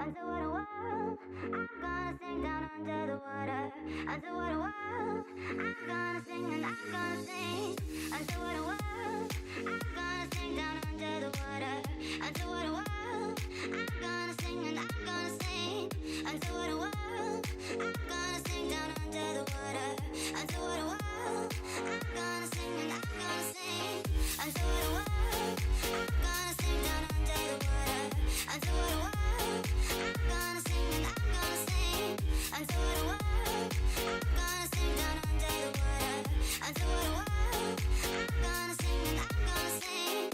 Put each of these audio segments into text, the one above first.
underwater world. I'm gonna sing down under the water, underwater world. I'm gonna sing and I'm gonna sing, underwater world. I'm gonna sing down under the water, underwater world. I'm gonna sing and I'm gonna sing, underwater world. I'm gonna sing down under the water, underwater world. I'm gonna sing and I'm gonna sing, underwater world. I'm gonna sing down under the water, underwater world. I'm gonna sing and I'm gonna sing, underwater world. I'm gonna sing down under the water, underwater world. I'm gonna sing and I'm gonna sing.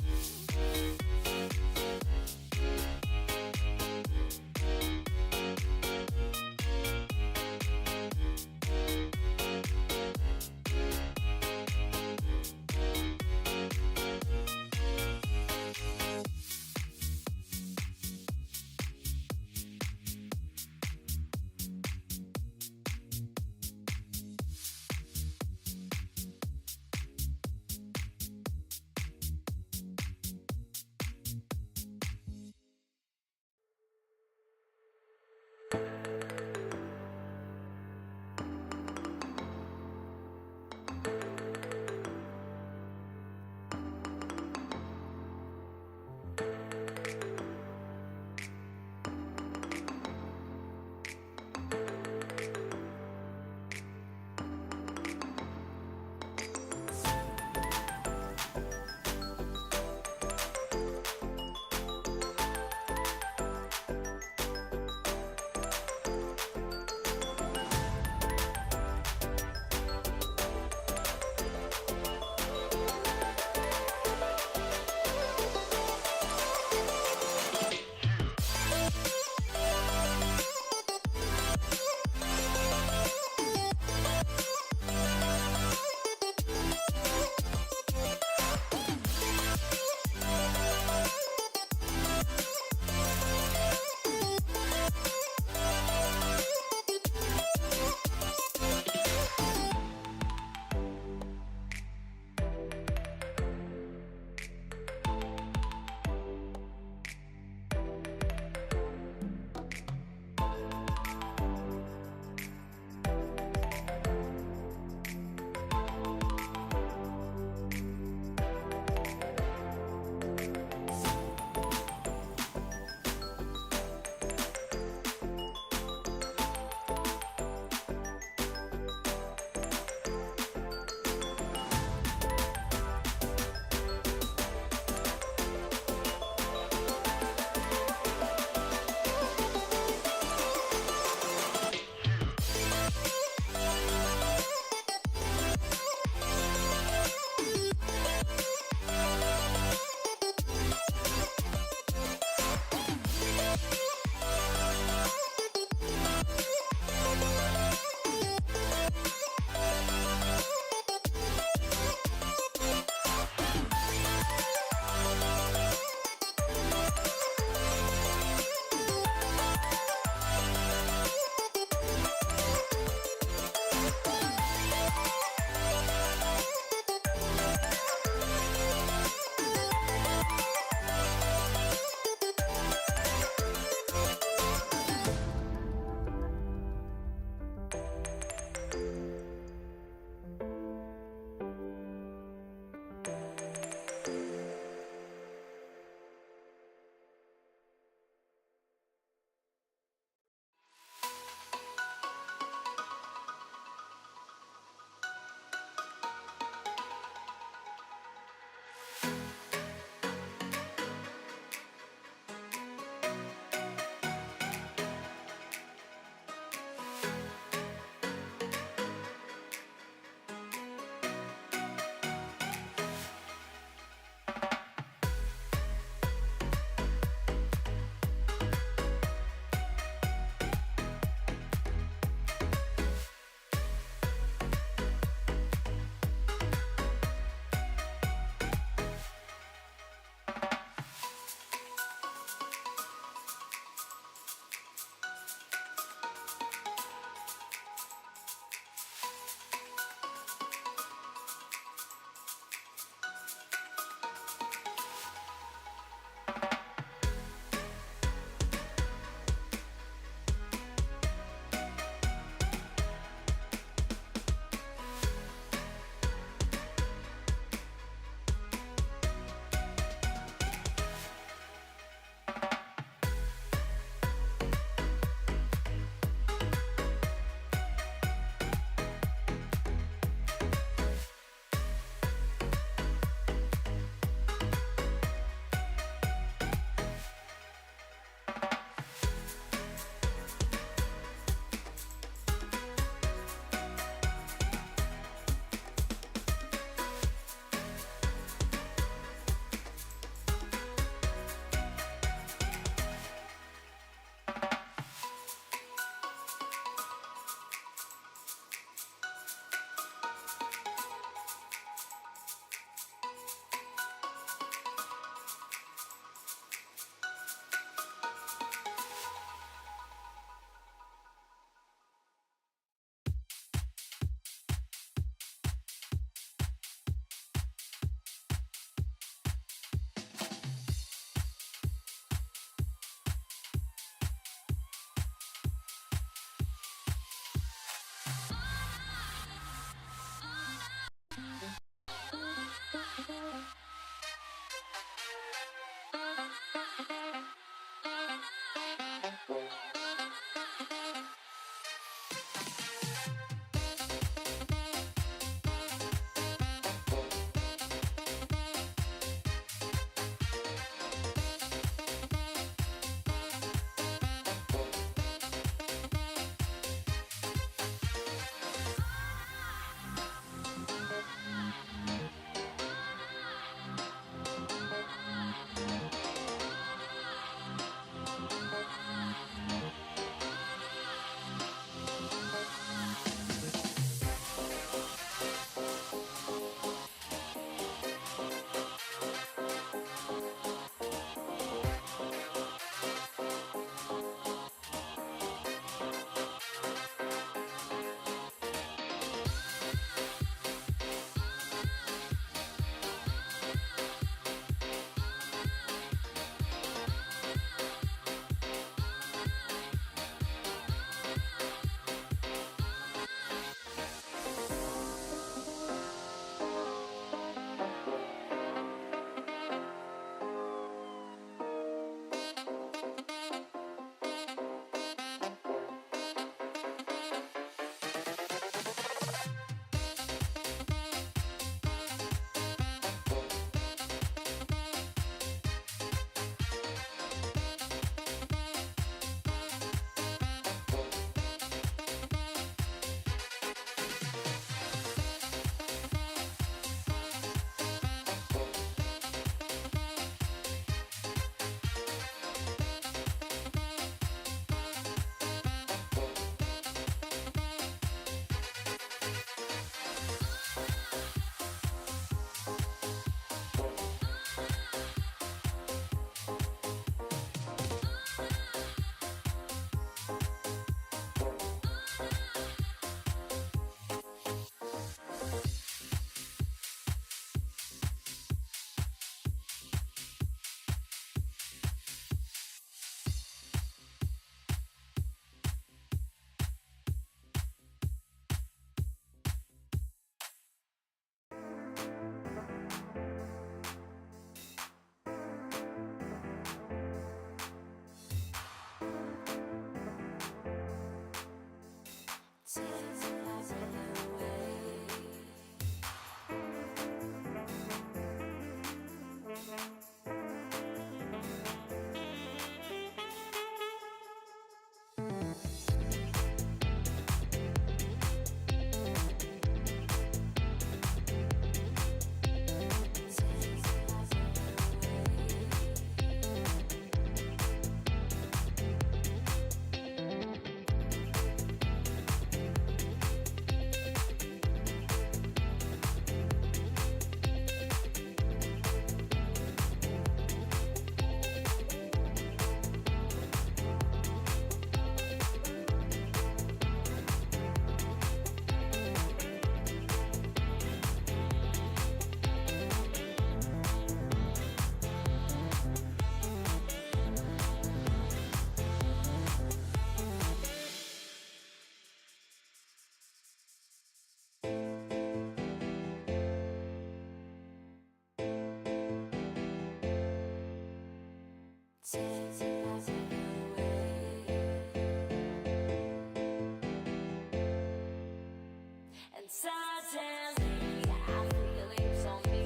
Suddenly, I feel it on me.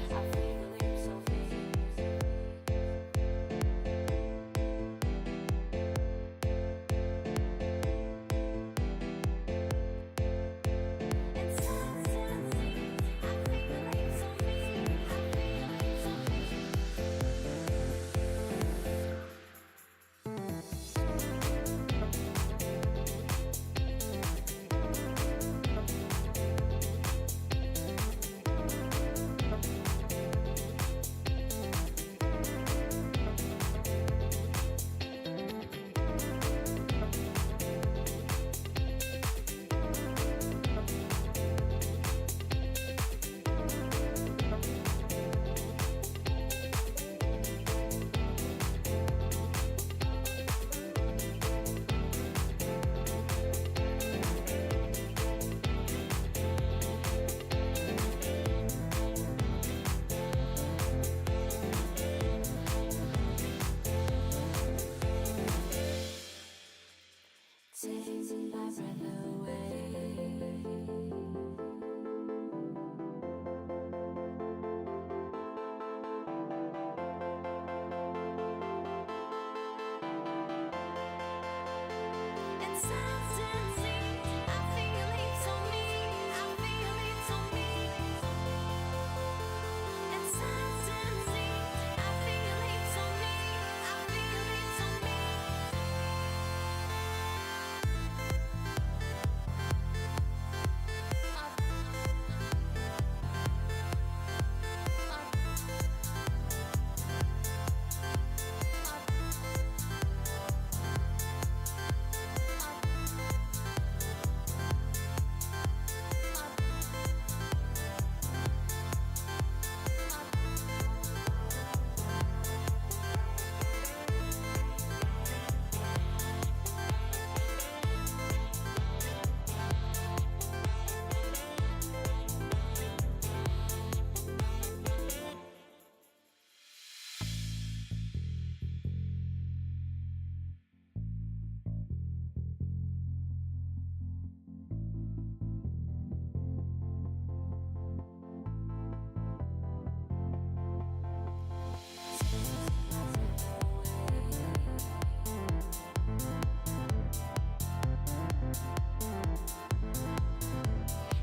I feel it on me. And suddenly, I feel it on me. I feel it on me. Takes my breath away.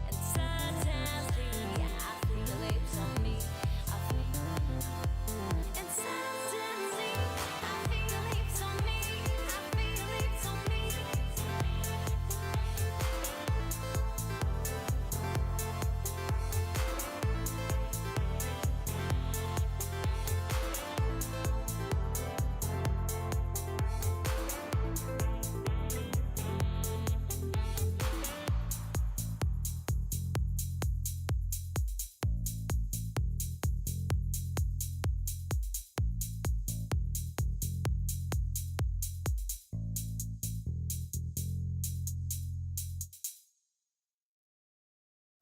And suddenly, I feel it on me. I feel it on me. And suddenly, I feel it on me. I feel it on me.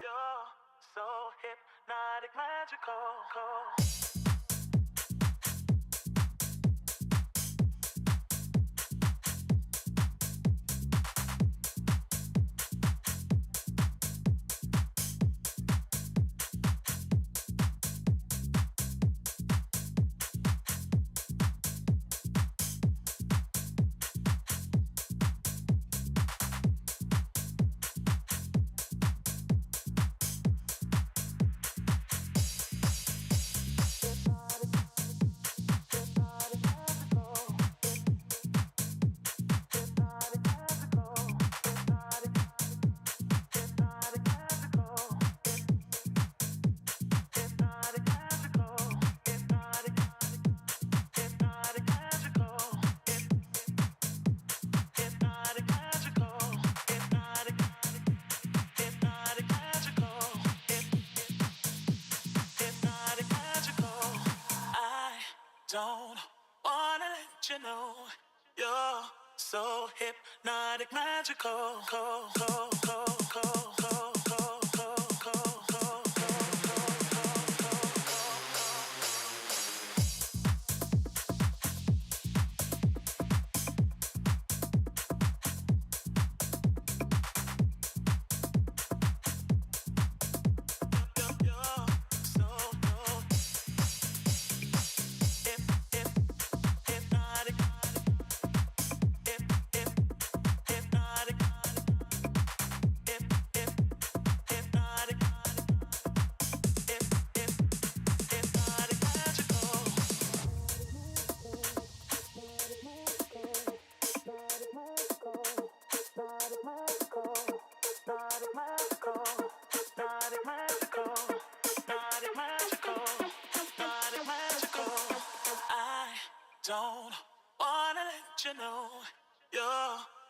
You're so hypnotic, magical. Don't wanna let you know you're so hypnotic, magical.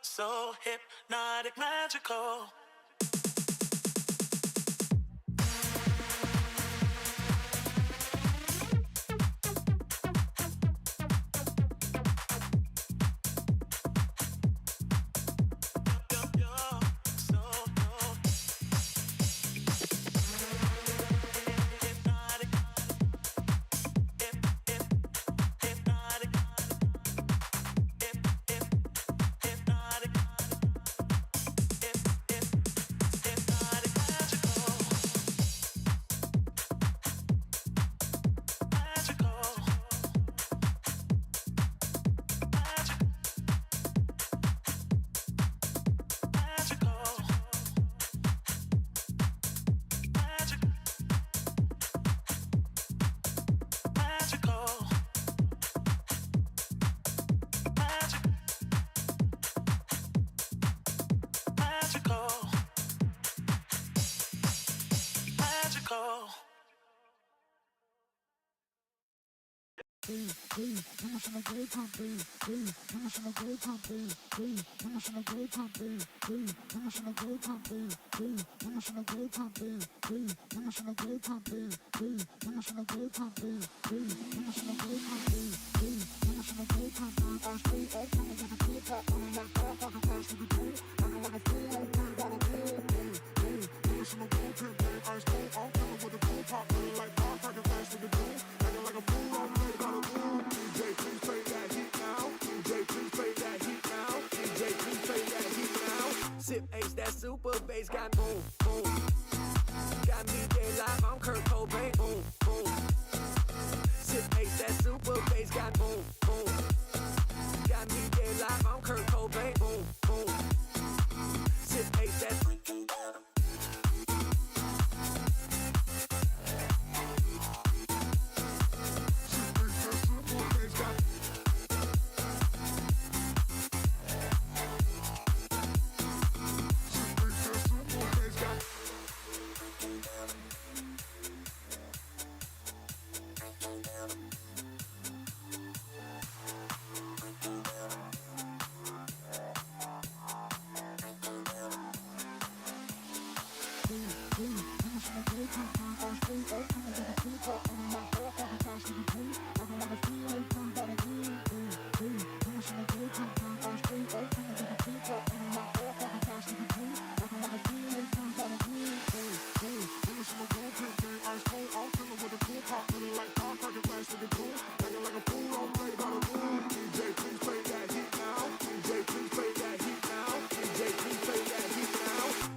so hypnotic, magical. Sip Ace, that super bass got boom, boom. Got me dead live, I'm Kurt Cobain, boom, boom. Sip Ace, that super bass got boom, boom. Got me dead live, I'm Kurt Cobain, boom, boom. Sip Ace, that freaking got 'em.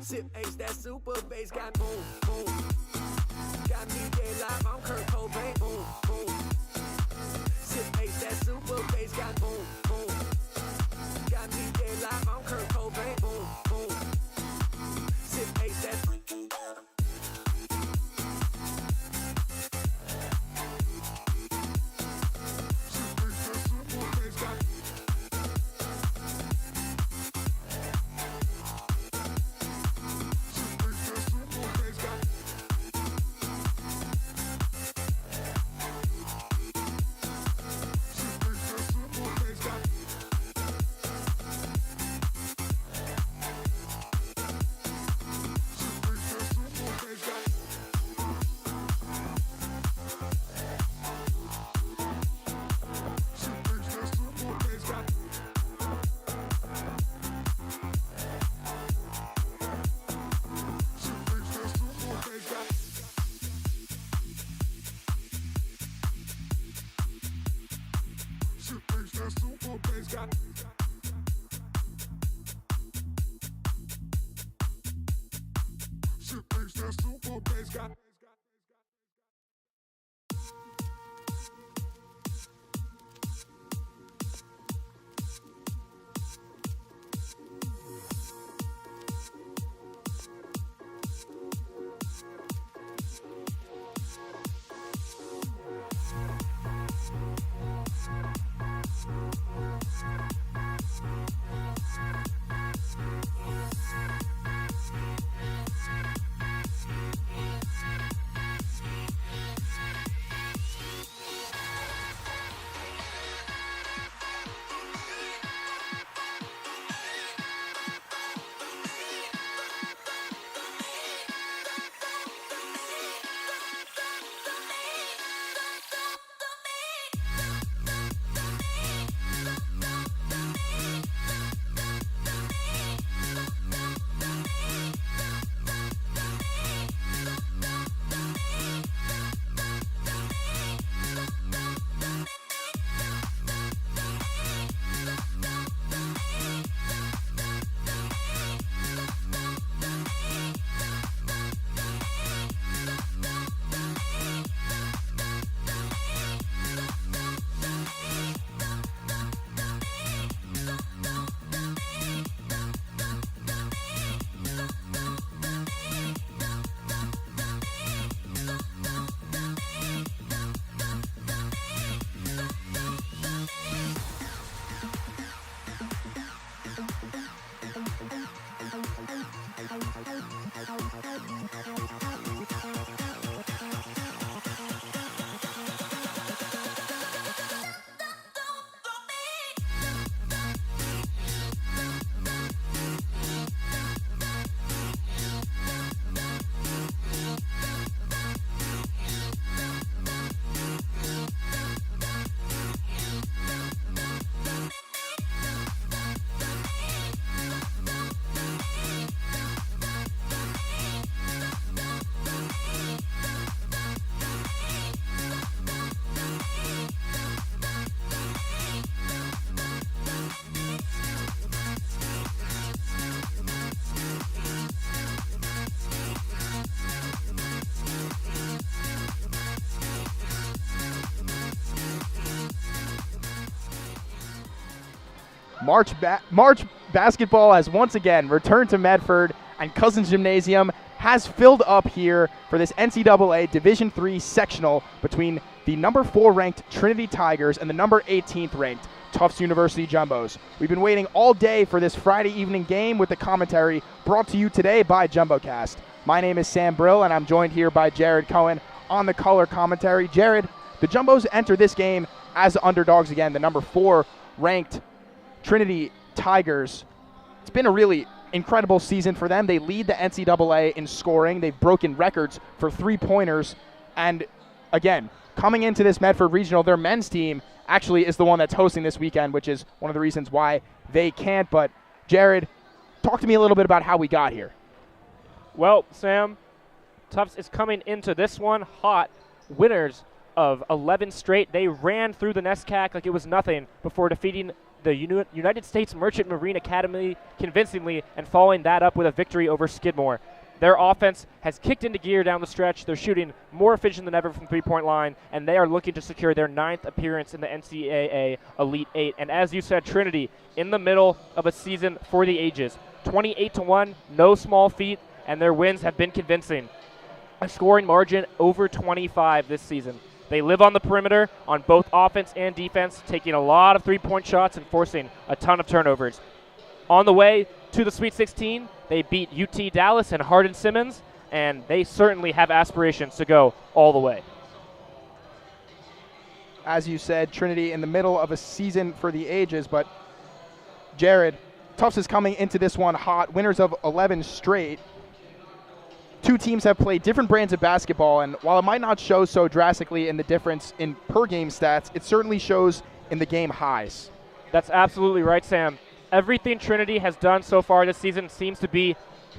Sip Ace, that super bass got boom, boom. Got me dead live, I'm Kurt Cobain, boom, boom. Sip Ace, that super bass got boom, boom. Got me dead live, I'm Kurt Cobain, boom, boom. Sip Ace, that freaking got 'em. March basketball has once again returned to Medford, and Cousins Gymnasium has filled up here for this NCAA Division III sectional between the number 4 ranked Trinity Tigers and the number 18th ranked Tufts University Jumbos. We've been waiting all day for this Friday evening game with the commentary brought to you today by JumboCast. My name is Sam Brill, and I'm joined here by Jared Cohen on the color commentary. Jared, the Jumbos enter this game as underdogs again, the number 4 ranked Trinity Tigers. It's been a really incredible season for them. They lead the NCAA in scoring. They've broken records for three-pointers. And again, coming into this Medford Regional, their men's team actually is the one that's hosting this weekend, which is one of the reasons why they can't. But Jared, talk to me a little bit about how we got here. Well, Sam, Tufts is coming into this one hot. Winners of 11 straight. They ran through the NESCAC like it was nothing before defeating the United States Merchant Marine Academy convincingly and following that up with a victory over Skidmore. Their offense has kicked into gear down the stretch. They're shooting more efficient than ever from three-point line, and they are looking to secure their 9th appearance in the NCAA Elite 8. And as you said, Trinity in the middle of a season for the ages. 28-1, no small feat, and their wins have been convincing. A scoring margin over 25 this season. They live on the perimeter on both offense and defense, taking a lot of three-point shots and forcing a ton of turnovers. On the way to the Sweet 16, they beat UT Dallas and Hardin-Simmons, and they certainly have aspirations to go all the way. As you said, Trinity in the middle of a season for the ages, but Jared, Tufts is coming into this one hot, winners of 11 straight. Two teams have played different brands of basketball, and while it might not show so drastically in the difference in per-game stats, it certainly shows in the game highs. That's absolutely right, Sam. Everything Trinity has done so far this season seems to be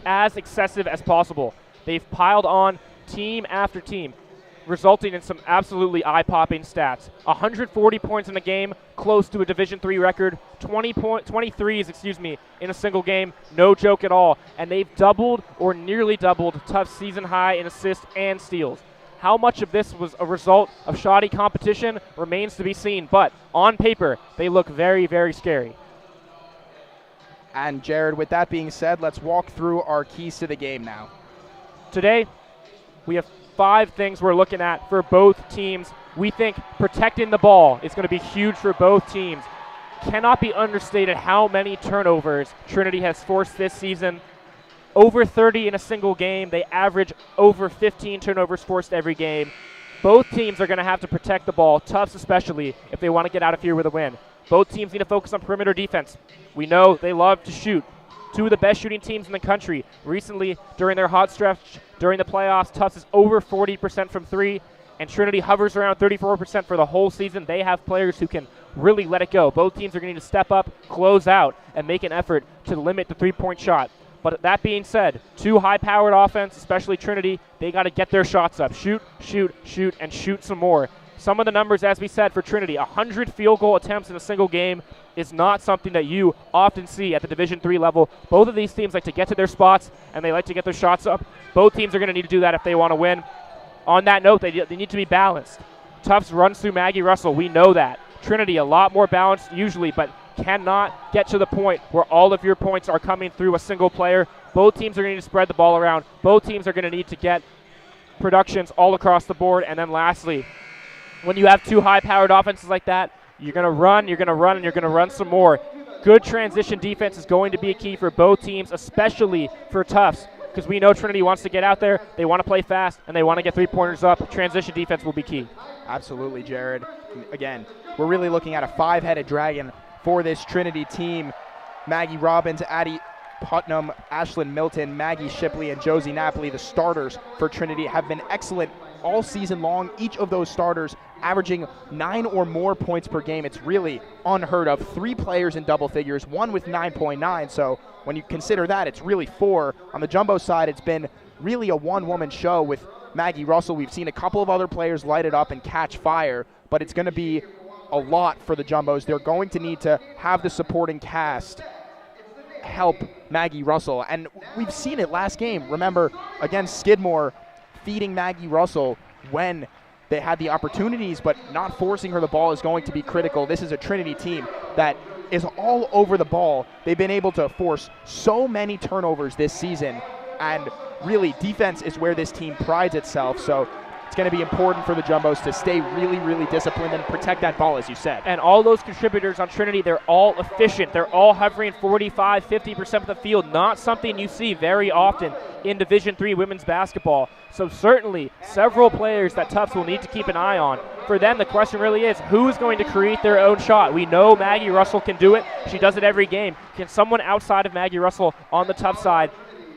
as excessive as possible. They've piled on team after team, resulting in some absolutely eye-popping stats. 140 points in a game, close to a Division III record. 23s, in a single game, no joke at all. And they've doubled or nearly doubled Tufts' season high in assists and steals. How much of this was a result of shoddy competition remains to be seen, but on paper, they look very, very scary. And Jared, with that being said, let's walk through our keys to the game now. Today, we have 5 things we're looking at for both teams. We think protecting the ball is going to be huge for both teams. Cannot be understated how many turnovers Trinity has forced this season. Over 30 in a single game. They average over 15 turnovers forced every game. Both teams are going to have to protect the ball, Tufts especially, if they want to get out of here with a win. Both teams need to focus on perimeter defense. We know they love to shoot. 2 of the best shooting teams in the country. Recently, during their hot stretch, during the playoffs, Tufts is over 40% from 3, and Trinity hovers around 34% for the whole season. They have players who can really let it go. Both teams are going to need to step up, close out, and make an effort to limit the three-point shot. But that being said, 2 high-powered offense, especially Trinity, they got to get their shots up. Shoot, shoot, shoot, and shoot some more. Some of the numbers, as we said, for Trinity, 100 field goal attempts in a single game is not something that you often see at the Division III level. Both of these teams like to get to their spots, and they like to get their shots up. Both teams are going to need to do that if they want to win. On that note, they need to be balanced. Tufts runs through Maggie Russell. We know that. Trinity, a lot more balanced usually, but cannot get to the point where all of your points are coming through a single player. Both teams are going to need to spread the ball around. Both teams are going to need to get productions all across the board. And then lastly, when you have 2 high-powered offenses like that, you're going to run, and you're going to run some more. Good transition defense is going to be a key for both teams, especially for Tufts, because we know Trinity wants to get out there, they want to play fast, and they want to get three-pointers up. Transition defense will be key. Absolutely, Jared. Again, we're really looking at a 5-headed dragon for this Trinity team. Maggie Robbins, Addie Putnam, Ashlyn Milton, Maggie Shipley, and Josie Napoli, the starters for Trinity, have been excellent all season long. Each of those starters averaging 9 or more points per game. It's really unheard of. 3 players in double figures, 1 with 9.9. So when you consider that, it's really 4. On the Jumbo side, it's been really a one-woman show with Maggie Russell. We've seen a couple of other players light it up and catch fire, but it's going to be a lot for the Jumbos. They're going to need to have the supporting cast help Maggie Russell. And we've seen it last game. Remember, against Skidmore, feeding Maggie Russell when they had the opportunities, but not forcing her the ball is going to be critical. This is a Trinity team that is all over the ball. They've been able to force so many turnovers this season, and really defense is where this team prides itself. So it's going to be important for the Jumbos to stay really, really disciplined and protect that ball, as you said. And all those contributors on Trinity, they're all efficient. They're all hovering 45, 50% of the field, not something you see very often in Division III women's basketball. So certainly several players that Tufts will need to keep an eye on. For them, the question really is, who is going to create their own shot? We know Maggie Russell can do it. She does it every game. Can someone outside of Maggie Russell on the Tufts side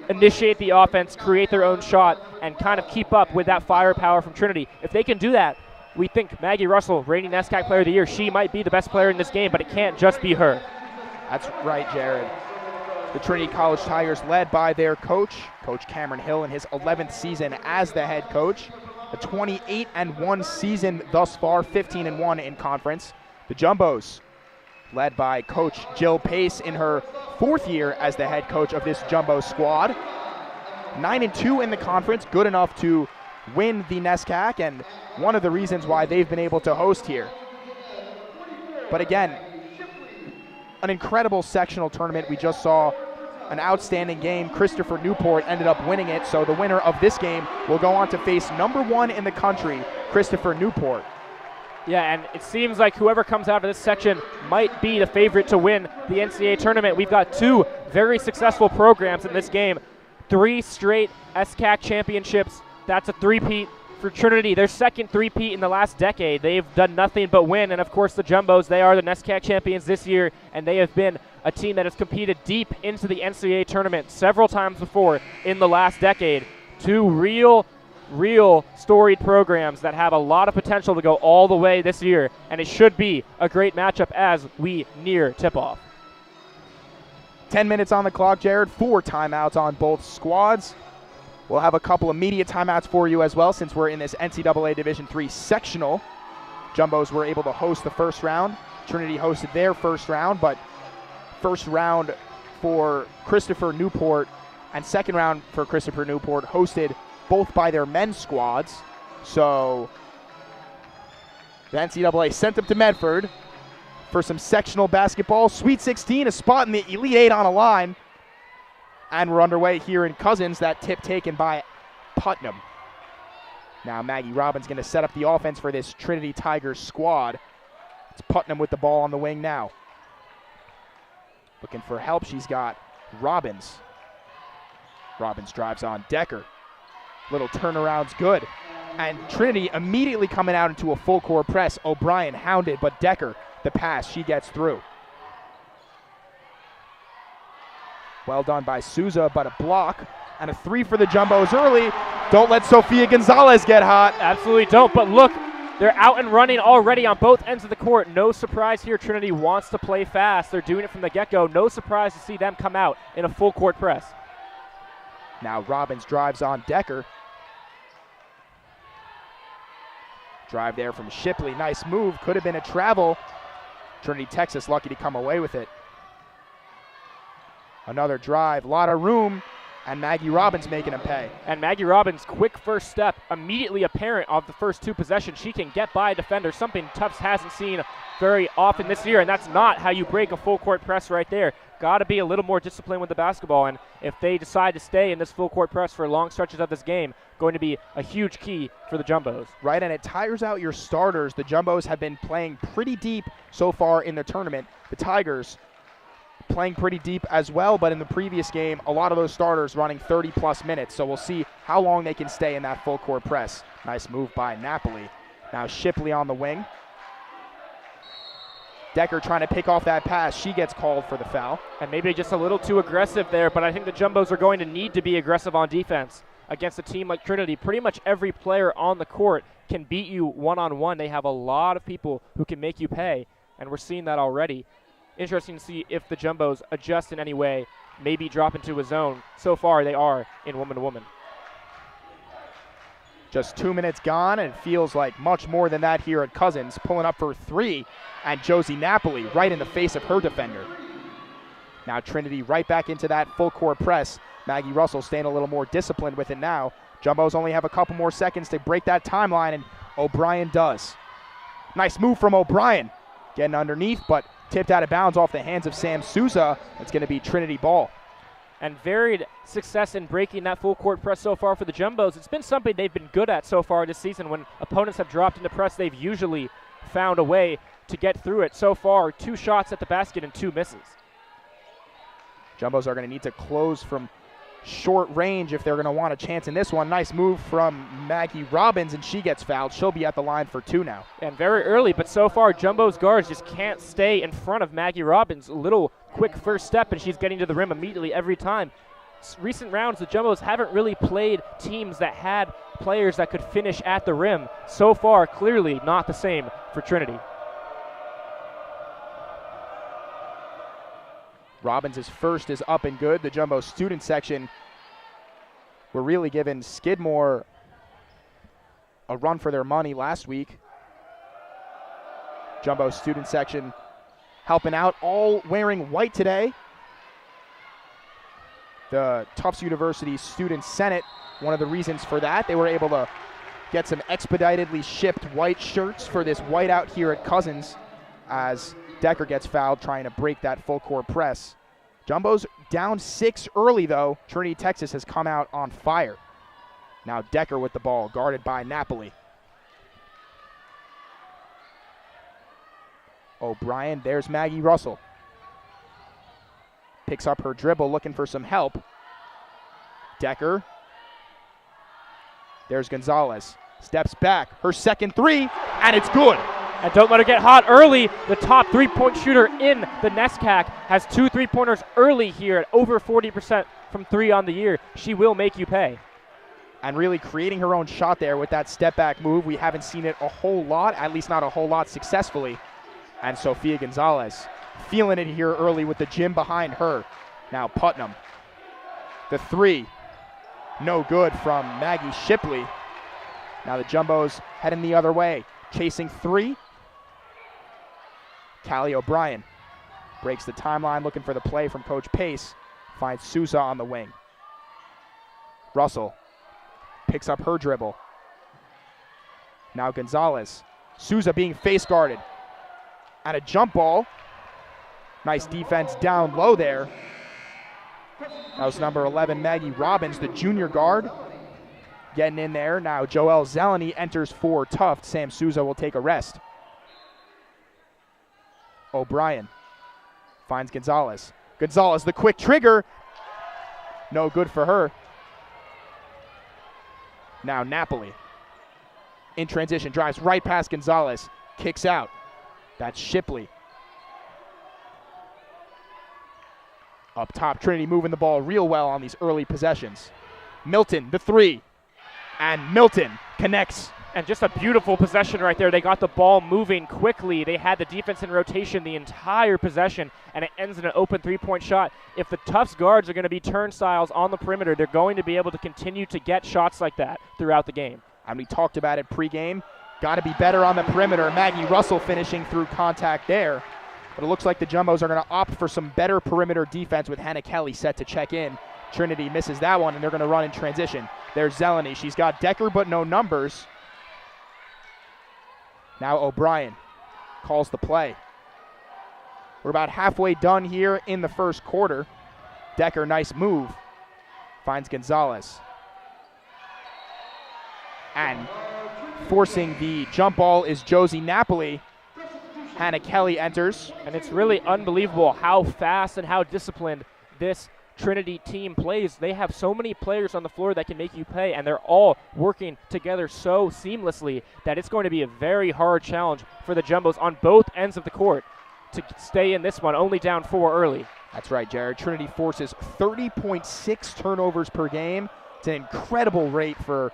initiate the offense, create their own shot, and kind of keep up with that firepower from Trinity? If they can do that, we think Maggie Russell, reigning NSCAC Player of the Year, she might be the best player in this game, but it can't just be her. That's right, Jared. The Trinity College Tigers, led by their coach, Coach Cameron Hill, in his 11th season as the head coach. A 28-1 season thus far, 15-1 in conference. The Jumbos, led by Coach Jill Pace in her 4th year as the head coach of this Jumbo squad. 9-2 in the conference, good enough to win the NESCAC, and one of the reasons why they've been able to host here. But again, an incredible sectional tournament. We just saw an outstanding game. Christopher Newport ended up winning it, so the winner of this game will go on to face number 1 in the country, Christopher Newport. Yeah, and it seems like whoever comes out of this section might be the favorite to win the NCAA tournament. We've got 2 very successful programs in this game. 3 straight SCAC championships. That's a three-peat for Trinity. Their second three-peat in the last decade. They've done nothing but win. And, of course, the Jumbos, they are the NESCAC champions this year, and they have been a team that has competed deep into the NCAA tournament several times before in the last decade. 2 real storied programs that have a lot of potential to go all the way this year, and it should be a great matchup as we near tip-off. 10 minutes on the clock, Jared. 4 timeouts on both squads. We'll have a couple immediate timeouts for you as well, since we're in this NCAA Division III sectional. Jumbos were able to host the first round. Trinity hosted their first round, but first round for Christopher Newport and second round for Christopher Newport hosted both by their men's squads. So the NCAA sent them to Medford for some sectional basketball. Sweet 16, a spot in the Elite 8 on a line. And we're underway here in Cousins. That tip taken by Putnam. Now Maggie Robbins going to set up the offense for this Trinity Tigers squad. It's Putnam with the ball on the wing now. Looking for help, she's got Robbins. Robbins drives on Decker. Little turnaround's good. And Trinity immediately coming out into a full court press. O'Brien hounded, but Decker, the pass, she gets through. Well done by Souza, but a block and a 3 for the Jumbos early. Don't let Sofia Gonzalez get hot. Absolutely don't, but look, they're out and running already on both ends of the court. No surprise here, Trinity wants to play fast. They're doing it from the get-go. No surprise to see them come out in a full court press. Now Robbins drives on Decker. Drive there from Shipley. Nice move. Could have been a travel. Trinity, Texas, lucky to come away with it. Another drive. Lot of room. And Maggie Robbins making him pay. And Maggie Robbins' quick first step, immediately apparent of the first 2 possessions. She can get by a defender, something Tufts hasn't seen very often this year, and that's not how you break a full court press right there. Got to be a little more disciplined with the basketball, and if they decide to stay in this full court press for long stretches of this game, going to be a huge key for the Jumbos. Right, and it tires out your starters. The Jumbos have been playing pretty deep so far in the tournament. The Tigers playing pretty deep as well, but in the previous game, a lot of those starters running 30-plus minutes, so we'll see how long they can stay in that full court press. Nice move by Napoli. Now Shipley on the wing. Decker trying to pick off that pass. She gets called for the foul. And maybe just a little too aggressive there, but I think the Jumbos are going to need to be aggressive on defense against a team like Trinity. Pretty much every player on the court can beat you one-on-one. They have a lot of people who can make you pay, and we're seeing that already. Interesting to see if the Jumbos adjust in any way, maybe drop into a zone. So far, they are in woman-to-woman. Just 2 minutes gone, and it feels like much more than that here at Cousins. Pulling up for 3, and Josie Napoli right in the face of her defender. Now Trinity right back into that full court press. Maggie Russell staying a little more disciplined with it now. Jumbos only have a couple more seconds to break that timeline, and O'Brien does. Nice move from O'Brien. Getting underneath, but tipped out of bounds off the hands of Sam Souza. It's going to be Trinity ball. And varied success in breaking that full court press so far for the Jumbos. It's been something they've been good at so far this season. When opponents have dropped into press, they've usually found a way to get through it. So far, 2 shots at the basket and 2 misses. Jumbos are going to need to close from short range if they're going to want a chance in this one. Nice move from Maggie Robbins, and she gets fouled. She'll be at the line for 2 now. And very early, but so far, Jumbo's guards just can't stay in front of Maggie Robbins. A little quick first step, and she's getting to the rim immediately every time. Recent rounds, the Jumbos haven't really played teams that had players that could finish at the rim. So far, clearly not the same for Trinity. Robbins' first is up and good. The Jumbo student section were really giving Skidmore a run for their money last week. Jumbo student section helping out, all wearing white today. The Tufts University Student Senate, one of the reasons for that, they were able to get some expeditedly shipped white shirts for this whiteout here at Cousins as Decker gets fouled trying to break that full court press. Jumbo's down 6 early, though. Trinity, Texas has come out on fire. Now Decker with the ball, guarded by Napoli. O'Brien, there's Maggie Russell. Picks up her dribble, looking for some help. Decker. There's Gonzalez. Steps back, her second 3, and it's good. And don't let her get hot early. The top 3-point shooter in the NESCAC has 2 3-pointers early here at over 40% from 3 on the year. She will make you pay. And really creating her own shot there with that step-back move. We haven't seen it a whole lot, at least not a whole lot successfully. And Sofia Gonzalez feeling it here early with the gym behind her. Now Putnam. The 3. No good from Maggie Shipley. Now the Jumbos heading the other way. Chasing 3. Callie O'Brien breaks the timeline, looking for the play from Coach Pace. Finds Sousa on the wing. Russell picks up her dribble. Now Gonzalez. Sousa being face guarded. And a jump ball. Nice defense down low there. That was number 11, Maggie Robbins, the junior guard. Getting in there. Now Joelle Zeleny enters for Tufts. Sam Sousa will take a rest. O'Brien finds Gonzalez. Gonzalez, the quick trigger. No good for her. Now Napoli. In transition, drives right past Gonzalez. Kicks out. That's Shipley. Up top, Trinity moving the ball real well on these early possessions. Milton, the 3. And Milton connects. And just a beautiful possession right there. They got the ball moving quickly. They had the defense in rotation the entire possession, and it ends in an open 3-point shot. If the Tufts guards are going to be turnstiles on the perimeter, they're going to be able to continue to get shots like that throughout the game. And we talked about it pregame. Got to be better on the perimeter. Maggie Russell finishing through contact there. But it looks like the Jumbos are going to opt for some better perimeter defense with Hannah Kelly set to check in. Trinity misses that one, and they're going to run in transition. There's Zeleny. She's got Decker, but no numbers. Now O'Brien calls the play. We're about halfway done here in the first quarter. Decker, nice move. Finds Gonzalez. And forcing the jump ball is Josie Napoli. Hannah Kelly enters. And it's really unbelievable how fast and how disciplined this Trinity team plays. They have so many players on the floor that can make you pay, and they're all working together so seamlessly that it's going to be a very hard challenge for the Jumbos on both ends of the court to stay in this one, only down 4 early. That's right, Jared. Trinity forces 30.6 turnovers per game. It's an incredible rate for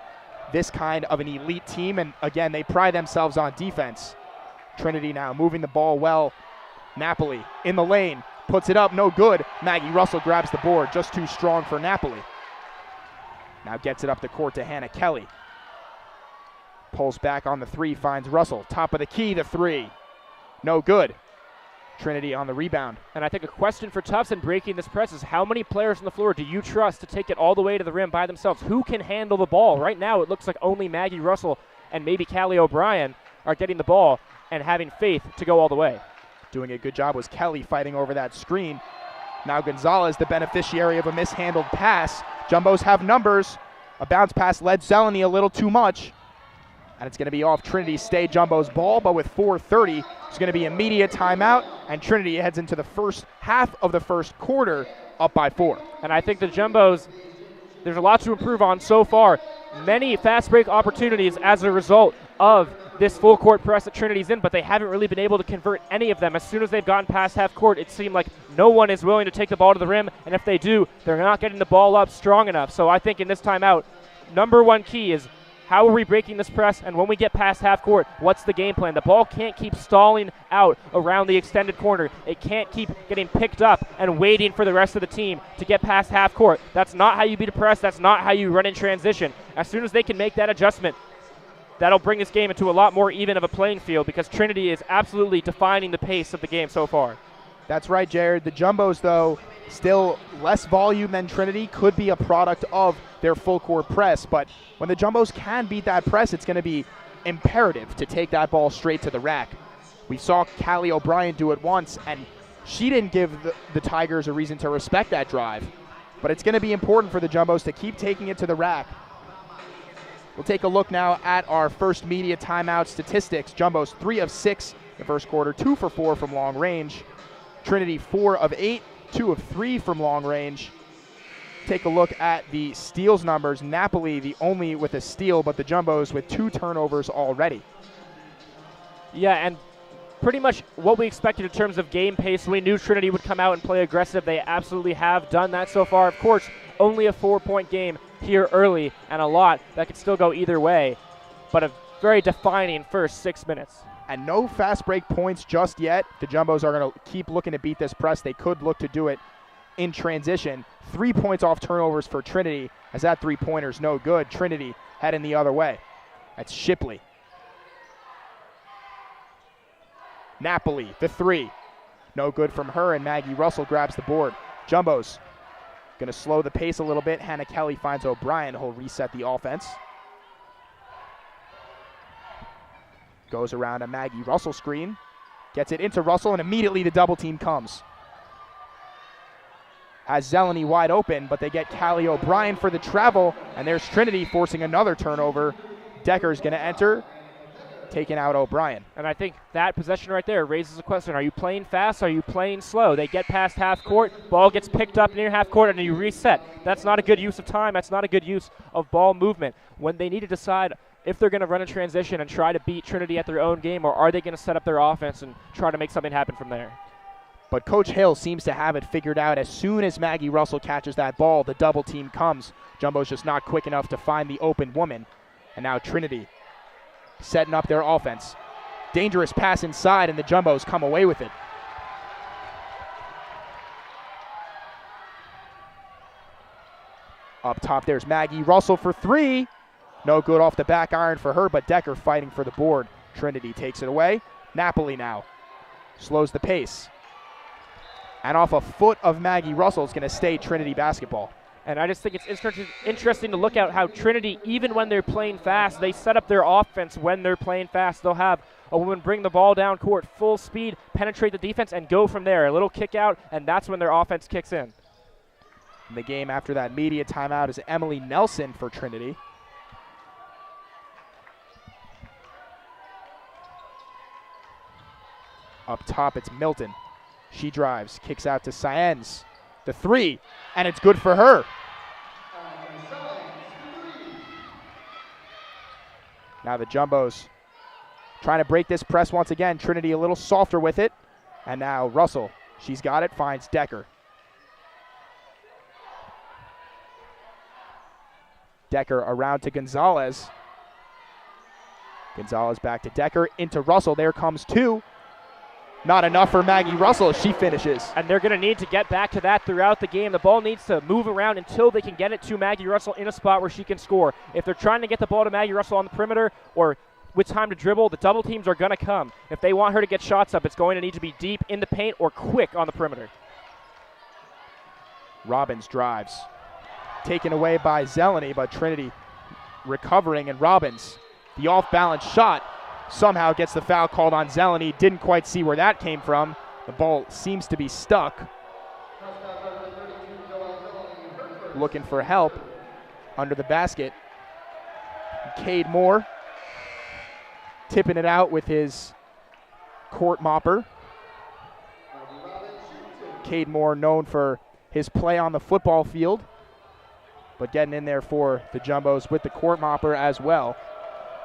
this kind of an elite team, and again, they pride themselves on defense. Trinity now moving the ball well. Napoli in the lane. Puts it up, no good. Maggie Russell grabs the board, just too strong for Napoli. Now gets it up the court to Hannah Kelly. Pulls back on the 3, finds Russell. Top of the key, the 3. No good. Trinity on the rebound. And I think a question for Tufts in breaking this press is how many players on the floor do you trust to take it all the way to the rim by themselves? Who can handle the ball? Right now it looks like only Maggie Russell and maybe Callie O'Brien are getting the ball and having faith to go all the way. Doing a good job was Kelly fighting over that screen. Now Gonzalez, the beneficiary of a mishandled pass. Jumbos have numbers. A bounce pass led Zeleny a little too much. And it's going to be off Trinity's Stay Jumbo's ball, but with 4:30, it's going to be immediate timeout, and Trinity heads into the first half of the first quarter up by 4. And I think the Jumbos, there's a lot to improve on so far. Many fast break opportunities as a result of this full court press that Trinity's in, but they haven't really been able to convert any of them. As soon as they've gotten past half court, it seemed like no one is willing to take the ball to the rim, and if they do, they're not getting the ball up strong enough. So I think in this timeout, number one key is how are we breaking this press, and when we get past half court, what's the game plan? The ball can't keep stalling out around the extended corner. It can't keep getting picked up and waiting for the rest of the team to get past half court. That's not how you beat a press. That's not how you run in transition. As soon as they can make that adjustment, that'll bring this game into a lot more even of a playing field, because Trinity is absolutely defining the pace of the game so far. That's right, Jared. The Jumbos, though, still less volume than Trinity, could be a product of their full court press, but when the Jumbos can beat that press, it's going to be imperative to take that ball straight to the rack. We saw Callie O'Brien do it once, and she didn't give the Tigers a reason to respect that drive, but it's going to be important for the Jumbos to keep taking it to the rack. We'll take a look now at our first media timeout statistics. Jumbos 3 of 6 in the first quarter, 2 for 4 from long range. Trinity 4 of 8, 2 of 3 from long range. Take a look at the steals numbers. Napoli the only with a steal, but the Jumbos with 2 turnovers already. Yeah, and pretty much what we expected in terms of game pace. We knew Trinity would come out and play aggressive. They absolutely have done that so far. Of course, only a 4-point game here early, and a lot that could still go either way, but a very defining first 6 minutes. And no fast break points just yet. The Jumbos are going to keep looking to beat this press. They could look to do it in transition. 3 points off turnovers for Trinity, as that three-pointer's no good. Trinity heading the other way. That's Shipley. Napoli, the 3. No good from her, and Maggie Russell grabs the board. Jumbos going to slow the pace a little bit. Hannah Kelly finds O'Brien, who'll reset the offense. Goes around a Maggie Russell screen. Gets it into Russell, and immediately the double team comes. Has Zeleny wide open, but they get Callie O'Brien for the travel, and there's Trinity forcing another turnover. Decker's going to enter, taking out O'Brien. And I think that possession right there raises a question. Are you playing fast? Are you playing slow? They get past half court, ball gets picked up near half court, and you reset. That's not a good use of time. That's not a good use of ball movement. When they need to decide if they're going to run a transition and try to beat Trinity at their own game, or are they going to set up their offense and try to make something happen from there? But Coach Hill seems to have it figured out. As soon as Maggie Russell catches that ball, the double team comes. Jumbo's just not quick enough to find the open woman. And now Trinity setting up their offense. Dangerous pass inside, and the Jumbos come away with it. Up top, there's Maggie Russell for 3. No good off the back iron for her, but Decker fighting for the board. Trinity takes it away. Napoli now slows the pace. And off a foot of Maggie Russell is going to stay Trinity basketball. And I just think it's interesting to look at how Trinity, even when they're playing fast, they set up their offense when they're playing fast. They'll have a woman bring the ball down court, full speed, penetrate the defense, and go from there. A little kick out, and that's when their offense kicks in. In the game after that media timeout is Emily Nelson for Trinity. Up top, it's Milton. She drives, kicks out to Saenz. The 3, and it's good for her. Now the Jumbos trying to break this press once again. Trinity a little softer with it. And now Russell, she's got it, finds Decker. Decker around to Gonzalez. Gonzalez back to Decker, into Russell. There comes 2. Not enough for Maggie Russell as she finishes. And they're going to need to get back to that throughout the game. The ball needs to move around until they can get it to Maggie Russell in a spot where she can score. If they're trying to get the ball to Maggie Russell on the perimeter or with time to dribble, the double teams are going to come. If they want her to get shots up, it's going to need to be deep in the paint or quick on the perimeter. Robbins drives. Taken away by Zeleny, but Trinity recovering, and Robbins, the off-balance shot, somehow gets the foul called on Zeleny. Didn't quite see where that came from. The ball seems to be stuck. Looking for help under the basket. Cade Moore tipping it out with his court mopper. Cade Moore known for his play on the football field, but getting in there for the Jumbos with the court mopper as well.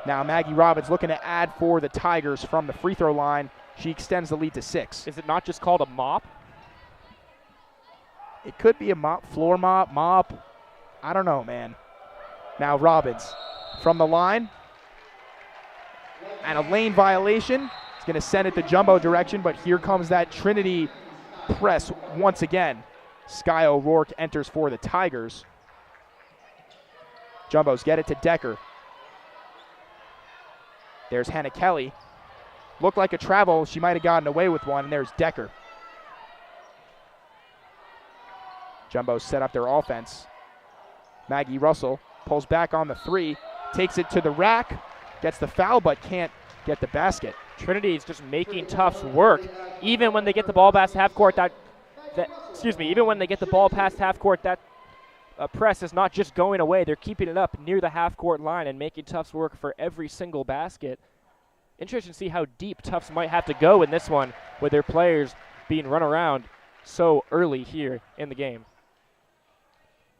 Now Maggie Robbins looking to add for the Tigers from the free throw line. She extends the lead to 6. Is it not just called a mop? It could be a mop, floor mop. I don't know, man. Now Robbins from the line. And a lane violation. It's going to send it the Jumbo direction, but here comes that Trinity press once again. Sky O'Rourke enters for the Tigers. Jumbos get it to Decker. There's Hannah Kelly. Looked like a travel. She might have gotten away with one, and there's Decker. Jumbos set up their offense. Maggie Russell pulls back on the 3, takes it to the rack, gets the foul, but can't get the basket. Trinity is just making Tufts work, even when they get the ball past half court. Even when they get the ball past half court, that press is not just going away. They're keeping it up near the half court line and making Tufts work for every single basket. Interesting to see how deep Tufts might have to go in this one, with their players being run around so early here in the game.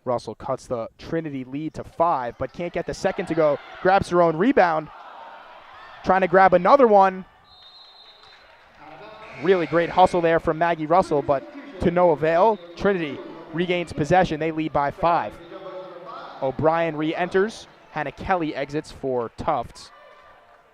Russell cuts the Trinity lead to 5, but can't get the second to go. Grabs her own rebound. Trying to grab another one. Really great hustle there from Maggie Russell, but to no avail. Trinity regains possession. They lead by 5. O'Brien re-enters. Hannah Kelly exits for Tufts.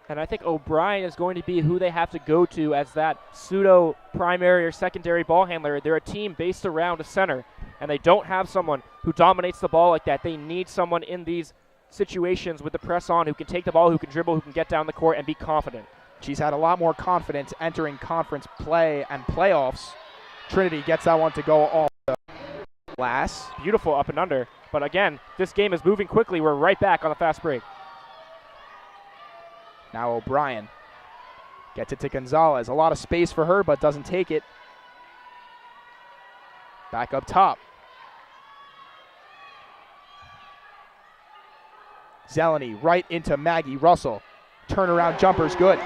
And I think O'Brien is going to be who they have to go to as that pseudo primary or secondary ball handler. They're a team based around a center, and they don't have someone who dominates the ball like that. They need someone in these situations with the press on who can take the ball, who can dribble, who can get down the court and be confident. She's had a lot more confidence entering conference play and playoffs. Trinity gets that one to go off the glass. Beautiful up and under. But again, this game is moving quickly. We're right back on the fast break. Now O'Brien gets it to Gonzalez. A lot of space for her, but doesn't take it. Back up top. Zeleny right into Maggie Russell. Turnaround jumper's good.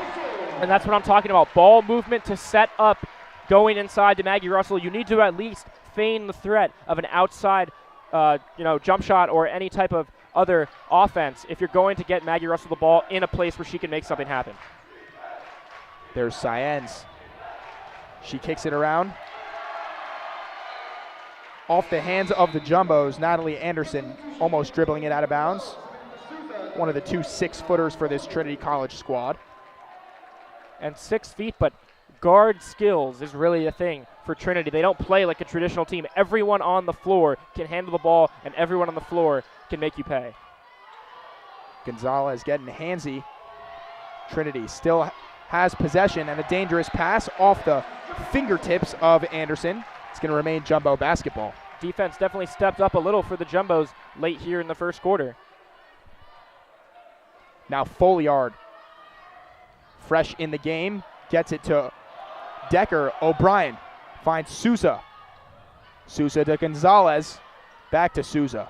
And that's what I'm talking about. Ball movement to set up going inside to Maggie Russell. You need to at least feign the threat of an outside jump shot or any type of other offense if you're going to get Maggie Russell the ball in a place where she can make something happen. There's Cyens. She kicks it around. Off the hands of the Jumbos, Natalie Anderson almost dribbling it out of bounds. One of the 2 6-footers for this Trinity College squad. And 6 feet, but guard skills is really a thing for Trinity. They don't play like a traditional team. Everyone on the floor can handle the ball, and everyone on the floor can make you pay. Gonzalez getting handsy. Trinity still has possession, and a dangerous pass off the fingertips of Anderson. It's going to remain Jumbo basketball. Defense definitely stepped up a little for the Jumbos late here in the first quarter. Now Folliard, fresh in the game, gets it to Decker. O'Brien finds Sousa. Sousa to Gonzalez. Back to Sousa.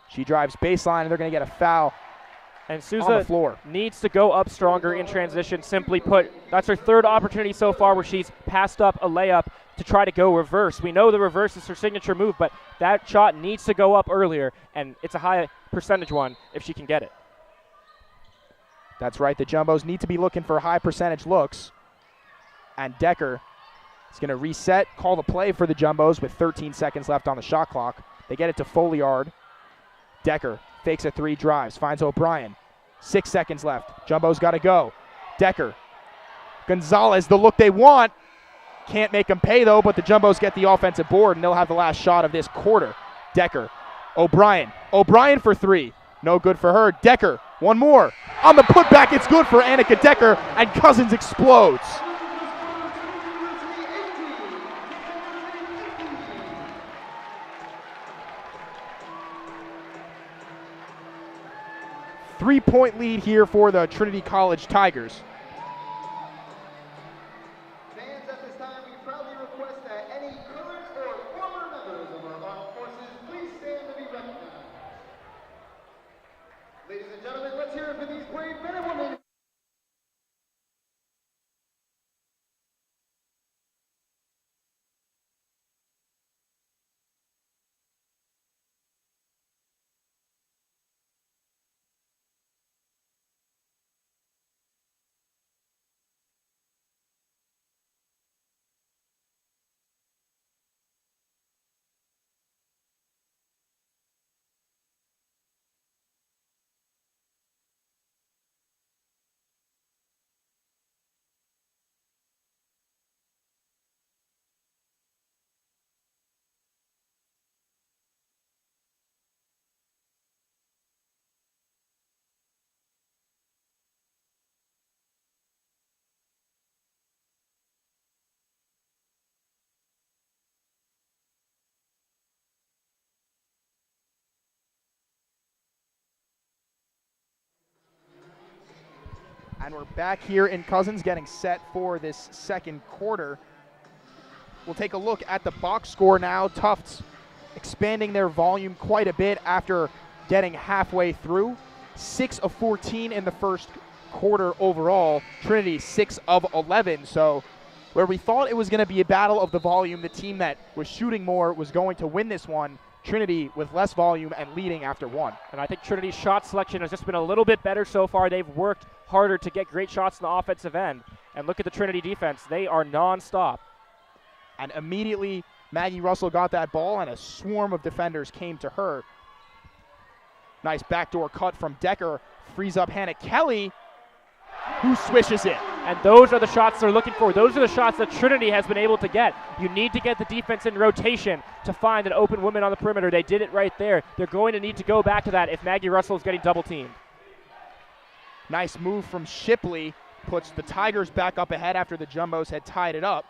She drives baseline, and they're going to get a foul. And on Sousa the floor. Needs to go up stronger in transition. Simply put, that's her 3rd opportunity so far where she's passed up a layup to try to go reverse. We know the reverse is her signature move, but that shot needs to go up earlier, and it's a high percentage one if she can get it. That's right. The Jumbos need to be looking for high percentage looks. And Decker is going to reset, call the play for the Jumbos with 13 seconds left on the shot clock. They get it to Folliard. Decker fakes a 3, drives, finds O'Brien. 6 seconds left. Jumbo's got to go. Decker. Gonzalez, the look they want. Can't make them pay, though, but the Jumbos get the offensive board, and they'll have the last shot of this quarter. Decker. O'Brien. O'Brien for 3. No good for her. Decker. One more. On the putback, it's good for Annika Decker, and Cousins explodes. 3-point lead here for the Trinity College Tigers. Fans, at this time, we proudly request that any current or former members of our armed forces please stand to be recognized. Ladies and gentlemen, let's hear it for these brave men and women. And we're back here in Cousins getting set for this second quarter. We'll take a look at the box score now. Tufts expanding their volume quite a bit after getting halfway through. 6 of 14 in the first quarter overall. Trinity 6 of 11. So where we thought it was going to be a battle of the volume, the team that was shooting more was going to win this one. Trinity with less volume and leading after one. And I think Trinity's shot selection has just been a little bit better so far. They've worked harder to get great shots in the offensive end. And look at the Trinity defense. They are nonstop. And immediately Maggie Russell got that ball and a swarm of defenders came to her. Nice backdoor cut from Decker. Frees up Hannah Kelly, who swishes it. And those are the shots they're looking for. Those are the shots that Trinity has been able to get. You need to get the defense in rotation to find an open woman on the perimeter. They did it right there. They're going to need to go back to that if Maggie Russell is getting double teamed. Nice move from Shipley. Puts the Tigers back up ahead after the Jumbos had tied it up.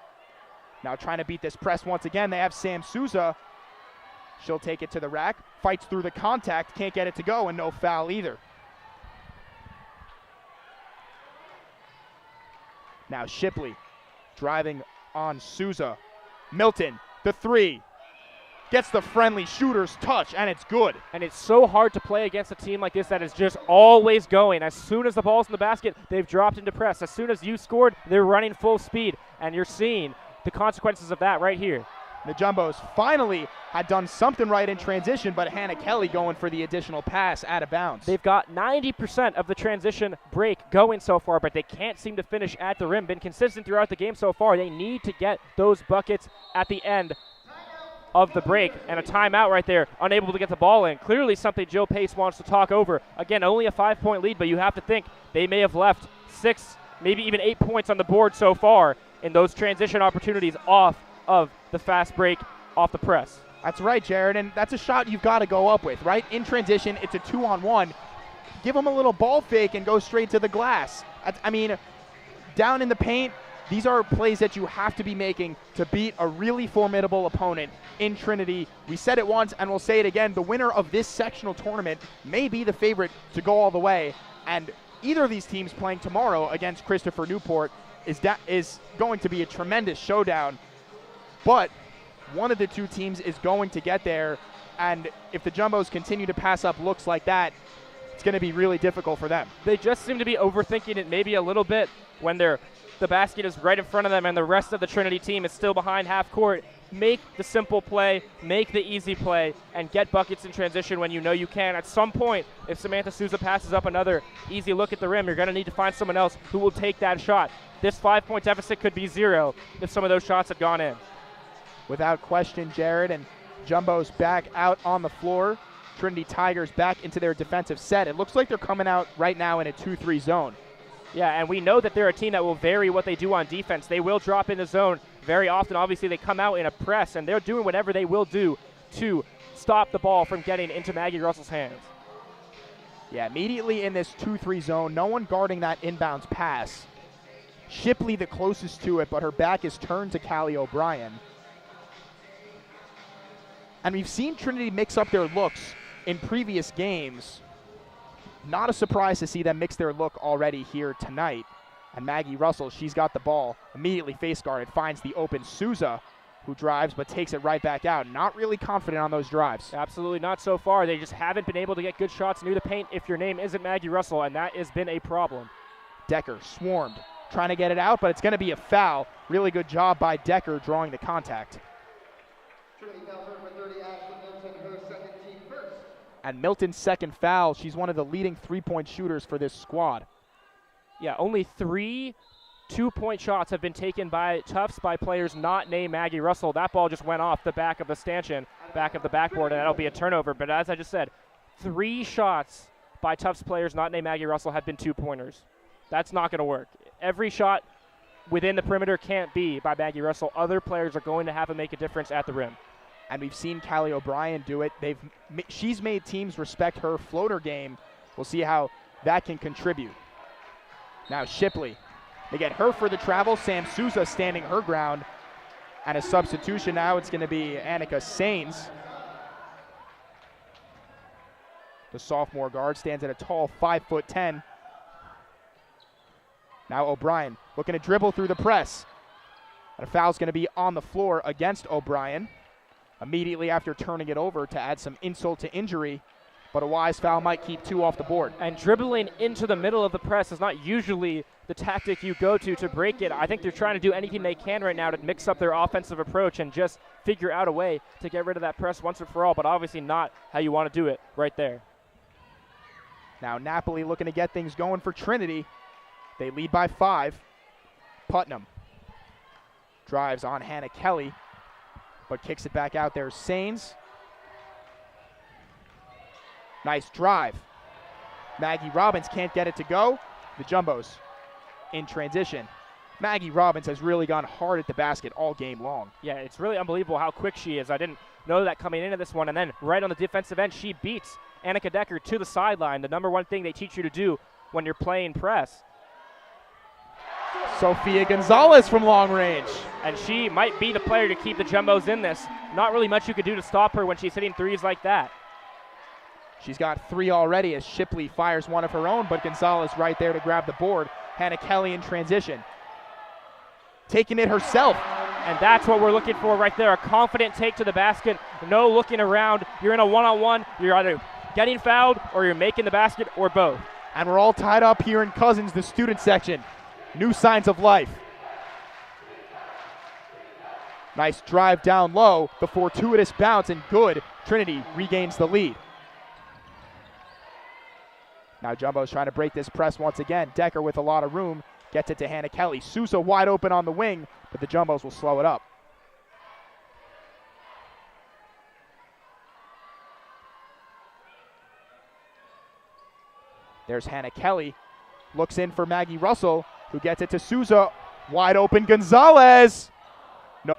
Now trying to beat this press once again. They have Sam Souza. She'll take it to the rack. Fights through the contact. Can't get it to go, and no foul either. Now Shipley driving on Souza. Milton, the three. Gets the friendly shooter's touch, and it's good. And it's so hard to play against a team like this that is just always going. As soon as the ball's in the basket, they've dropped into press. As soon as you scored, they're running full speed. And you're seeing the consequences of that right here. The Jumbos finally had done something right in transition, but Hannah Kelly going for the additional pass out of bounds. They've got 90% of the transition break going so far, but they can't seem to finish at the rim. Been consistent throughout the game so far. They need to get those buckets at the end of the break, and a timeout right there, unable to get the ball in. Clearly something Jill Pace wants to talk over. Again, only a 5-point lead, but you have to think they may have left 6, maybe even 8 points on the board so far in those transition opportunities off of the fast break, off the press. That's right, Jared, and that's a shot you've got to go up with, right? In transition, it's a 2-on-1. Give them a little ball fake and go straight to the glass. I mean, down in the paint, these are plays that you have to be making to beat a really formidable opponent in Trinity. We said it once and we'll say it again. The winner of this sectional tournament may be the favorite to go all the way, and either of these teams playing tomorrow against Christopher Newport is going to be a tremendous showdown. But one of the two teams is going to get there, and if the Jumbos continue to pass up looks like that, it's going to be really difficult for them. They just seem to be overthinking it maybe a little bit when the basket is right in front of them and the rest of the Trinity team is still behind half court. Make the simple play, make the easy play, and get buckets in transition when you know you can. At some point, if Samantha Souza passes up another easy look at the rim, you're going to need to find someone else who will take that shot. This 5-point deficit could be 0 if some of those shots had gone in. Without question, Jared, and Jumbos back out on the floor. Trinity Tigers back into their defensive set. It looks like they're coming out right now in a 2-3 zone. Yeah, and we know that they're a team that will vary what they do on defense. They will drop in the zone very often. Obviously, they come out in a press, and they're doing whatever they will do to stop the ball from getting into Maggie Russell's hands. Yeah, immediately in this 2-3 zone, no one guarding that inbounds pass. Shipley the closest to it, but her back is turned to Callie O'Brien. And we've seen Trinity mix up their looks in previous games. Not a surprise to see them mix their look already here tonight. And Maggie Russell, she's got the ball, immediately face guarded, finds the open Souza, who drives but takes it right back out. Not really confident on those drives. Absolutely not so far. They just haven't been able to get good shots near the paint if your name isn't Maggie Russell, and that has been a problem. Decker swarmed, trying to get it out, but it's going to be a foul. Really good job by Decker drawing the contact. Trinity fouls her for 30, Ashley Milton, her second team first. And Milton's second foul. She's one of the leading three-point shooters for this squad. Yeah, only 3 2-point shots have been taken by Tufts by players not named Maggie Russell. That ball just went off the back of the stanchion, back of the backboard, and that'll be a turnover. But as I just said, 3 shots by Tufts players not named Maggie Russell have been 2-pointers. That's not going to work. Every shot within the perimeter can't be by Maggie Russell. Other players are going to have to make a difference at the rim. And we've seen Callie O'Brien do it. She's made teams respect her floater game. We'll see how that can contribute. Now Shipley. They get her for the travel. Sam Souza standing her ground. And a substitution now, it's going to be Annika Sains. The sophomore guard stands at a tall 5'10". Now O'Brien looking to dribble through the press. And a foul's going to be on the floor against O'Brien. Immediately after turning it over to add some insult to injury. But a wise foul might keep 2 off the board. And dribbling into the middle of the press is not usually the tactic you go to break it. I think they're trying to do anything they can right now to mix up their offensive approach and just figure out a way to get rid of that press once and for all, but obviously not how you want to do it right there. Now Napoli looking to get things going for Trinity. They lead by 5. Putnam drives on Hannah Kelly, but kicks it back out there. Sains. Nice drive. Maggie Robbins can't get it to go. The Jumbos in transition. Maggie Robbins has really gone hard at the basket all game long. Yeah, it's really unbelievable how quick she is. I didn't know that coming into this one. And then right on the defensive end, she beats Annika Decker to the sideline. The number one thing they teach you to do when you're playing press. Sophia Gonzalez from long range. And she might be the player to keep the Jumbos in this. Not really much you could do to stop her when she's hitting threes like that. She's got 3 already as Shipley fires one of her own, but Gonzalez right there to grab the board. Hannah Kelly in transition. Taking it herself. And that's what we're looking for right there, a confident take to the basket, no looking around. You're in a one-on-one, you're either getting fouled or you're making the basket or both. And we're all tied up here in Cousins, the student section. New signs of life. Nice drive down low, the fortuitous bounce, and good. Trinity regains the lead. Now Jumbo's trying to break this press once again. Decker with a lot of room. Gets it to Hannah Kelly. Sousa wide open on the wing, but the Jumbos will slow it up. There's Hannah Kelly. Looks in for Maggie Russell, who gets it to Sousa. Wide open Gonzalez. No.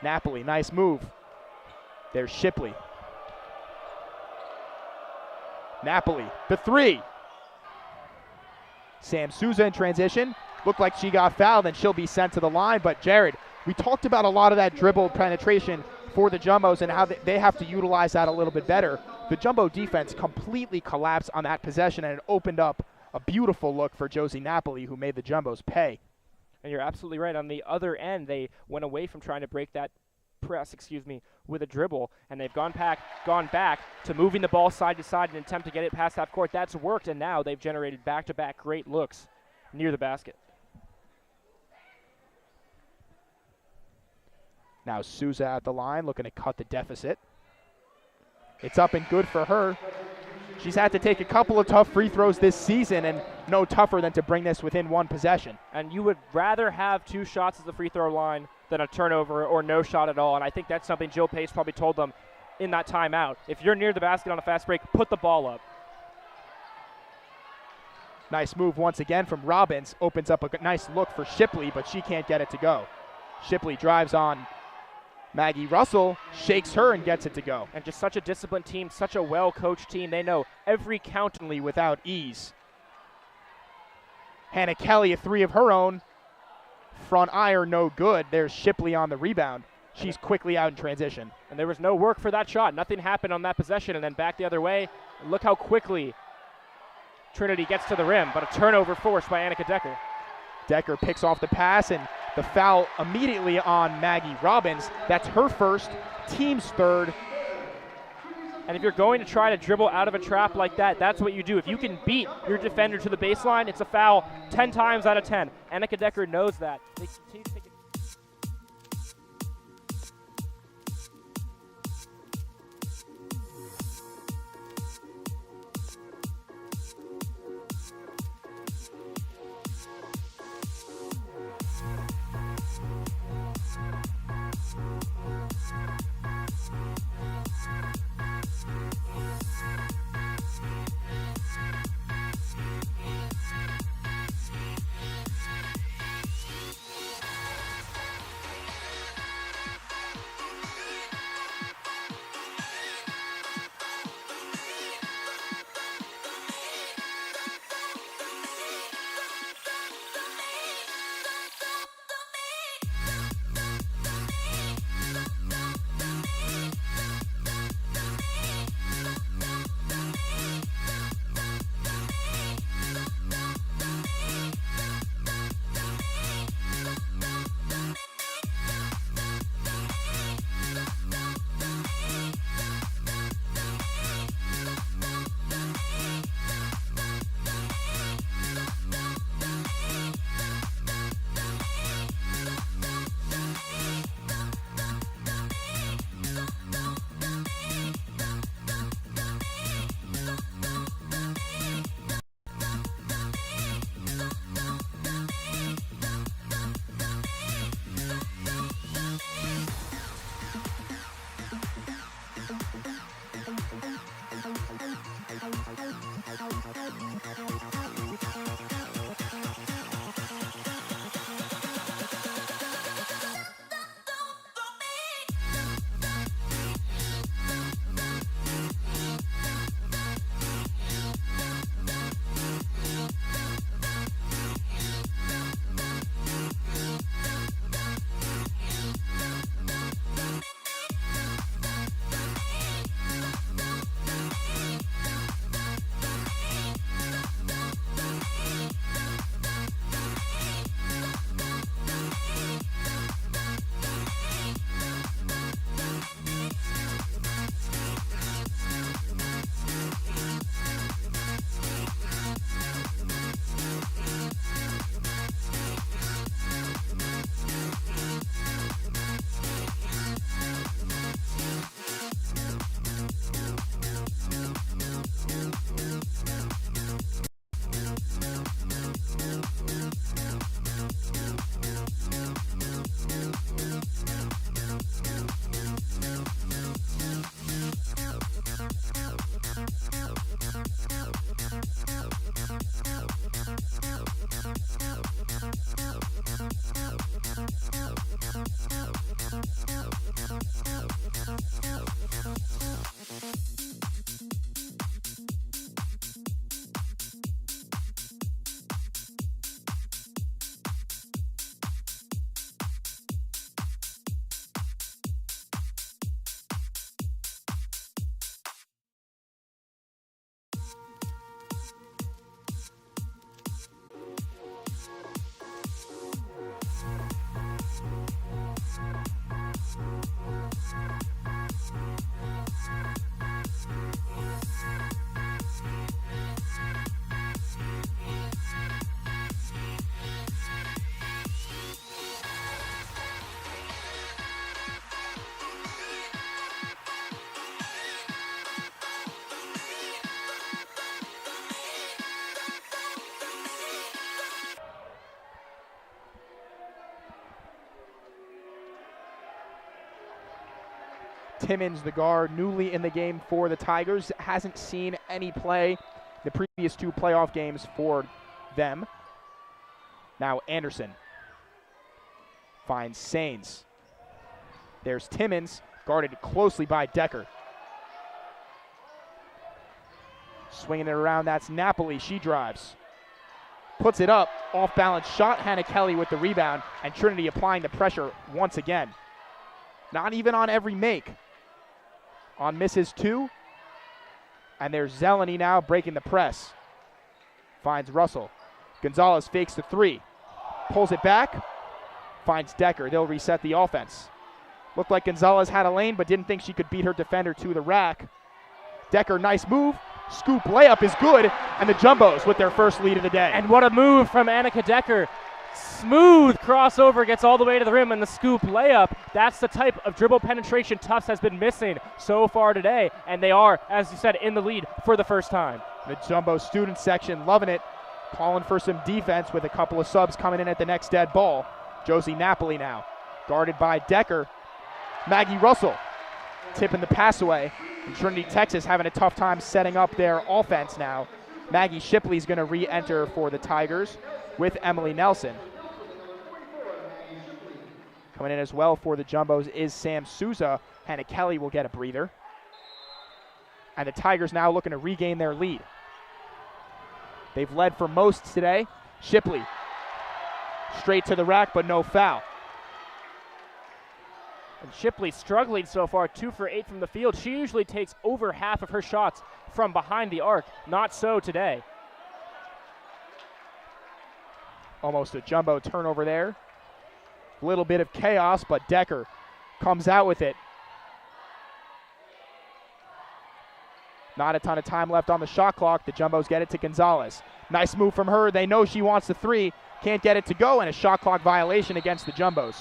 Napoli, nice move. There's Shipley. Napoli, the 3. Sam Souza in transition. Looked like she got fouled and she'll be sent to the line. But Jared, we talked about a lot of that dribble penetration for the Jumbos and how they have to utilize that a little bit better. The Jumbo defense completely collapsed on that possession, and it opened up a beautiful look for Josie Napoli, who made the Jumbos pay. And you're absolutely right. On the other end, they went away from trying to break that press, with a dribble, and they've gone back to moving the ball side to side in an attempt to get it past half court. That's worked, and now they've generated back-to-back great looks near the basket. Now Souza at the line, looking to cut the deficit. It's up and good for her. She's had to take a couple of tough free throws this season, and no tougher than to bring this within 1 possession. And you would rather have 2 shots at the free throw line than a turnover or no shot at all. And I think that's something Jill Pace probably told them in that timeout. If you're near the basket on a fast break, put the ball up. Nice move once again from Robbins. Opens up a nice look for Shipley, but she can't get it to go. Shipley drives on Maggie Russell, shakes her and gets it to go. And just such a disciplined team, such a well-coached team. They know every count without ease. Hannah Kelly, a 3 of her own. Front iron, no good. There's Shipley on the rebound. she's quickly out in transition. And there was no work for that shot. Nothing happened on that possession, and then back the other way. And look how quickly Trinity gets to the rim, but a turnover forced by Annika Decker. Decker picks off the pass, and the foul immediately on Maggie Robbins. That's her first, team's third. And if you're going to try to dribble out of a trap like that, that's what you do. If you can beat your defender to the baseline, it's a foul 10 times out of 10. Annika Decker knows that. They continue to take it. Timmons, the guard, newly in the game for the Tigers, hasn't seen any play the previous two playoff games for them. Now Anderson finds Sains. There's Timmons, guarded closely by Decker. Swinging it around, that's Napoli. She drives. Puts it up, off balance shot. Hannah Kelly with the rebound, and Trinity applying the pressure once again. Not even on every make. On misses 2. And there's Zeleny now breaking the press. Finds Russell. Gonzalez fakes the 3. Pulls it back. Finds Decker. They'll reset the offense. Looked like Gonzalez had a lane, but didn't think she could beat her defender to the rack. Decker, nice move. Scoop layup is good. And the Jumbos with their first lead of the day. And what a move from Annika Decker. Smooth crossover, gets all the way to the rim, and the scoop layup. That's the type of dribble penetration Tufts has been missing so far today, and they are, as you said, in the lead for the first time. The Jumbo student section loving it, calling for some defense with a couple of subs coming in at the next dead ball. Josie Napoli now, guarded by Decker. Maggie Russell tipping the pass away, and Trinity, Texas having a tough time setting up their offense now. Maggie Shipley's going to re-enter for the Tigers with Emily Nelson. Coming in as well for the Jumbos is Sam Souza. Hannah Kelly will get a breather. And the Tigers now looking to regain their lead. They've led for most today. Shipley straight to the rack, but no foul. And Shipley struggling so far, 2 for 8 from the field. She usually takes over half of her shots from behind the arc. Not so today. Almost a Jumbo turnover there. A little bit of chaos, but Decker comes out with it. Not a ton of time left on the shot clock. The Jumbos get it to Gonzalez. Nice move from her. They know she wants the 3. Can't get it to go, and a shot clock violation against the Jumbos.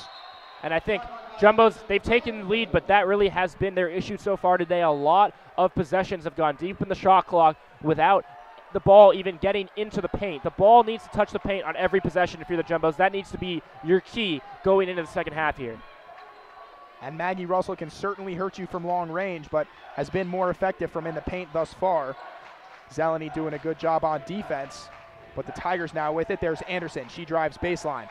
And I think Jumbos, they've taken the lead, but that really has been their issue so far today. A lot of possessions have gone deep in the shot clock without the ball even getting into the paint. The ball needs to touch the paint on every possession if you're the Jumbos. That needs to be your key going into the second half here. And Maggie Russell can certainly hurt you from long range, but has been more effective from in the paint thus far. Zeleny doing a good job on defense, but the Tigers now with it. There's Anderson. She drives baseline.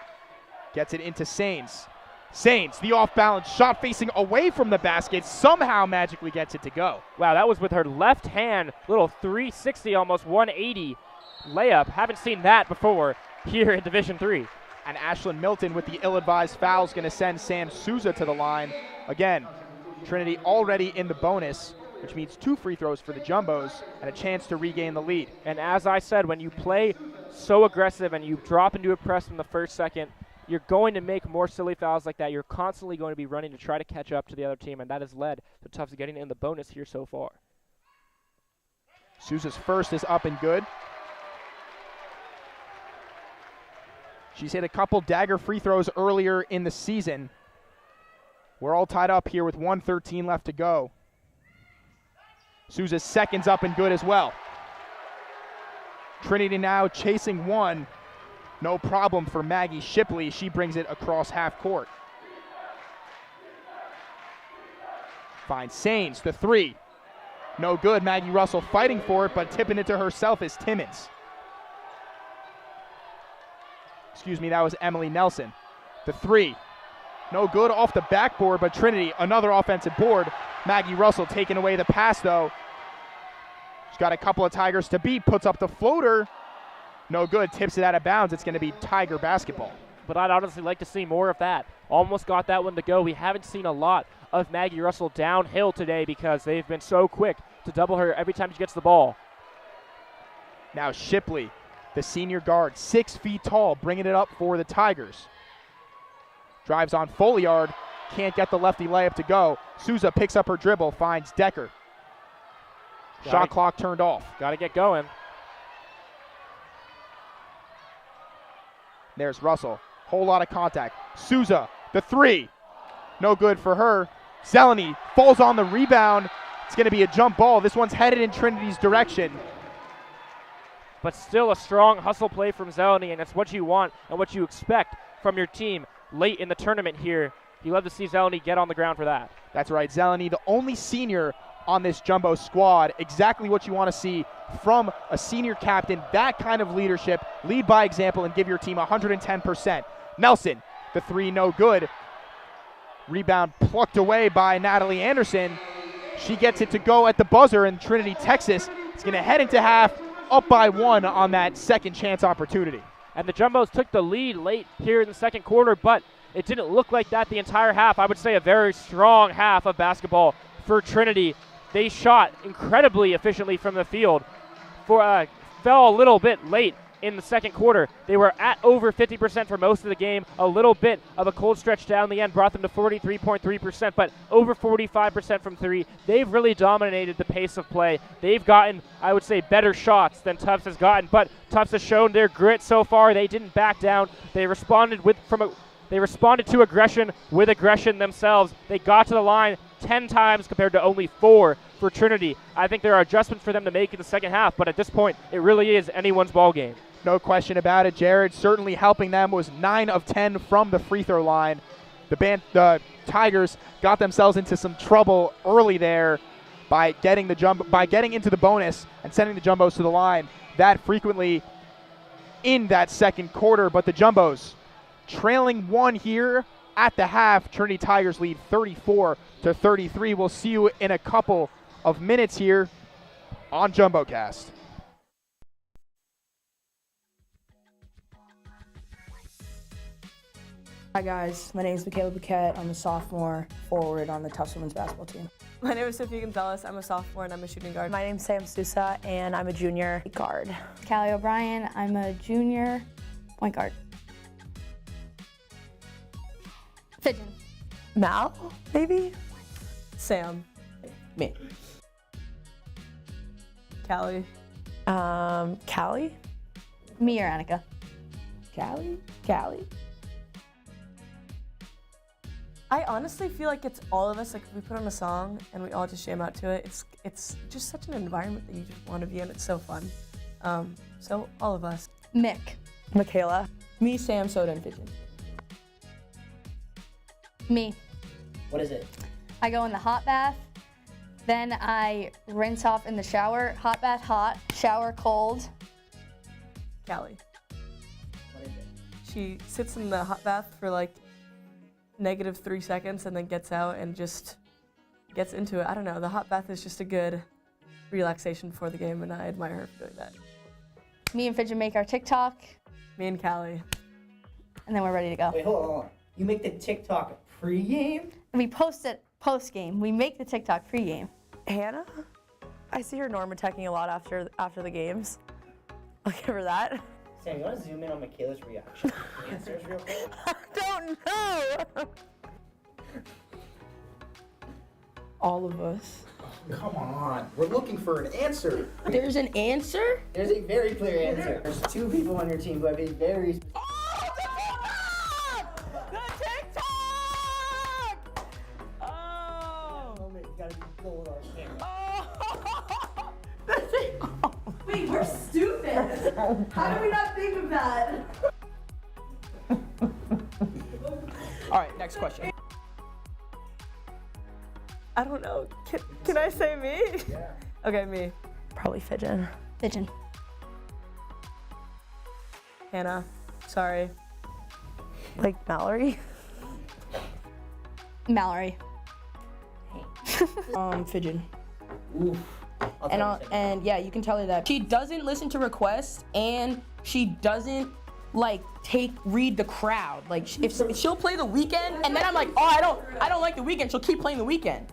Gets it into Sains. Sains, the off-balance shot facing away from the basket, somehow magically gets it to go. Wow, that was with her left hand, little 360, almost 180 layup. Haven't seen that before here in Division III. And Ashlyn Milton with the ill-advised foul is going to send Sam Souza to the line. Again, Trinity already in the bonus, which means 2 free throws for the Jumbos and a chance to regain the lead. And as I said, when you play so aggressive and you drop into a press from the first second, you're going to make more silly fouls like that. You're constantly going to be running to try to catch up to the other team, and that has led to Tufts getting in the bonus here so far. Souza's first is up and good. She's hit a couple dagger free throws earlier in the season. We're all tied up here with 1:13 left to go. Souza's second's up and good as well. Trinity now chasing 1. No problem for Maggie Shipley. She brings it across half court. Finds Sains, the 3. No good. Maggie Russell fighting for it, but tipping it to herself is Timmons. Excuse me, that was Emily Nelson. The 3. No good off the backboard, but Trinity, another offensive board. Maggie Russell taking away the pass, though. She's got a couple of Tigers to beat, puts up the floater. No good, tips it out of bounds. It's going to be Tiger basketball. But I'd honestly like to see more of that. Almost got that one to go. We haven't seen a lot of Maggie Russell downhill today because they've been so quick to double her every time she gets the ball. Now Shipley, the senior guard, 6 feet tall, bringing it up for the Tigers. Drives on Folliard, can't get the lefty layup to go. Souza picks up her dribble, finds Decker. Shot clock turned off. Got to get going. There's Russell. Whole lot of contact. Souza, the 3. No good for her. Zeleny falls on the rebound. It's going to be a jump ball. This one's headed in Trinity's direction. But still a strong hustle play from Zeleny, and it's what you want and what you expect from your team late in the tournament here. You love to see Zeleny get on the ground for that. That's right. Zeleny, the only senior on this Jumbo squad. Exactly what you want to see from a senior captain. That kind of leadership. Lead by example and give your team 110%. Nelson, the 3, no good. Rebound plucked away by Natalie Anderson. She gets it to go at the buzzer, and Trinity, Texas is going to head into half up by 1 on that second chance opportunity. And the Jumbos took the lead late here in the second quarter, but It didn't look like that the entire half. I would say a very strong half of basketball for Trinity. They shot incredibly efficiently from the field. Fell a little bit late in the second quarter. They were at over 50% for most of the game. A little bit of a cold stretch down the end brought them to 43.3%, but over 45% from three. They've really dominated the pace of play. They've gotten, I would say, better shots than Tufts has gotten, but Tufts has shown their grit so far. They didn't back down. They responded to aggression with aggression themselves. They got to the line 10 times compared to only 4 for Trinity. I think there are adjustments for them to make in the second half, but at this point, it really is anyone's ball game. No question about it. Jared certainly helping them, was 9 of 10 from the free throw line. The Tigers got themselves into some trouble early there by getting into the bonus and sending the Jumbos to the line that frequently in that second quarter. But the Jumbos trailing 1 here at the half. Trinity Tigers lead 34-33. We'll see you in a couple of minutes here on JumboCast. Hi guys, my name is Michaela Paquette. I'm a sophomore forward on the Tufts women's basketball team. My name is Sophia Gonzalez. I'm a sophomore and I'm a shooting guard. My name's Sam Sousa and I'm a junior guard. Callie O'Brien, I'm a junior point guard. Pigeon. Mal, maybe? Sam. Me. Callie. Callie? Me or Annika. Callie. I honestly feel like it's all of us. Like if we put on a song and we all just jam out to it, it's just such an environment that you just want to be in. It's so fun. So all of us. Mick. Michaela. Me, Sam, Soda, and Pigeon. Me. What is it? I go in the hot bath, then I rinse off in the shower. Hot bath hot, shower cold. Callie. What is it? She sits in the hot bath for like -3 seconds and then gets out and just gets into it. I don't know. The hot bath is just a good relaxation before the game, and I admire her for doing that. Me and Pigeon make our TikTok, Me and Callie. and then we're ready to go. Wait, hold on. You make the TikTok pre-game? We post it post-game. We make the TikTok pre-game. Hannah? I see her norm attacking a lot after the games. I'll give her that. Sam, you want to zoom in on Michaela's reaction to the answers real quick? I don't know. All of us. Come on. We're looking for an answer. There's an answer? There's a very clear answer. There's 2 people on your team who have a very... The TikTok! Oh! moment. You gotta be gold on camera. Wait, we're stupid. How did we not think of that? All right, next question. I don't know. Can I say me? Yeah. Okay, me. Probably Pigeon. Pigeon. Hannah. Sorry. Like Mallory? Mallory. Pigeon. Oof. And yeah, you can tell her that she doesn't listen to requests and she doesn't read the crowd. Like if she'll play The Weeknd and then I'm like, oh, I don't like The Weeknd. She'll keep playing The Weeknd.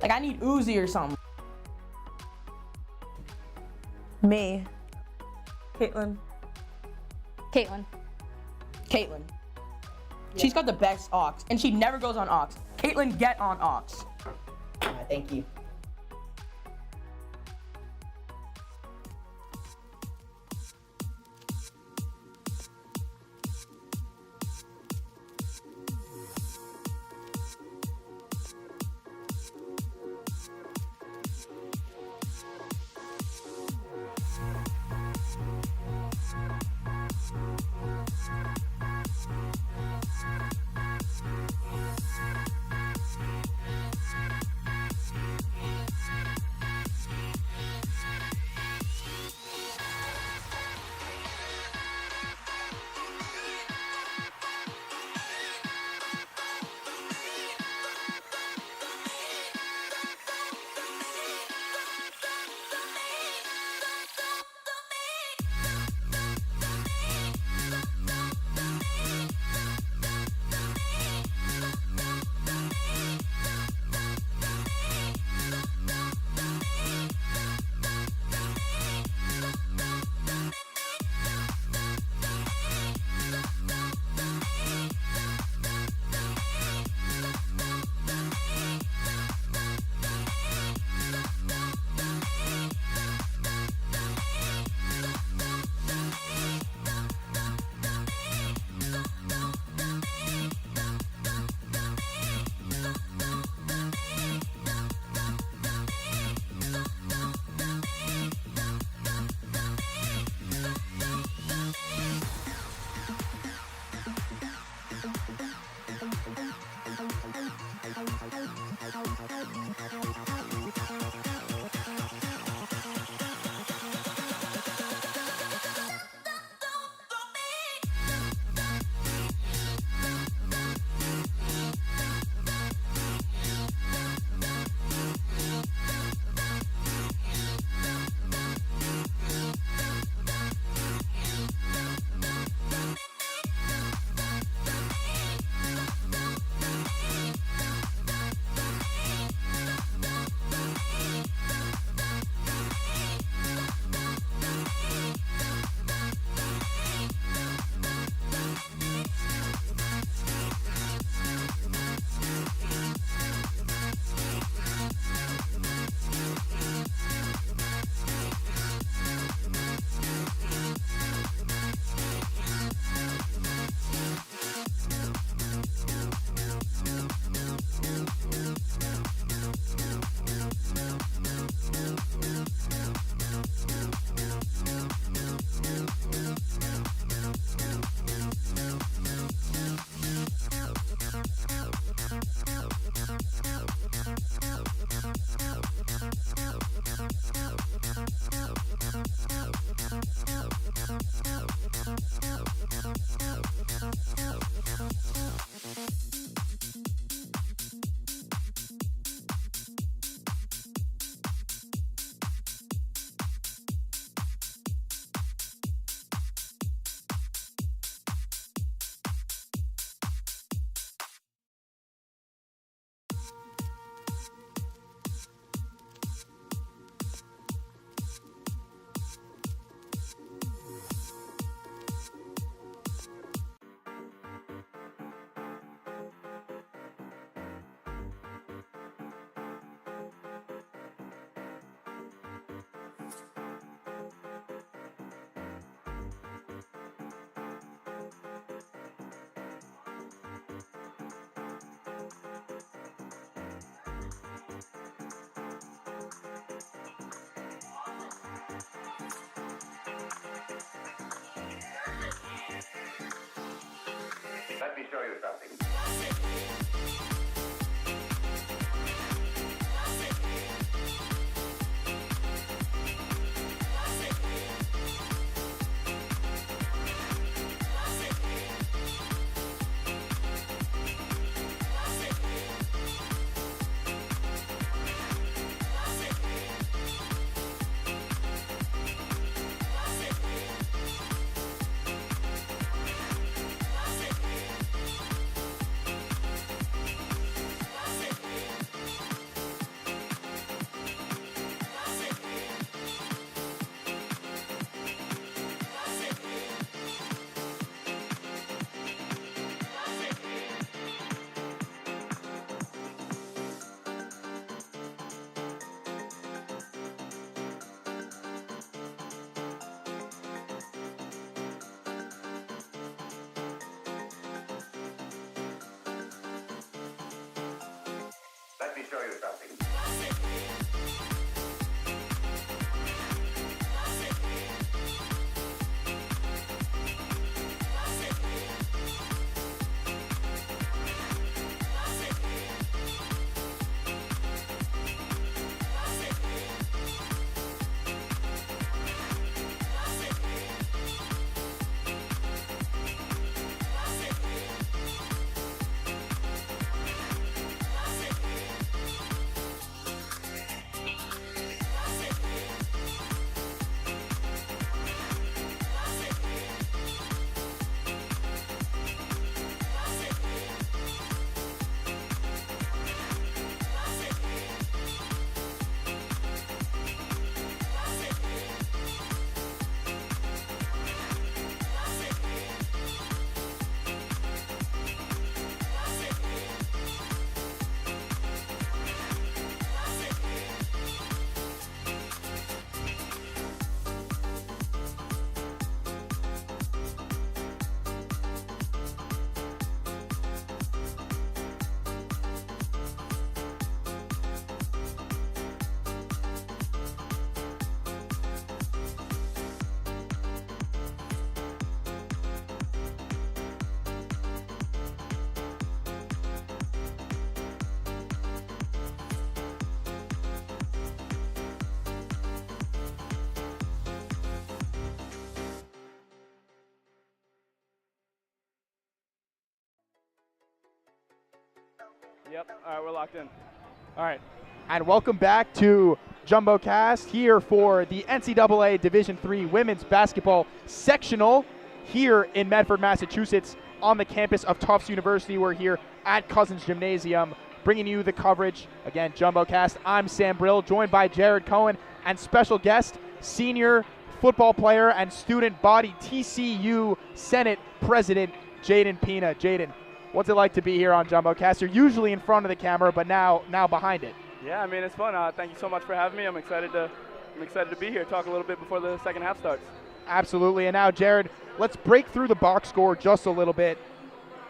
Like I need Uzi or something. Me. Caitlin. Caitlin. Caitlin. She's got the best aux, and she never goes on aux. Caitlin, get on aux. Thank you. Let me show you something. Let me show you something. Yep. All right, we're locked in. All right. And welcome back to JumboCast here for the NCAA Division III Women's Basketball Sectional here in Medford, Massachusetts on the campus of Tufts University. We're here at Cousins Gymnasium bringing you the coverage. Again, JumboCast. I'm Sam Brill, joined by Jared Cohen and special guest, senior football player and student body TCU Senate President Jaden Pina. Jaden, what's it like to be here on JumboCast? You're usually in front of the camera, but now behind it. Yeah, I mean, it's fun. Thank you so much for having me. I'm excited to be here, talk a little bit before the second half starts. Absolutely. And now, Jared, let's break through the box score just a little bit.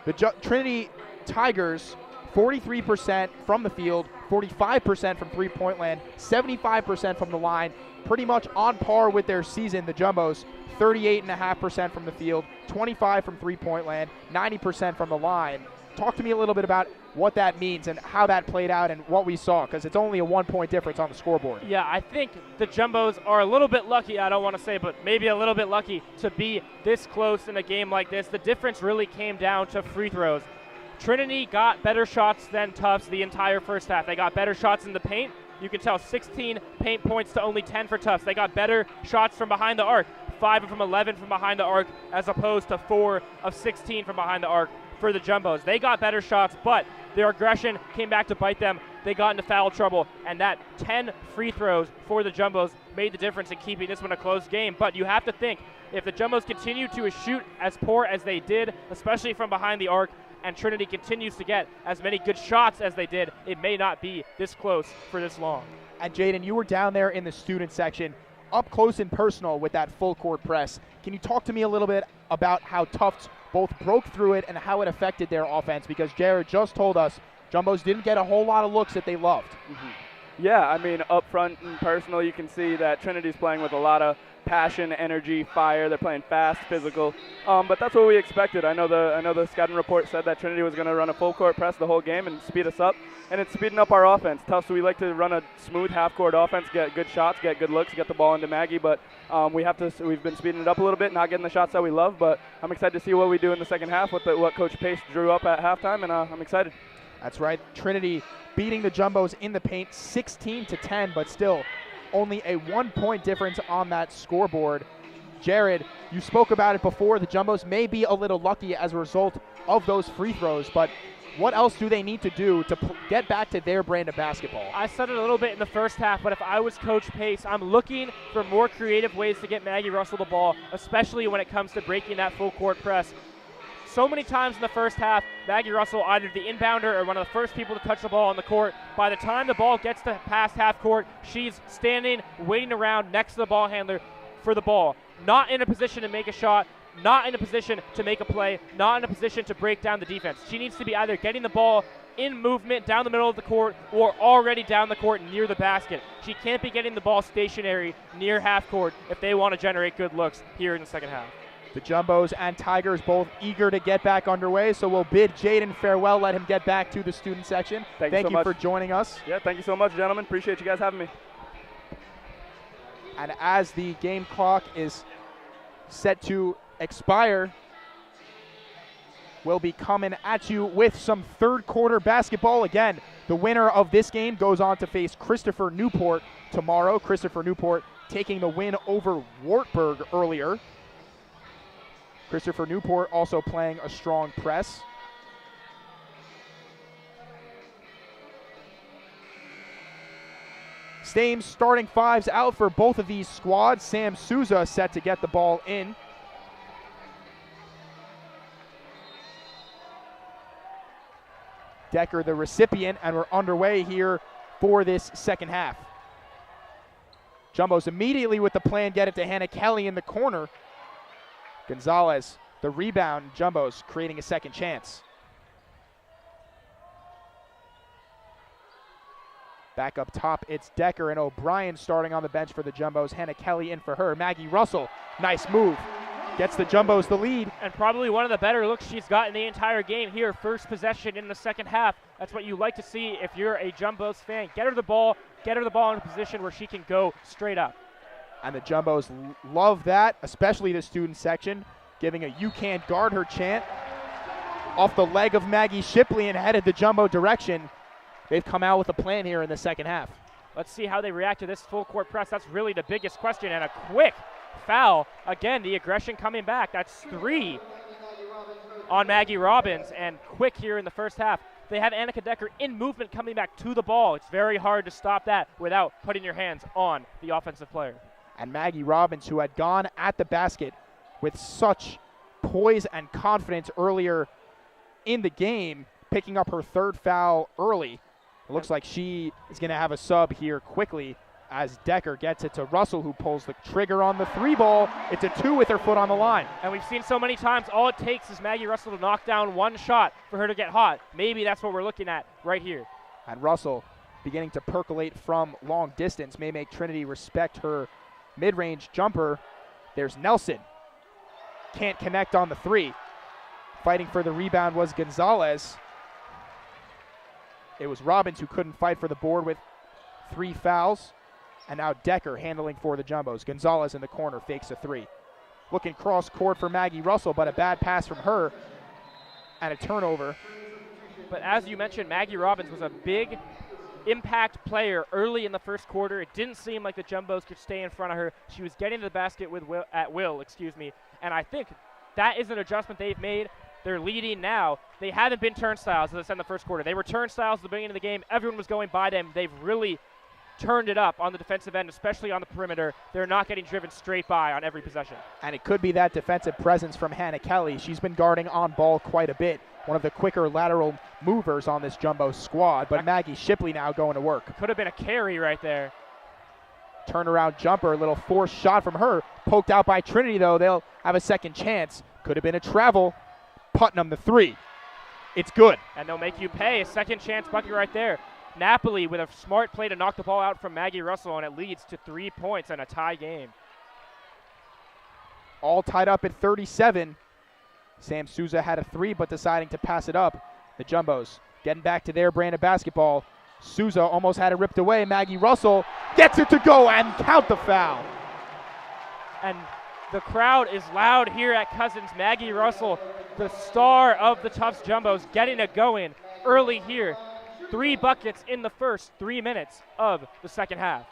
The Trinity Tigers, 43% from the field, 45% from three-point land, 75% from the line, pretty much on par with their season. The Jumbos, 38.5% from the field, 25% from three-point land, 90% from the line. Talk to me a little bit about what that means and how that played out and what we saw, because it's only a 1-point difference on the scoreboard. Yeah, I think the Jumbos are a little bit lucky, I don't want to say, but maybe a little bit lucky to be this close in a game like this. The difference really came down to free throws. Trinity got better shots than Tufts the entire first half. They got better shots in the paint. You can tell 16 paint points to only 10 for Tufts. They got better shots from behind the arc, 5 from 11 from behind the arc, as opposed to 4 of 16 from behind the arc for the Jumbos. They got better shots, but their aggression came back to bite them. They got into foul trouble, and that 10 free throws for the Jumbos made the difference in keeping this one a close game. But you have to think, if the Jumbos continue to shoot as poor as they did, especially from behind the arc, and Trinity continues to get as many good shots as they did, it may not be this close for this long. And Jaden, you were down there in the student section, up close and personal with that full court press. Can you talk to me a little bit about how Tufts both broke through it and how it affected their offense? Because Jared just told us Jumbos didn't get a whole lot of looks that they loved. Yeah, I mean, up front and personal, you can see that Trinity's playing with a lot of passion, energy, fire. They're playing fast, physical, but that's what we expected. I know the scouting report said that Trinity was going to run a full court press the whole game and speed us up, and it's speeding up our offense. Tufts, we like to run a smooth half-court offense, get good shots, get good looks, get the ball into Maggie, but we've been speeding it up a little bit, not getting the shots that we love, but I'm excited to see what we do in the second half with what Coach Pace drew up at halftime, and I'm excited. That's right. Trinity beating the Jumbos in the paint 16-10, but still only a 1-point difference on that scoreboard. Jared, you spoke about it before. The Jumbos may be a little lucky as a result of those free throws, but what else do they need to do to get back to their brand of basketball? I said it a little bit in the first half, but if I was Coach Pace, I'm looking for more creative ways to get Maggie Russell the ball, especially when it comes to breaking that full court press. So many times in the first half, Maggie Russell, either the inbounder or one of the first people to touch the ball on the court, by the time the ball gets to past half court, she's standing, waiting around next to the ball handler for the ball. Not in a position to make a shot, not in a position to make a play, not in a position to break down the defense. She needs to be either getting the ball in movement down the middle of the court or already down the court near the basket. She can't be getting the ball stationary near half court if they want to generate good looks here in the second half. The Jumbos and Tigers both eager to get back underway, so we'll bid Jaden farewell, let him get back to the student section. Thank you for joining us. Yeah, thank you so much, gentlemen. Appreciate you guys having me. And as the game clock is set to expire, we'll be coming at you with some third quarter basketball. Again, the winner of this game goes on to face Christopher Newport tomorrow. Christopher Newport taking the win over Wartburg earlier. Christopher Newport also playing a strong press. Same starting fives out for both of these squads. Sam Souza set to get the ball in. Decker the recipient, and we're underway here for this second half. Jumbos immediately with the plan, get it to Hannah Kelly in the corner. Gonzalez, the rebound, Jumbos creating a second chance. Back up top, it's Decker and O'Brien starting on the bench for the Jumbos. Hannah Kelly in for her. Maggie Russell, nice move. Gets the Jumbos the lead. And probably one of the better looks she's got in the entire game here. First possession in the second half. That's what you like to see if you're a Jumbos fan. Get her the ball in a position where she can go straight up. And the Jumbos love that, especially the student section, giving a "you can't guard her" chant off the leg of Maggie Shipley and headed the Jumbo direction. They've come out with a plan here in the second half. Let's see how they react to this full court press. That's really the biggest question, and a quick foul. Again, the aggression coming back. That's 3 on Maggie Robbins, and quick here in the first half. They have Annika Decker in movement coming back to the ball. It's very hard to stop that without putting your hands on the offensive player. And Maggie Robbins, who had gone at the basket with such poise and confidence earlier in the game, picking up her third foul early. It looks like she is going to have a sub here quickly as Decker gets it to Russell, who pulls the trigger on the 3 ball. It's a 2 with her foot on the line. And we've seen so many times, all it takes is Maggie Russell to knock down one shot for her to get hot. Maybe that's what we're looking at right here. And Russell, beginning to percolate from long distance, may make Trinity respect her mid-range jumper. There's Nelson. Can't connect on the 3. Fighting for the rebound was Gonzalez. It was Robbins who couldn't fight for the board with 3 fouls. And now Decker handling for the Jumbos. Gonzalez in the corner fakes a 3. Looking cross court for Maggie Russell, but a bad pass from her and a turnover. But as you mentioned, Maggie Robbins was a big impact player early in the first quarter. It didn't seem like the Jumbos could stay in front of her. She was getting to the basket at will, and I think that is an adjustment they've made. They're leading now. They haven't been turnstiles, as I said in the first quarter. They were turnstiles at the beginning of the game. Everyone was going by them. They've really turned it up on the defensive end, especially on the perimeter. They're not getting driven straight by on every possession. And it could be that defensive presence from Hannah Kelly. She's been guarding on ball quite a bit. One of the quicker lateral movers on this Jumbo squad. But Maggie Shipley now going to work. Could have been a carry right there. Turnaround jumper, a little forced shot from her. Poked out by Trinity, though. They'll have a second chance. Could have been a travel. Putnam the 3. It's good. And they'll make you pay. A second chance bucket right there. Napoli with a smart play to knock the ball out from Maggie Russell, and it leads to 3 points and a tie game. All tied up at 37. Sam Souza had a 3, but deciding to pass it up. The Jumbos getting back to their brand of basketball. Souza almost had it ripped away. Maggie Russell gets it to go and count the foul. And the crowd is loud here at Cousins. Maggie Russell, the star of the Tufts Jumbos, getting it going early here. 3 buckets in the first 3 minutes of the second half.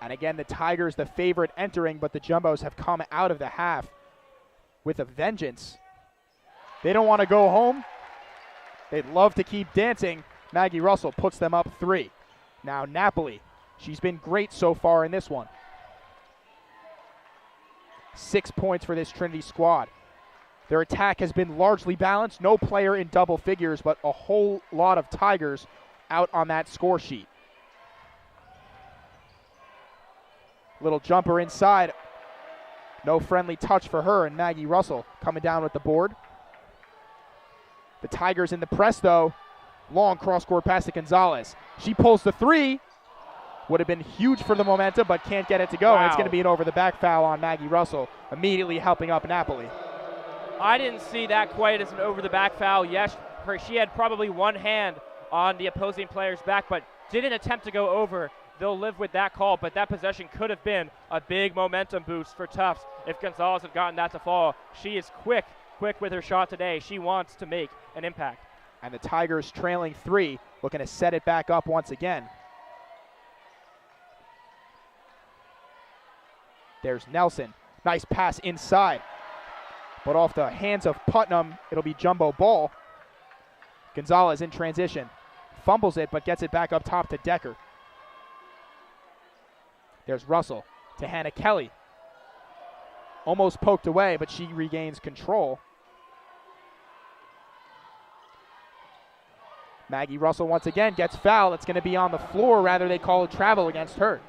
And again, the Tigers the favorite entering, but the Jumbos have come out of the half with a vengeance. They don't want to go home. They'd love to keep dancing. Maggie Russell puts them up 3. Now Napoli, she's been great so far in this one. 6 points for this Trinity squad. Their attack has been largely balanced. No player in double figures, but a whole lot of Tigers out on that score sheet. Little jumper inside. No friendly touch for her, and Maggie Russell coming down with the board. The Tigers in the press, though. Long cross-court pass to Gonzalez. She pulls the 3. Would have been huge for the momentum, but can't get it to go. Wow. And it's going to be an over-the-back foul on Maggie Russell, immediately helping up Napoli. I didn't see that quite as an over-the-back foul. Yes, she had probably one hand on the opposing player's back, but didn't attempt to go over. They'll live with that call, but that possession could have been a big momentum boost for Tufts if Gonzalez had gotten that to fall. She is quick with her shot today. She wants to make an impact. And the Tigers trailing 3, looking to set it back up once again. There's Nelson. Nice pass inside. But off the hands of Putnam, it'll be jumbo ball. Gonzalez in transition. Fumbles it, but gets it back up top to Decker. There's Russell to Hannah Kelly. Almost poked away, but she regains control. Maggie Russell once again gets fouled. It's going to be on the floor. Rather, they call it travel against her.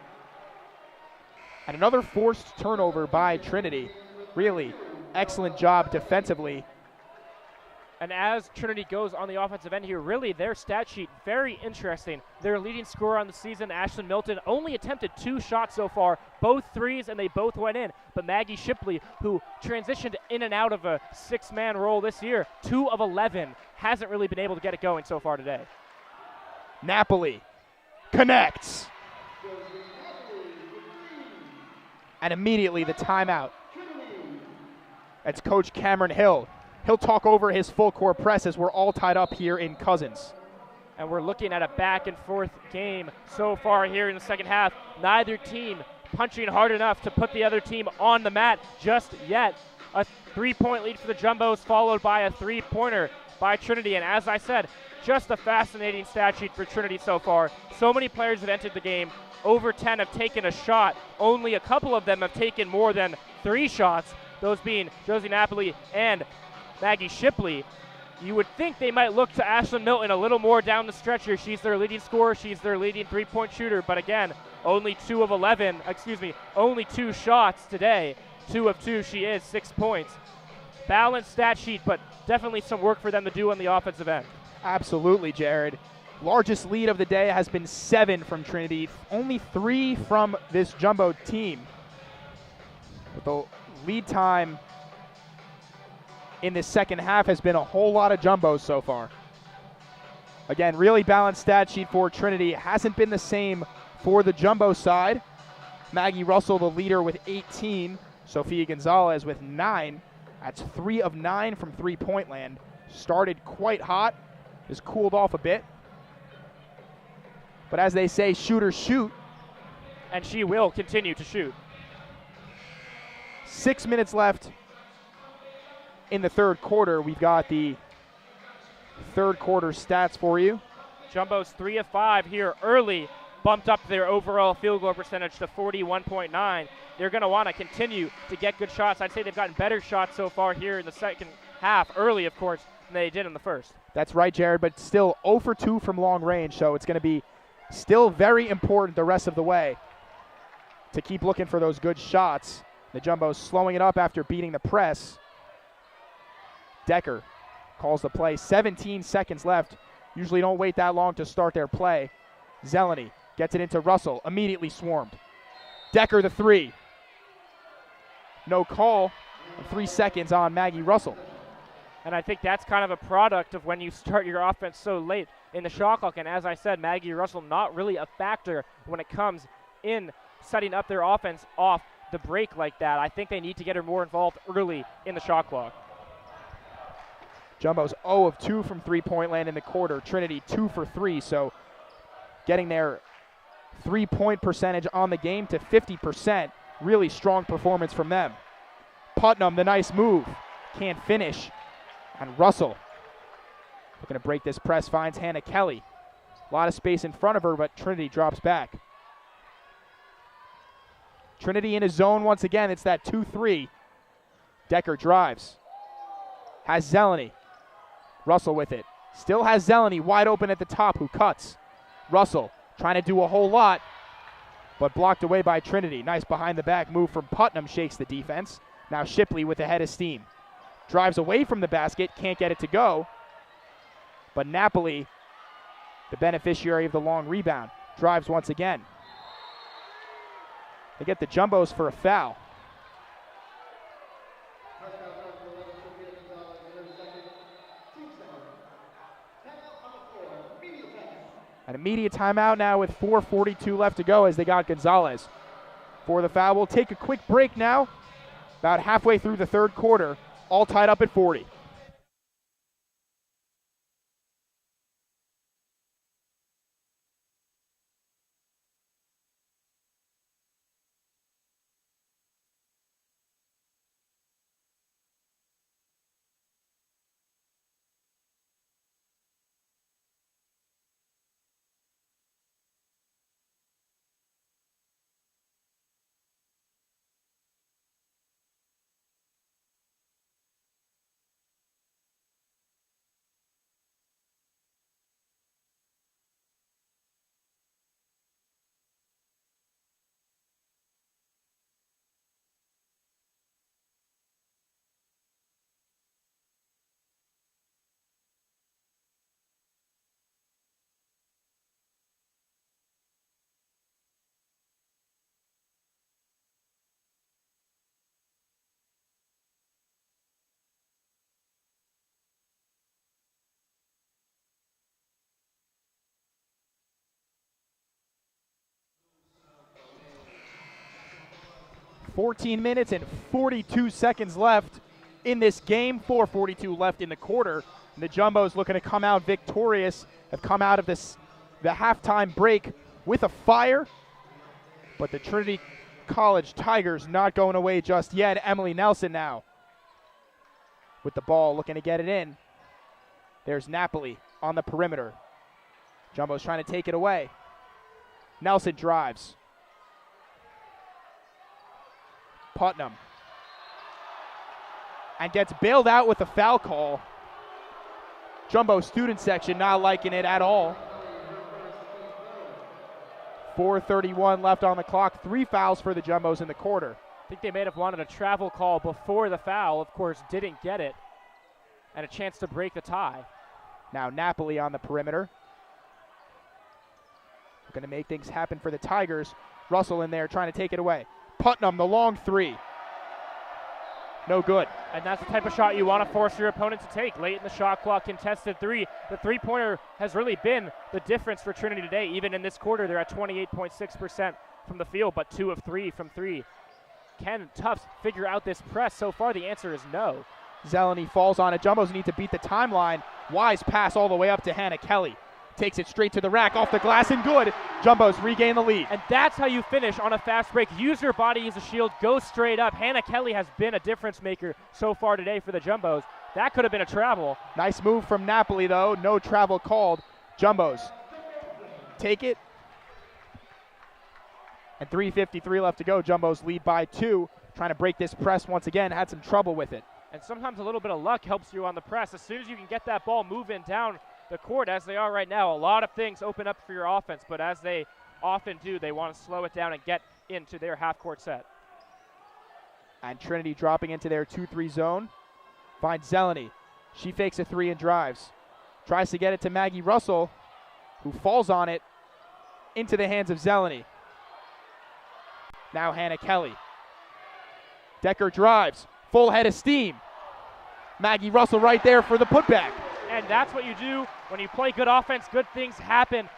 And another forced turnover by Trinity. Really excellent job defensively. And as Trinity goes on the offensive end here, really their stat sheet, very interesting. Their leading scorer on the season, Ashlyn Milton, only attempted 2 shots so far, both 3s, and they both went in. But Maggie Shipley, who transitioned in and out of a 6-man role this year, 2 of 11, hasn't really been able to get it going so far today. Napoli connects. And immediately the timeout. It's Coach Cameron Hill. He'll talk over his full court press as we're all tied up here in Cousins. And we're looking at a back and forth game so far here in the second half. Neither team punching hard enough to put the other team on the mat just yet. A 3-point lead for the Jumbos, followed by a 3-pointer by Trinity. And as I said, just a fascinating stat sheet for Trinity so far. So many players have entered the game. Over 10 have taken a shot. Only a couple of them have taken more than 3 shots, those being Josie Napoli and Maggie Shipley. You would think they might look to Ashlyn Milton a little more down the stretch here. She's their leading scorer. She's their leading 3-point shooter. But again, only 2 shots today. 2 of 2, she is 6 points. Balanced stat sheet, but definitely some work for them to do on the offensive end. Absolutely, Jared. Largest lead of the day has been 7 from Trinity. Only 3 from this jumbo team. But the lead time in this second half has been a whole lot of jumbos so far. Again, really balanced stat sheet for Trinity. It hasn't been the same for the jumbo side. Maggie Russell, the leader, with 18. Sofia Gonzalez with 9. That's 3 of 9 from three-point land. Started quite hot, has cooled off a bit. But as they say, shooters shoot. And she will continue to shoot. 6 minutes left in the third quarter. We've got the third quarter stats for you. Jumbos 3 of 5 here early, bumped up their overall field goal percentage to 41.9. They're going to want to continue to get good shots. I'd say they've gotten better shots so far here in the second half, early of course, than they did in the first. That's right, Jared, but still 0 for 2 from long range, so it's going to be still very important the rest of the way to keep looking for those good shots. The Jumbos slowing it up after beating the press. Decker calls the play. 17 seconds left. Usually don't wait that long to start their play. Zeleny gets it into Russell, immediately swarmed. Decker the three. No call. 3 seconds on Maggie Russell. And I think that's kind of a product of when you start your offense so late in the shot clock. And as I said, Maggie Russell not really a factor when it comes in setting up their offense off the break like that. I think they need to get her more involved early in the shot clock. Jumbo's 0 of 2 from three-point land in the quarter. Trinity 2 for 3, so getting their three-point percentage on the game to 50%. Really strong performance from them. Putnam, the nice move. Can't finish. And Russell looking to break this press, finds Hannah Kelly. A lot of space in front of her, but Trinity drops back. Trinity in his zone once again. It's that 2-3. Decker drives. Has Zeleny. Russell with it. Still has Zeleny wide open at the top, who cuts. Russell trying to do a whole lot, but blocked away by Trinity. Nice behind the back move from Putnam, shakes the defense. Now Shipley with a head of steam. Drives away from the basket, can't get it to go. But Napoli, the beneficiary of the long rebound, drives once again. They get the Jumbos for a foul. An immediate timeout now with 4:42 left to go as they got Gonzalez for the foul. We'll take a quick break now, about halfway through the third quarter, all tied up at 40. .14 minutes and 42 seconds left in this game. 4:42 left in the quarter. And the Jumbos looking to come out victorious. Have come out of the halftime break with a fire. But the Trinity College Tigers not going away just yet. Emily Nelson now with the ball, looking to get it in. There's Napoli on the perimeter. Jumbos trying to take it away. Nelson drives. Putnam. And gets bailed out with a foul call. Jumbo student section not liking it at all. 4:31 left on the clock. 3 fouls for the Jumbos in the quarter. I think they may have wanted a travel call before the foul. Of course, didn't get it. And a chance to break the tie. Now Napoli on the perimeter. Going to make things happen for the Tigers. Russell in there trying to take it away. Putnam, the long three. No good. And that's the type of shot you want to force your opponent to take. Late in the shot clock, contested three. The three-pointer has really been the difference for Trinity today. Even in this quarter, they're at 28.6% from the field, but 2 of 3 from three. Can Tufts figure out this press? So far, the answer is no. Zeleny falls on it. Jumbos need to beat the timeline. Wise pass all the way up to Hannah Kelly. Takes it straight to the rack, off the glass and good. Jumbos regain the lead. And that's how you finish on a fast break. Use your body as a shield, go straight up. Hannah Kelly has been a difference maker so far today for the Jumbos. That could have been a travel. Nice move from Napoli though, no travel called. Jumbos take it. And 3:53 left to go. Jumbos lead by 2. Trying to break this press once again, had some trouble with it. And sometimes a little bit of luck helps you on the press. As soon as you can get that ball moving down the court as they are right now, a lot of things open up for your offense, but as they often do, they want to slow it down and get into their half-court set. And Trinity dropping into their 2-3 zone. Finds Zeleny. She fakes a 3 and drives. Tries to get it to Maggie Russell, who falls on it into the hands of Zeleny. Now Hannah Kelly. Decker drives, full head of steam. Maggie Russell right there for the putback. And that's what you do when you play good offense, good things happen.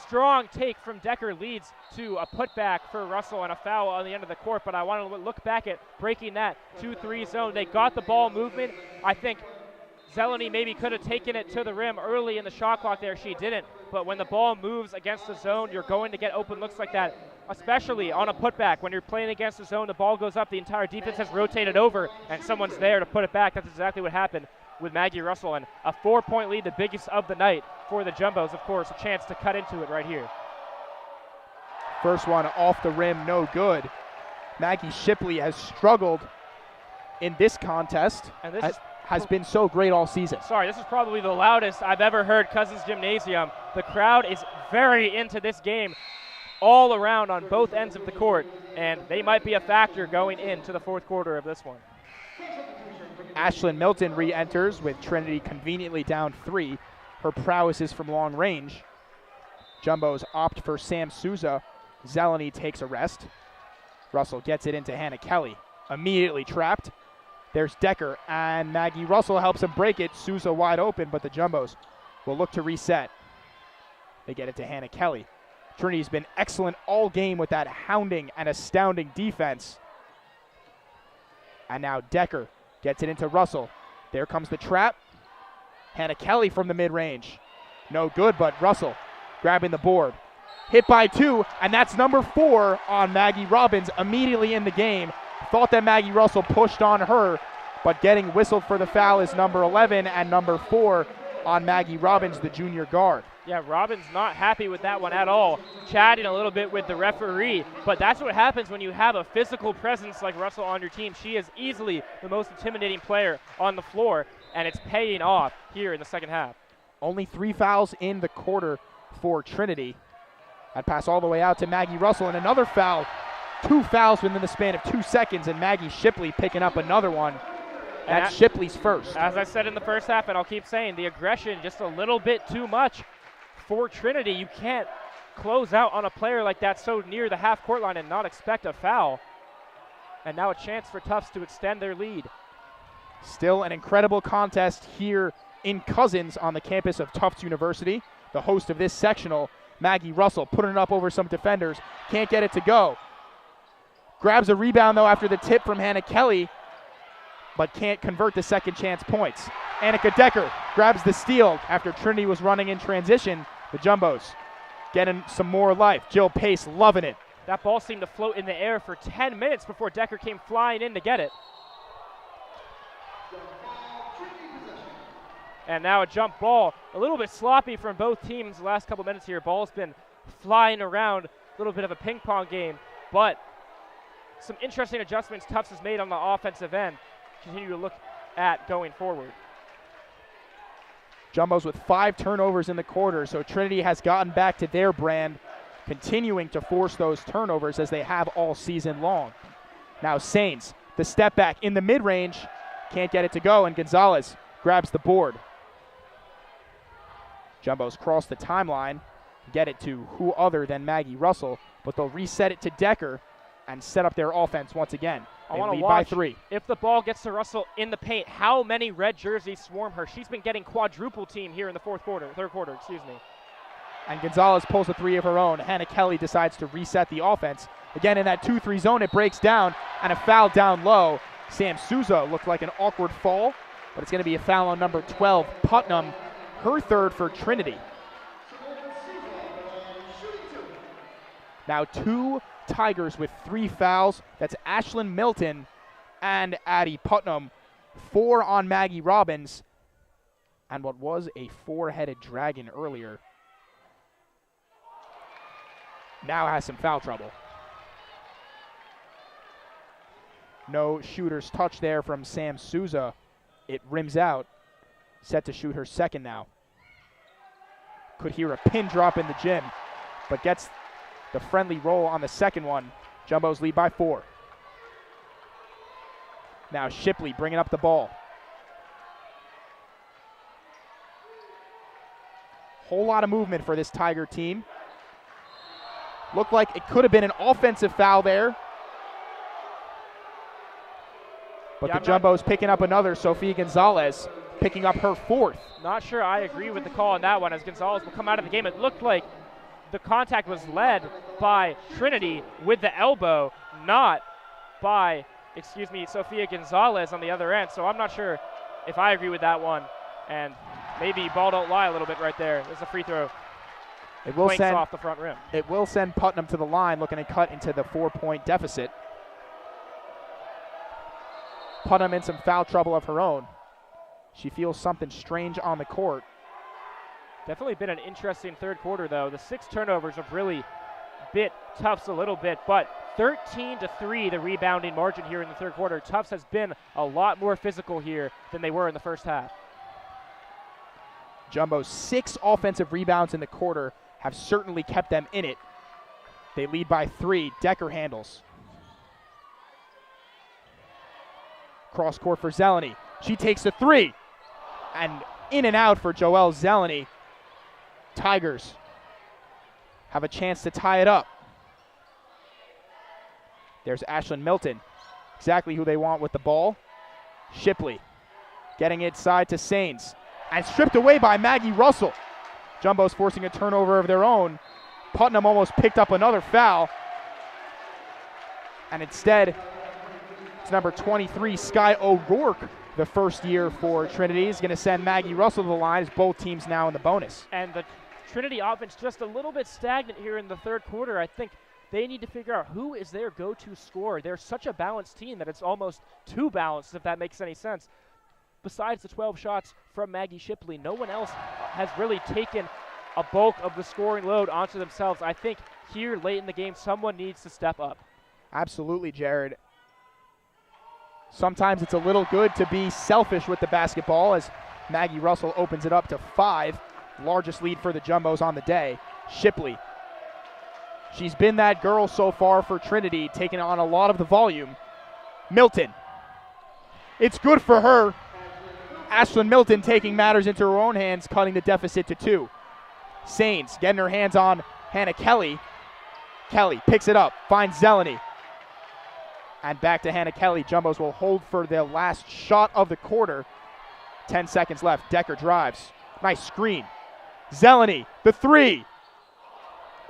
Strong take from Decker leads to a putback for Russell and a foul on the end of the court, but I want to look back at breaking that 2-3 zone. They got the ball movement. I think Zeleny maybe could have taken it to the rim early in the shot clock there. She didn't, but when the ball moves against the zone, you're going to get open looks like that, especially on a putback. When you're playing against the zone, the ball goes up, the entire defense has rotated over, and someone's there to put it back. That's exactly what happened with Maggie Russell, and a 4-point lead, the biggest of the night for the Jumbos. Of course, a chance to cut into it right here. First one off the rim, no good. Maggie Shipley has struggled in this contest, And this has been so great all season. Sorry, this is probably the loudest I've ever heard Cousins Gymnasium. The crowd is very into this game all around on both ends of the court, and they might be a factor going into the fourth quarter of this one. Ashlyn Milton re-enters with Trinity conveniently down 3. Her prowess is from long range. Jumbos opt for Sam Souza. Zeleny takes a rest. Russell gets it into Hannah Kelly. Immediately trapped. There's Decker, and Maggie Russell helps him break it. Souza wide open, but the Jumbos will look to reset. They get it to Hannah Kelly. Trinity's been excellent all game with that hounding and astounding defense. And now Decker gets it into Russell. There comes the trap. Hannah Kelly from the mid-range. No good, but Russell grabbing the board. Hit by 2, and that's number 4 on Maggie Robbins immediately in the game. Thought that Maggie Russell pushed on her, but getting whistled for the foul is number 11 and number 4 on Maggie Robbins, the junior guard. Yeah, Robbins not happy with that one at all. Chatting a little bit with the referee, but that's what happens when you have a physical presence like Russell on your team. She is easily the most intimidating player on the floor, and it's paying off here in the second half. Only 3 fouls in the quarter for Trinity. That pass all the way out to Maggie Russell, and another foul. 2 fouls within the span of 2 seconds, and Maggie Shipley picking up another one. That's Shipley's first. As I said in the first half, and I'll keep saying, the aggression just a little bit too much for Trinity. You can't close out on a player like that so near the half-court line and not expect a foul. And now a chance for Tufts to extend their lead. Still an incredible contest here in Cousins on the campus of Tufts University. The host of this sectional, Maggie Russell, putting it up over some defenders. Can't get it to go. Grabs a rebound, though, after the tip from Hannah Kelly, but can't convert the second chance points. Annika Decker grabs the steal after Trinity was running in transition. The Jumbos getting some more life. Jill Pace loving it. That ball seemed to float in the air for 10 minutes before Decker came flying in to get it. And now a jump ball. A little bit sloppy from both teams the last couple minutes here. Ball's been flying around. A little bit of a ping pong game. But some interesting adjustments Tufts has made on the offensive end. Continue to look at going forward. Jumbos with 5 turnovers in the quarter, so Trinity has gotten back to their brand, continuing to force those turnovers as they have all season long. Now Sainz, the step back in the mid-range, can't get it to go, and Gonzalez grabs the board. Jumbos cross the timeline, get it to who other than Maggie Russell, but they'll reset it to Decker and set up their offense once again. I want to lead by watch 3. If the ball gets to Russell in the paint, how many red jerseys swarm her? She's been getting quadruple team here in the third quarter, And Gonzalez pulls a 3 of her own. Hannah Kelly decides to reset the offense. Again, in that 2-3 zone, it breaks down, and a foul down low. Sam Souza looked like an awkward fall, but it's going to be a foul on number 12, Putnam, her 3rd for Trinity. Now 2 Tigers with 3 fouls. That's Ashlyn Milton and Addie Putnam. 4 on Maggie Robbins, and what was a 4-headed dragon earlier now has some foul trouble. No shooter's touch there from Sam Souza. It rims out. Set to shoot her second now. Could hear a pin drop in the gym, but gets the friendly roll on the second one. Jumbos lead by 4. Now Shipley bringing up the ball. Whole lot of movement for this Tiger team. Looked like it could have been an offensive foul there. But the Jumbo's picking up another. Sofia Gonzalez picking up her 4th. Not sure I agree with the call on that one, as Gonzalez will come out of the game. It looked like the contact was led by Trinity with the elbow, not by, Sofia Gonzalez on the other end. So I'm not sure if I agree with that one. And maybe ball don't lie a little bit right there. There's a free throw. It will send off the front rim. It will send Putnam to the line, looking to cut into the 4-point deficit. Putnam in some foul trouble of her own. She feels something strange on the court. Definitely been an interesting third quarter, though. The 6 turnovers have really bit Tufts a little bit, but 13-3 the rebounding margin here in the third quarter. Tufts has been a lot more physical here than they were in the first half. Jumbo's 6 offensive rebounds in the quarter have certainly kept them in it. They lead by 3. Decker handles. Cross court for Zeleny. She takes the 3. And in and out for Joelle Zeleny. Tigers have a chance to tie it up. There's Ashlyn Milton. Exactly who they want with the ball. Shipley getting inside to Sains. And stripped away by Maggie Russell. Jumbo's forcing a turnover of their own. Putnam almost picked up another foul. And instead, it's number 23, Sky O'Rourke, the first year for Trinity, is going to send Maggie Russell to the line as both teams now in the bonus. And the Trinity offense just a little bit stagnant here in the third quarter. I think they need to figure out who is their go-to scorer. They're such a balanced team that it's almost too balanced, if that makes any sense. Besides the 12 shots from Maggie Shipley, no one else has really taken a bulk of the scoring load onto themselves. I think here late in the game, someone needs to step up. Absolutely, Jared. Sometimes it's a little good to be selfish with the basketball as Maggie Russell opens it up to 5. Largest lead for the Jumbos on the day. Shipley. She's been that girl so far for Trinity, taking on a lot of the volume. Milton. It's good for her. Ashlyn Milton taking matters into her own hands, cutting the deficit to 2. Sains getting her hands on Hannah Kelly. Kelly picks it up, finds Zeleny. And back to Hannah Kelly. Jumbos will hold for their last shot of the quarter. 10 seconds left. Decker drives. Nice screen. Zeleny, the 3.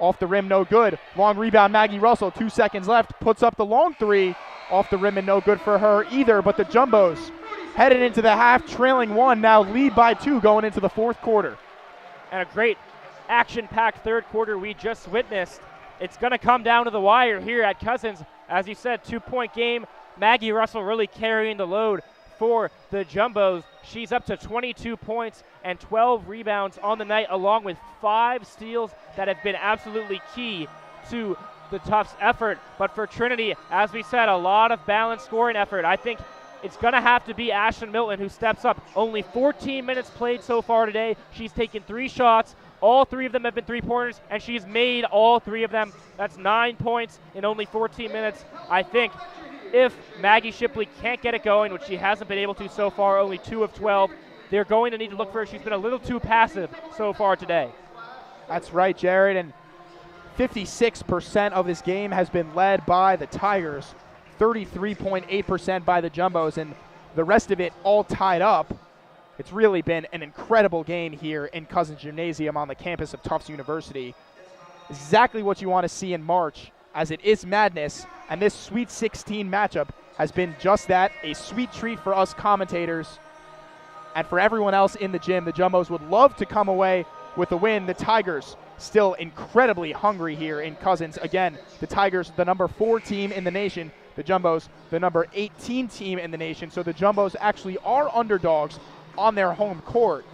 Off the rim, no good. Long rebound, Maggie Russell. 2 seconds left. Puts up the long 3. Off the rim and no good for her either. But the Jumbos headed into the half, trailing 1. Now lead by 2 going into the fourth quarter. And a great action-packed third quarter we just witnessed. It's going to come down to the wire here at Cousins. As you said, 2-point game. Maggie Russell really carrying the load for the Jumbos. She's up to 22 points and 12 rebounds on the night, along with 5 steals that have been absolutely key to the Tufts effort. But for Trinity, as we said, a lot of balanced scoring effort. I think it's going to have to be Ashlyn Milton who steps up. Only 14 minutes played so far today. She's taken 3 shots. All 3 of them have been 3-pointers, and she's made all 3 of them. That's 9 points in only 14 minutes. I think if Maggie Shipley can't get it going, which she hasn't been able to so far, only 2 of 12, they're going to need to look for her. She's been a little too passive so far today. That's right, Jared, and 56% of this game has been led by the Tigers, 33.8% by the Jumbos, and the rest of it all tied up. It's really been an incredible game here in Cousins Gymnasium on the campus of Tufts University. Exactly what you want to see in March, as it is madness, and this Sweet 16 matchup has been just that, a sweet treat for us commentators and for everyone else in the gym. The Jumbos would love to come away with a win. The Tigers still incredibly hungry here in Cousins. Again, the Tigers, the number 4 team in the nation, the Jumbos, the number 18 team in the nation. So the Jumbos actually are underdogs on their home court.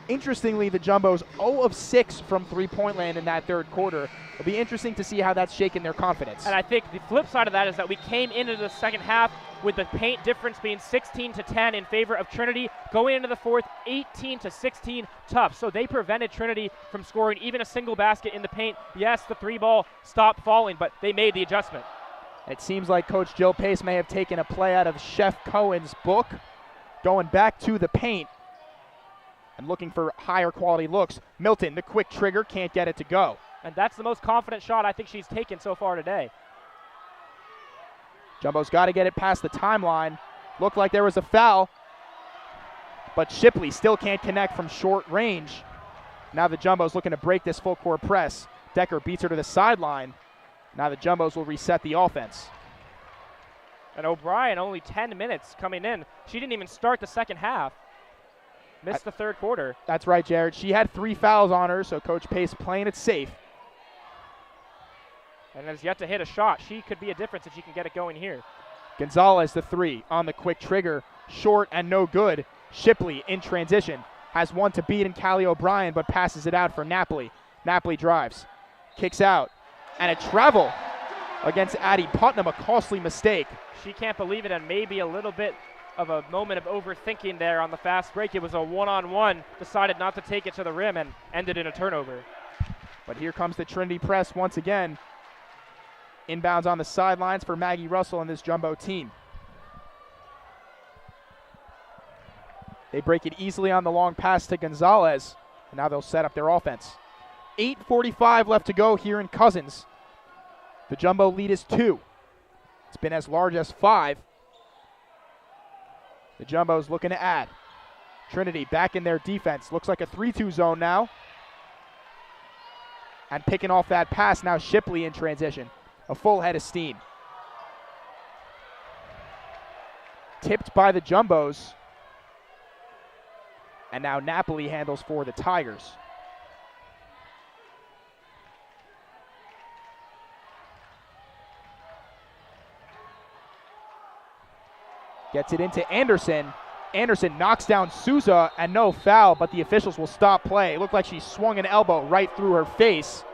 Interestingly, the Jumbos 0 of 6 from three-point land in that third quarter. It'll be interesting to see how that's shaken their confidence. And I think the flip side of that is that we came into the second half with the paint difference being 16-10 in favor of Trinity. Going into the fourth, 18-16 Tufts. So they prevented Trinity from scoring even a single basket in the paint. Yes, the 3-ball stopped falling, but they made the adjustment. It seems like Coach Jill Pace may have taken a play out of Chef Cohen's book, going back to the paint. and looking for higher quality looks. Milton, the quick trigger, can't get it to go. And that's the most confident shot I think she's taken so far today. Jumbo's got to get it past the timeline. Looked like there was a foul, but Shipley still can't connect from short range. Now the Jumbo's looking to break this full court press. Decker beats her to the sideline. Now the Jumbos will reset the offense. And O'Brien, only 10 minutes coming in. She didn't even start the second half. Missed the third quarter. That's right, Jared. She had 3 fouls on her, so Coach Pace playing it safe. And has yet to hit a shot. She could be a difference if she can get it going here. Gonzalez, the 3, on the quick trigger. Short and no good. Shipley in transition. Has one to beat in Callie O'Brien, but passes it out for Napoli. Napoli drives. Kicks out. And a travel against Addie Putnam, a costly mistake. She can't believe it, and maybe a little bit of a moment of overthinking there on the fast break. It was a one-on-one, decided not to take it to the rim, and ended in a turnover. But here comes the Trinity press once again. Inbounds on the sidelines for Maggie Russell and this Jumbo team. They break it easily on the long pass to Gonzalez, and now they'll set up their offense. 8:45 left to go here in Cousins. The Jumbo lead is 2. It's been as large as 5. The Jumbo's looking to add. Trinity back in their defense. Looks like a 3-2 zone now. And picking off that pass now Shipley in transition. A full head of steam. Tipped by the Jumbos. And now Napoli handles for the Tigers. Gets it into Anderson. Anderson knocks down Souza, and no foul, but the officials will stop play. It looked like she swung an elbow right through her face.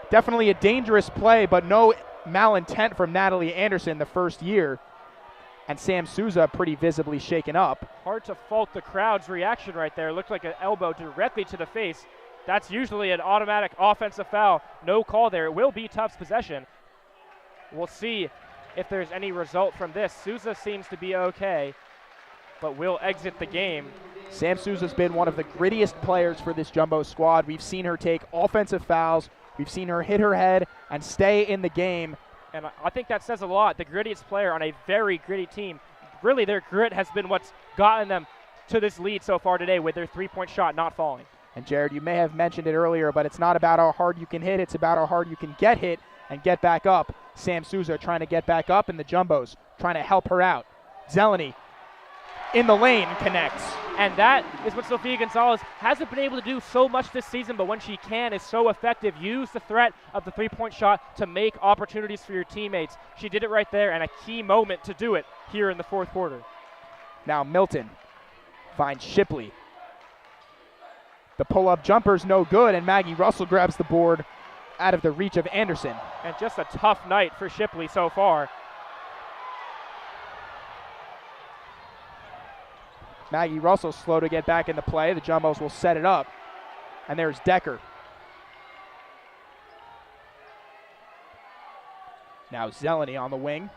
Definitely a dangerous play, but no malintent from Natalie Anderson the first year. And Sam Souza pretty visibly shaken up. Hard to fault the crowd's reaction right there. Looked like an elbow directly to the face. That's usually an automatic offensive foul. No call there. It will be Tufts possession. We'll see if there's any result from this. Souza seems to be okay, but will exit the game. Sam Souza's been one of the grittiest players for this Jumbo squad. We've seen her take offensive fouls. We've seen her hit her head and stay in the game. And I think that says a lot. The grittiest player on a very gritty team. Really, their grit has been what's gotten them to this lead so far today with their three-point shot not falling. And Jared, you may have mentioned it earlier, but it's not about how hard you can hit. It's about how hard you can get hit and get back up. Sam Souza trying to get back up, and the Jumbos trying to help her out. Zeleny in the lane connects. And that is what Sofia Gonzalez hasn't been able to do so much this season, but when she can, is so effective. Use the threat of the three-point shot to make opportunities for your teammates. She did it right there, and a key moment to do it here in the fourth quarter. Now Milton finds Shipley. The pull-up jumper's no good, and Maggie Russell grabs the board out of the reach of Anderson. And just a tough night for Shipley so far. Maggie Russell slow to get back in the play. The Jumbos will set it up. And there's Decker. Now Zeleny on the wing.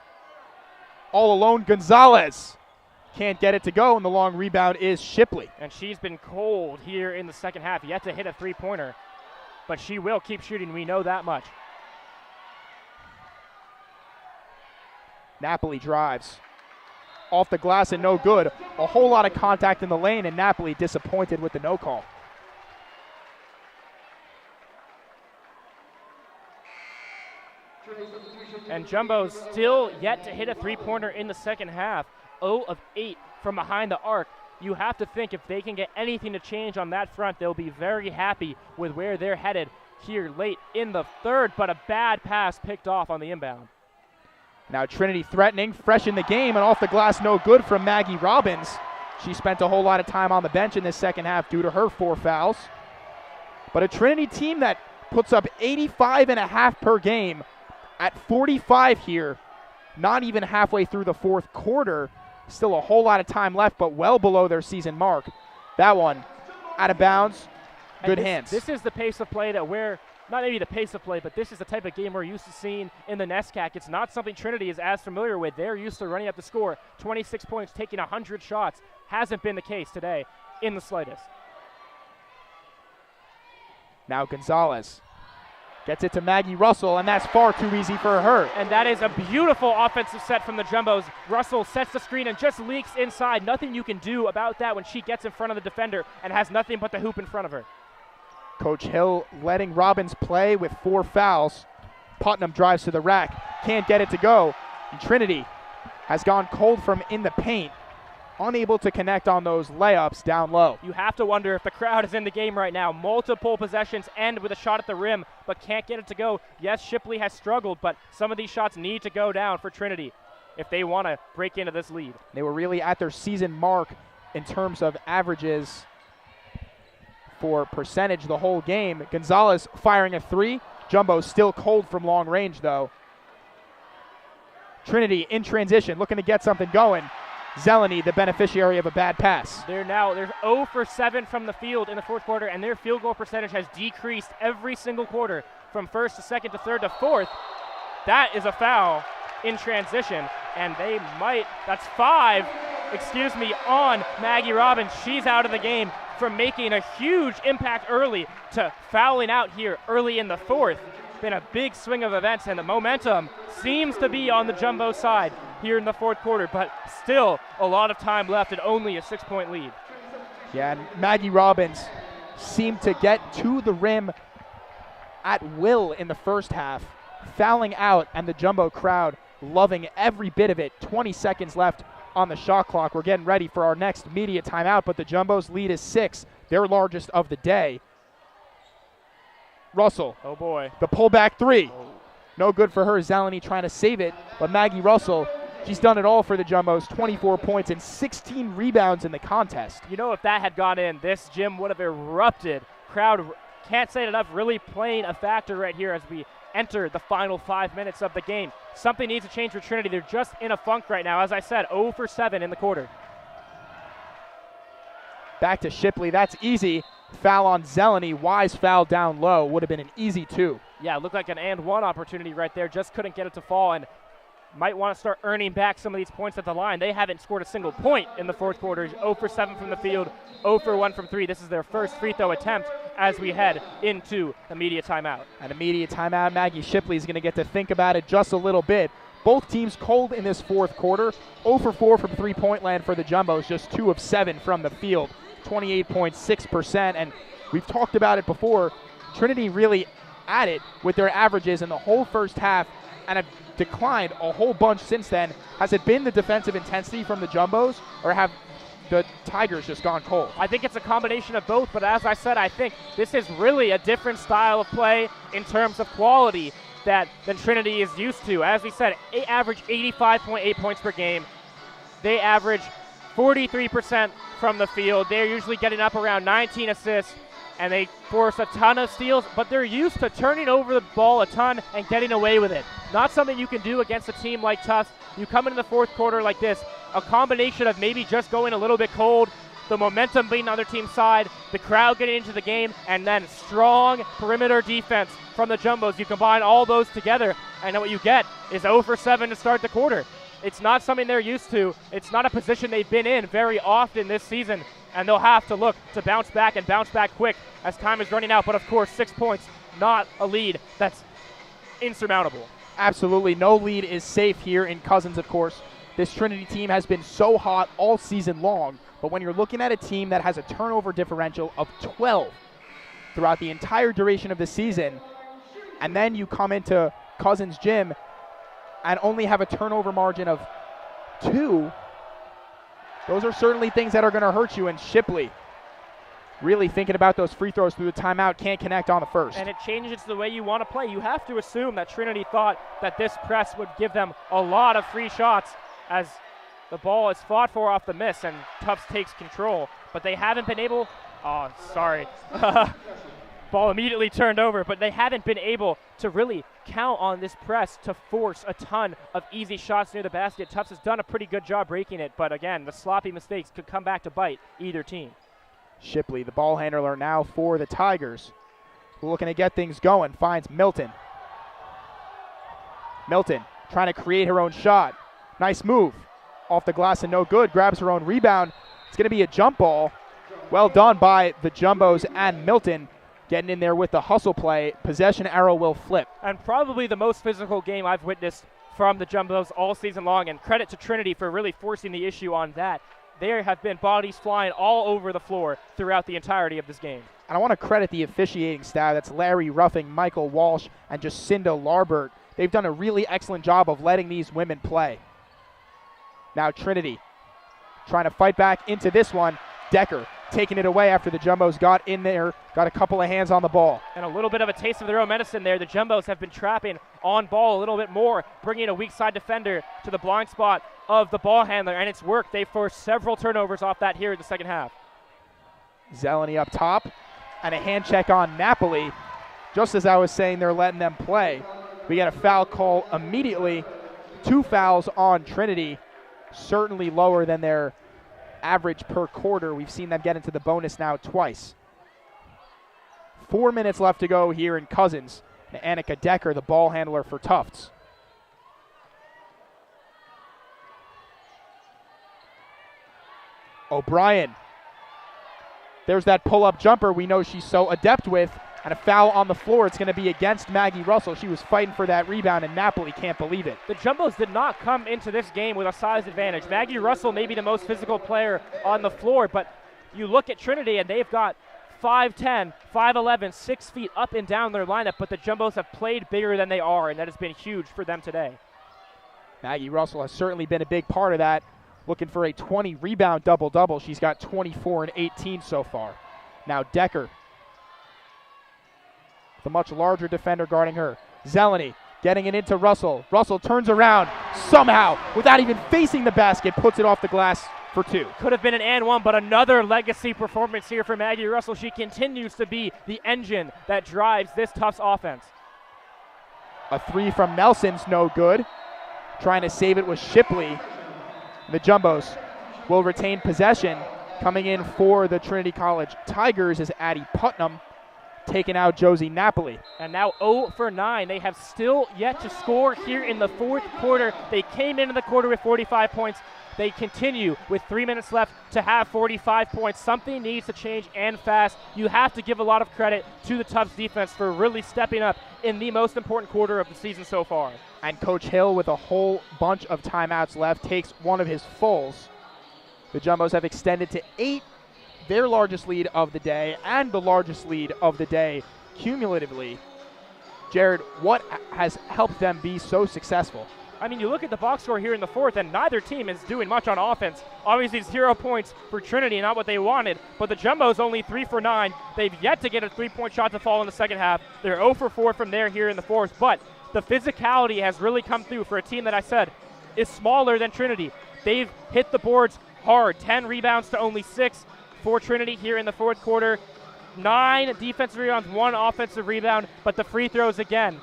All alone, Gonzalez. Can't get it to go, and the long rebound is Shipley. And she's been cold here in the second half. Yet to hit a three-pointer. But she will keep shooting. We know that much. Napoli drives. Off the glass and no good. A whole lot of contact in the lane, and Napoli disappointed with the no call. And Jumbo still yet to hit a three-pointer in the second half. 0 of 8 from behind the arc. You have to think if they can get anything to change on that front, they'll be very happy with where they're headed here late in the third, but a bad pass picked off on the inbound. Now Trinity threatening, fresh in the game, and off the glass no good from Maggie Robbins. She spent a whole lot of time on the bench in this second half due to her 4 fouls. But a Trinity team that puts up 85.5 per game at 45 here, not even halfway through the fourth quarter. Still a whole lot of time left, but well below their season mark. That one out of bounds, good hands. This is the pace of play that we're, not maybe the pace of play, but this is the type of game we're used to seeing in the NESCAC. It's not something Trinity is as familiar with. They're used to running up the score. 26 points, taking 100 shots. Hasn't been the case today in the slightest. Now Gonzalez gets it to Maggie Russell, and that's far too easy for her. And that is a beautiful offensive set from the Jumbos. Russell sets the screen and just leaks inside. Nothing you can do about that when she gets in front of the defender and has nothing but the hoop in front of her. Coach Hill letting Robbins play with 4 fouls. Putnam drives to the rack, can't get it to go. And Trinity has gone cold from in the paint, unable to connect on those layups down low. You have to wonder if the crowd is in the game right now. Multiple possessions end with a shot at the rim, but can't get it to go. Yes, Shipley has struggled, but some of these shots need to go down for Trinity if they want to break into this lead. They were really at their season mark in terms of averages for percentage the whole game. Gonzalez firing a 3. Jumbo still cold from long range, though. Trinity in transition, looking to get something going. Zeleny, the beneficiary of a bad pass. They're 0 for 7 from the field in the fourth quarter, and their field goal percentage has decreased every single quarter from first to second to third to fourth. That is a foul in transition, and they might, that's 5, on Maggie Robbins. She's out of the game from making a huge impact early to fouling out here early in the fourth. Been a big swing of events, and the momentum seems to be on the Jumbo side here in the fourth quarter, but still a lot of time left and only a 6-point lead. Yeah, and Maggie Robbins seemed to get to the rim at will in the first half, fouling out, and the Jumbo crowd loving every bit of it. 20 seconds left on the shot clock. We're getting ready for our next media timeout, but the Jumbo's lead is 6, their largest of the day. Russell. Oh boy. The pullback 3. No good for her. Zeleny trying to save it, but Maggie Russell, she's done it all for the Jumbos. 24 points and 16 rebounds in the contest. You know, if that had gone in, this gym would have erupted. Crowd, can't say it enough, really playing a factor right here as we enter the final 5 minutes of the game. Something needs to change for Trinity. They're just in a funk right now. As I said, 0 for 7 in the quarter. Back to Shipley. That's easy. Foul on Zeleny. Wise foul down low. Would have been an easy 2. Yeah, it looked like an and one opportunity right there. Just couldn't get it to fall, and might want to start earning back some of these points at the line. They haven't scored a single point in the fourth quarter. 0 for 7 from the field, 0 for 1 from 3. This is their first free throw attempt as we head into the media timeout. And a media timeout. Maggie Shipley is going to get to think about it just a little bit. Both teams cold in this fourth quarter. 0 for 4 from three-point land for the Jumbos, just 2 of 7 from the field, 28.6%. And we've talked about it before. Trinity really at it with their averages in the whole first half and have declined a whole bunch since then. Has it been the defensive intensity from the Jumbos, or have the Tigers just gone cold? I think it's a combination of both, but as I said, I think this is really a different style of play in terms of quality than Trinity is used to. As we said, they average 85.8 points per game. They average 43% from the field. They're usually getting up around 19 assists, and they force a ton of steals, but they're used to turning over the ball a ton and getting away with it. Not something you can do against a team like Tufts. You come into the fourth quarter like this, a combination of maybe just going a little bit cold, the momentum being on their team's side, the crowd getting into the game, and then strong perimeter defense from the Jumbos. You combine all those together, and then what you get is 0 for 7 to start the quarter. It's not something they're used to. It's not a position they've been in very often this season, and they'll have to look to bounce back and bounce back quick as time is running out. But of course, 6 points, not a lead that's insurmountable. Absolutely, no lead is safe here in Cousins, of course. This Trinity team has been so hot all season long, but when you're looking at a team that has a turnover differential of 12 throughout the entire duration of the season, and then you come into Cousins' gym and only have a turnover margin of 2, those are certainly things that are going to hurt you. And Shipley really thinking about those free throws through the timeout, can't connect on the first. And it changes the way you want to play. You have to assume that Trinity thought that this press would give them a lot of free shots as the ball is fought for off the miss and Tufts takes control. But they haven't been able, oh, sorry. Ball immediately turned over, but they haven't been able to really count on this press to force a ton of easy shots near the basket. Tufts has done a pretty good job breaking it, but again, the sloppy mistakes could come back to bite either team. Shipley, the ball handler now for the Tigers, looking to get things going, finds Milton. Milton trying to create her own shot. Nice move. Off the glass and no good. Grabs her own rebound. It's going to be a jump ball. Well done by the Jumbos and Milton. getting in there with the hustle play. Possession arrow will flip. And probably the most physical game I've witnessed from the Jumbos all season long, and credit to Trinity for really forcing the issue on that. There have been bodies flying all over the floor throughout the entirety of this game. And I want to credit the officiating staff. That's Larry Ruffing, Michael Walsh, and Jacinda Larbert. They've done a really excellent job of letting these women play. Now Trinity trying to fight back into this one. Decker taking it away after the Jumbos got in there, got a couple of hands on the ball. And a little bit of a taste of their own medicine there. The Jumbos have been trapping on ball a little bit more, bringing a weak side defender to the blind spot of the ball handler, and it's worked. They forced several turnovers off that here in the second half. Zeleny up top, and a hand check on Napoli. Just as I was saying, they're letting them play. We get a foul call immediately. 2 fouls on Trinity, certainly lower than their average per quarter. We've seen them get into the bonus now twice. 4 minutes left to go here in Cousins. Annika Decker, the ball handler for Tufts. O'Brien. There's that pull-up jumper we know she's so adept with, and a foul on the floor. It's going to be against Maggie Russell. She was fighting for that rebound, and Napoli can't believe it. The Jumbos did not come into this game with a size advantage. Maggie Russell may be the most physical player on the floor, but you look at Trinity, and they've got 5'10", 5'11", 6 feet up and down their lineup, but the Jumbos have played bigger than they are, and that has been huge for them today. Maggie Russell has certainly been a big part of that. Looking for a 20-rebound double-double. She's got 24 and 18 so far. Now Decker, the much larger defender guarding her. Zeleny getting it into Russell. Russell turns around somehow, without even facing the basket, puts it off the glass for 2. Could have been an and one, but another legacy performance here for Maggie Russell. She continues to be the engine that drives this Tufts offense. A 3 from Nelson's no good. Trying to save it was Shipley. The Jumbos will retain possession. Coming in for the Trinity College Tigers is Addie Putnam, taking out Josie Napoli. And now 0 for 9. They have still yet to score here in the fourth quarter. They came into the quarter with 45 points. They continue with 3 minutes left to have 45 points. Something needs to change and fast. You have to give a lot of credit to the Tufts defense for really stepping up in the most important quarter of the season so far. And Coach Hill, with a whole bunch of timeouts left, takes one of his fulls. The Jumbos have extended to 8, their largest lead of the day and the largest lead of the day cumulatively. Jared, what has helped them be so successful? I mean, you look at the box score here in the fourth, and neither team is doing much on offense. Obviously, 0 points for Trinity, not what they wanted, but the Jumbos only 3 for 9. They've yet to get a 3-point shot to fall in the second half. They're 0 for 4 from there here in the fourth, but the physicality has really come through for a team that I said is smaller than Trinity. They've hit the boards hard. 10 rebounds to only 6 for Trinity here in the fourth quarter. 9 defensive rebounds, 1 offensive rebound, but the free throws again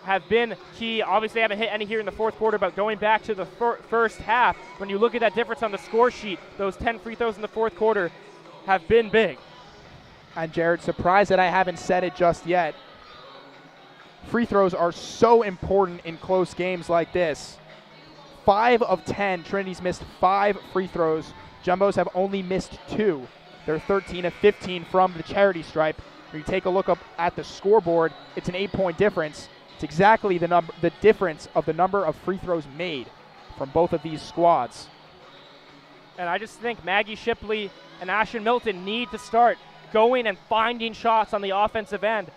have been key. Obviously, they haven't hit any here in the fourth quarter, but going back to the first half, when you look at that difference on the score sheet, those 10 free throws in the fourth quarter have been big. And Jared, surprised that I haven't said it just yet. Free throws are so important in close games like this. 5 of 10, Trinity's missed 5 free throws. Jumbos have only missed 2. They're 13 of 15 from the charity stripe. When you take a look up at the scoreboard, it's an 8-point difference. It's exactly the difference of the number of free throws made from both of these squads. And I just think Maggie Shipley and Ashton Milton need to start going and finding shots on the offensive end.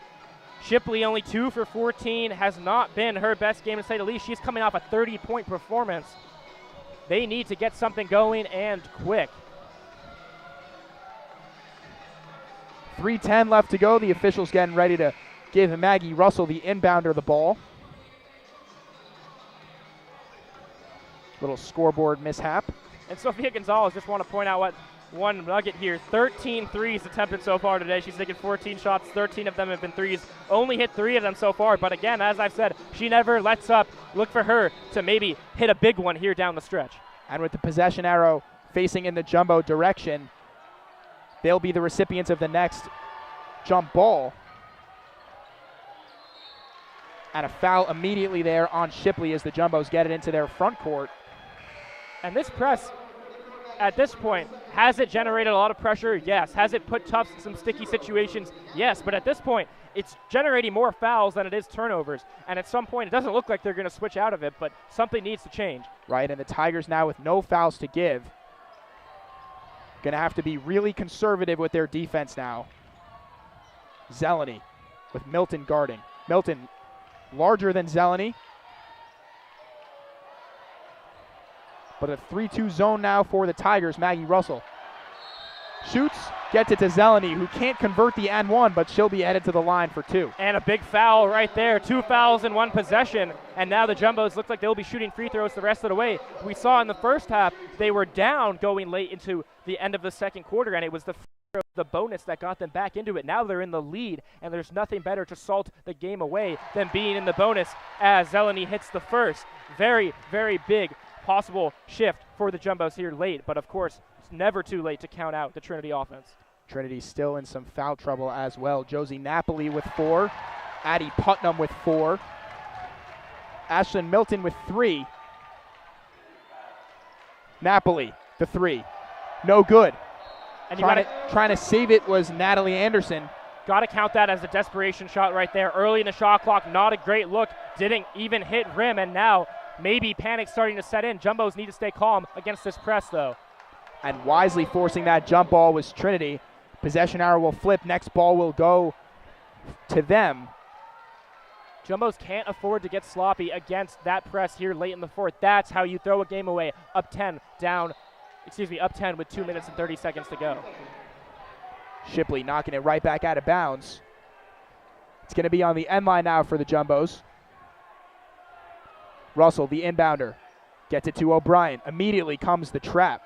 Shipley only 2 for 14, has not been her best game to say the least. She's coming off a 30-point performance. They need to get something going and quick. 3:10 left to go. The officials getting ready to give Maggie Russell, the inbounder, the ball. Little scoreboard mishap. And Sofia Gonzalez, just want to point out what one nugget here. 13 threes attempted so far today. She's taken 14 shots. 13 of them have been threes. Only hit 3 of them so far. But again, as I've said, she never lets up. Look for her to maybe hit a big one here down the stretch. And with the possession arrow facing in the Jumbo direction, they'll be the recipients of the next jump ball. And a foul immediately there on Shipley as the Jumbos get it into their front court. And this press, at this point, Has it generated a lot of pressure? Yes. Has it put Tufts in some sticky situations? Yes. But at this point, it's generating more fouls than it is turnovers. And at some point, it doesn't look like they're going to switch out of it, but something needs to change. Right, and the Tigers now with no fouls to give. Going to have to be really conservative with their defense now. Zeleny with Milton guarding. Milton larger than Zeleny. But a 3-2 zone now for the Tigers. Maggie Russell shoots, gets it to Zeleny, who can't convert the N1, but she'll be headed to the line for 2. And a big foul right there. 2 fouls in 1 possession. And now the Jumbos look like they'll be shooting free throws the rest of the way. We saw in the first half they were down going late into the end of the second quarter, and it was the bonus that got them back into it. Now they're in the lead, and there's nothing better to salt the game away than being in the bonus as Zeleny hits the first. Very, very big possible shift for the Jumbos here late, but of course, it's never too late to count out the Trinity offense. Trinity still in some foul trouble as well. Josie Napoli with 4. Addie Putnam with 4. Ashlyn Milton with 3. Napoli, the 3. No good. And trying to save it was Natalie Anderson. Got to count that as a desperation shot right there. Early in the shot clock, not a great look. Didn't even hit rim, and now maybe panic starting to set in. Jumbos need to stay calm against this press, though. And wisely forcing that jump ball was Trinity. Possession arrow will flip. Next ball will go to them. Jumbos can't afford to get sloppy against that press here late in the fourth. That's how you throw a game away. Up 10 with 2 minutes and 30 seconds to go. Shipley knocking it right back out of bounds. It's going to be on the end line now for the Jumbos. Russell, the inbounder, gets it to O'Brien. Immediately comes the trap.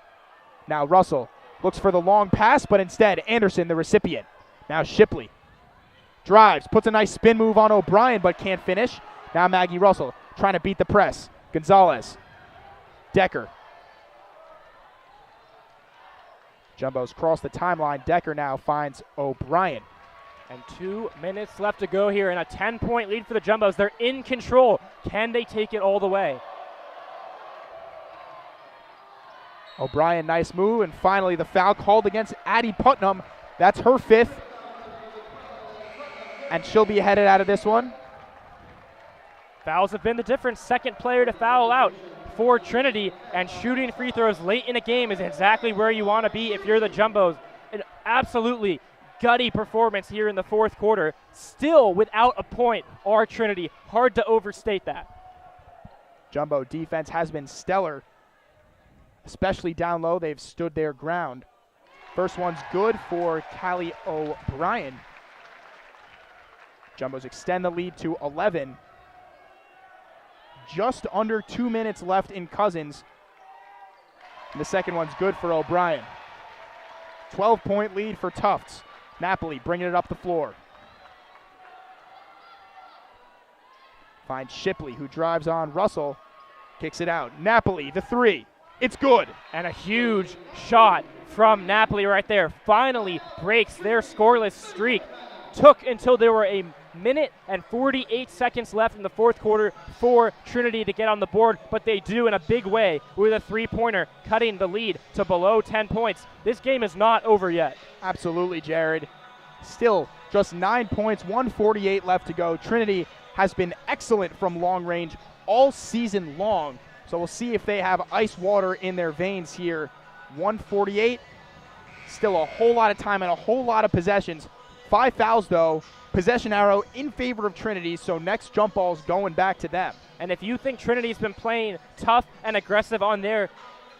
Now Russell looks for the long pass, but instead Anderson, the recipient. Now Shipley drives, puts a nice spin move on O'Brien, but can't finish. Now Maggie Russell trying to beat the press. Gonzalez, Decker. Jumbos cross the timeline. Decker now finds O'Brien. And 2 minutes left to go here, and a 10-point lead for the Jumbos. They're in control. Can they take it all the way? O'Brien, nice move, and finally the foul called against Addie Putnam. That's her 5th. And she'll be headed out of this one. Fouls have been the difference. Second player to foul out for Trinity, and shooting free throws late in a game is exactly where you want to be if you're the Jumbos. An absolutely gutty performance here in the fourth quarter. Still without a point are Trinity. Hard to overstate that. Jumbo defense has been stellar, especially down low. They've stood their ground. First one's good for Callie O'Brien. Jumbos extend the lead to 11. Just under 2 minutes left in Cousins. And the second one's good for O'Brien. 12-point lead for Tufts. Napoli bringing it up the floor. Finds Shipley, who drives on Russell. Kicks it out. Napoli, the 3. It's good. And a huge shot from Napoli right there. Finally breaks their scoreless streak. Took until there were a minute and 48 seconds left in the fourth quarter for Trinity to get on the board, but they do in a big way with a three-pointer, cutting the lead to below 10 points. This game is not over yet. Absolutely, Jared. Still just 9 points, 1:48 left to go. Trinity has been excellent from long range all season long, so we'll see if they have ice water in their veins here. 1:48, still a whole lot of time and a whole lot of possessions. 5 fouls, though. Possession arrow in favor of Trinity, so next jump ball's going back to them. And if you think Trinity's been playing tough and aggressive on their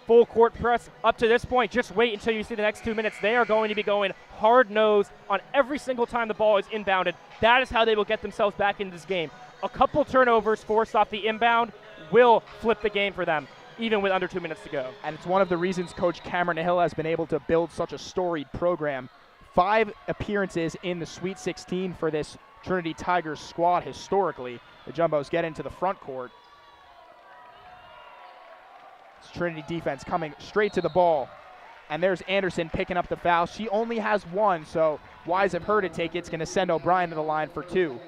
full court press up to this point, just wait until you see the next 2 minutes. They are going to be going hard-nosed on every single time the ball is inbounded. That is how they will get themselves back into this game. A couple turnovers forced off the inbound will flip the game for them, even with under 2 minutes to go. And it's one of the reasons Coach Cameron Hill has been able to build such a storied program. 5 appearances in the Sweet 16 for this Trinity Tigers squad historically. The Jumbos get into the front court. It's Trinity defense coming straight to the ball. And there's Anderson picking up the foul. She only has 1, so wise of her to take it. It's going to send O'Brien to the line for 2.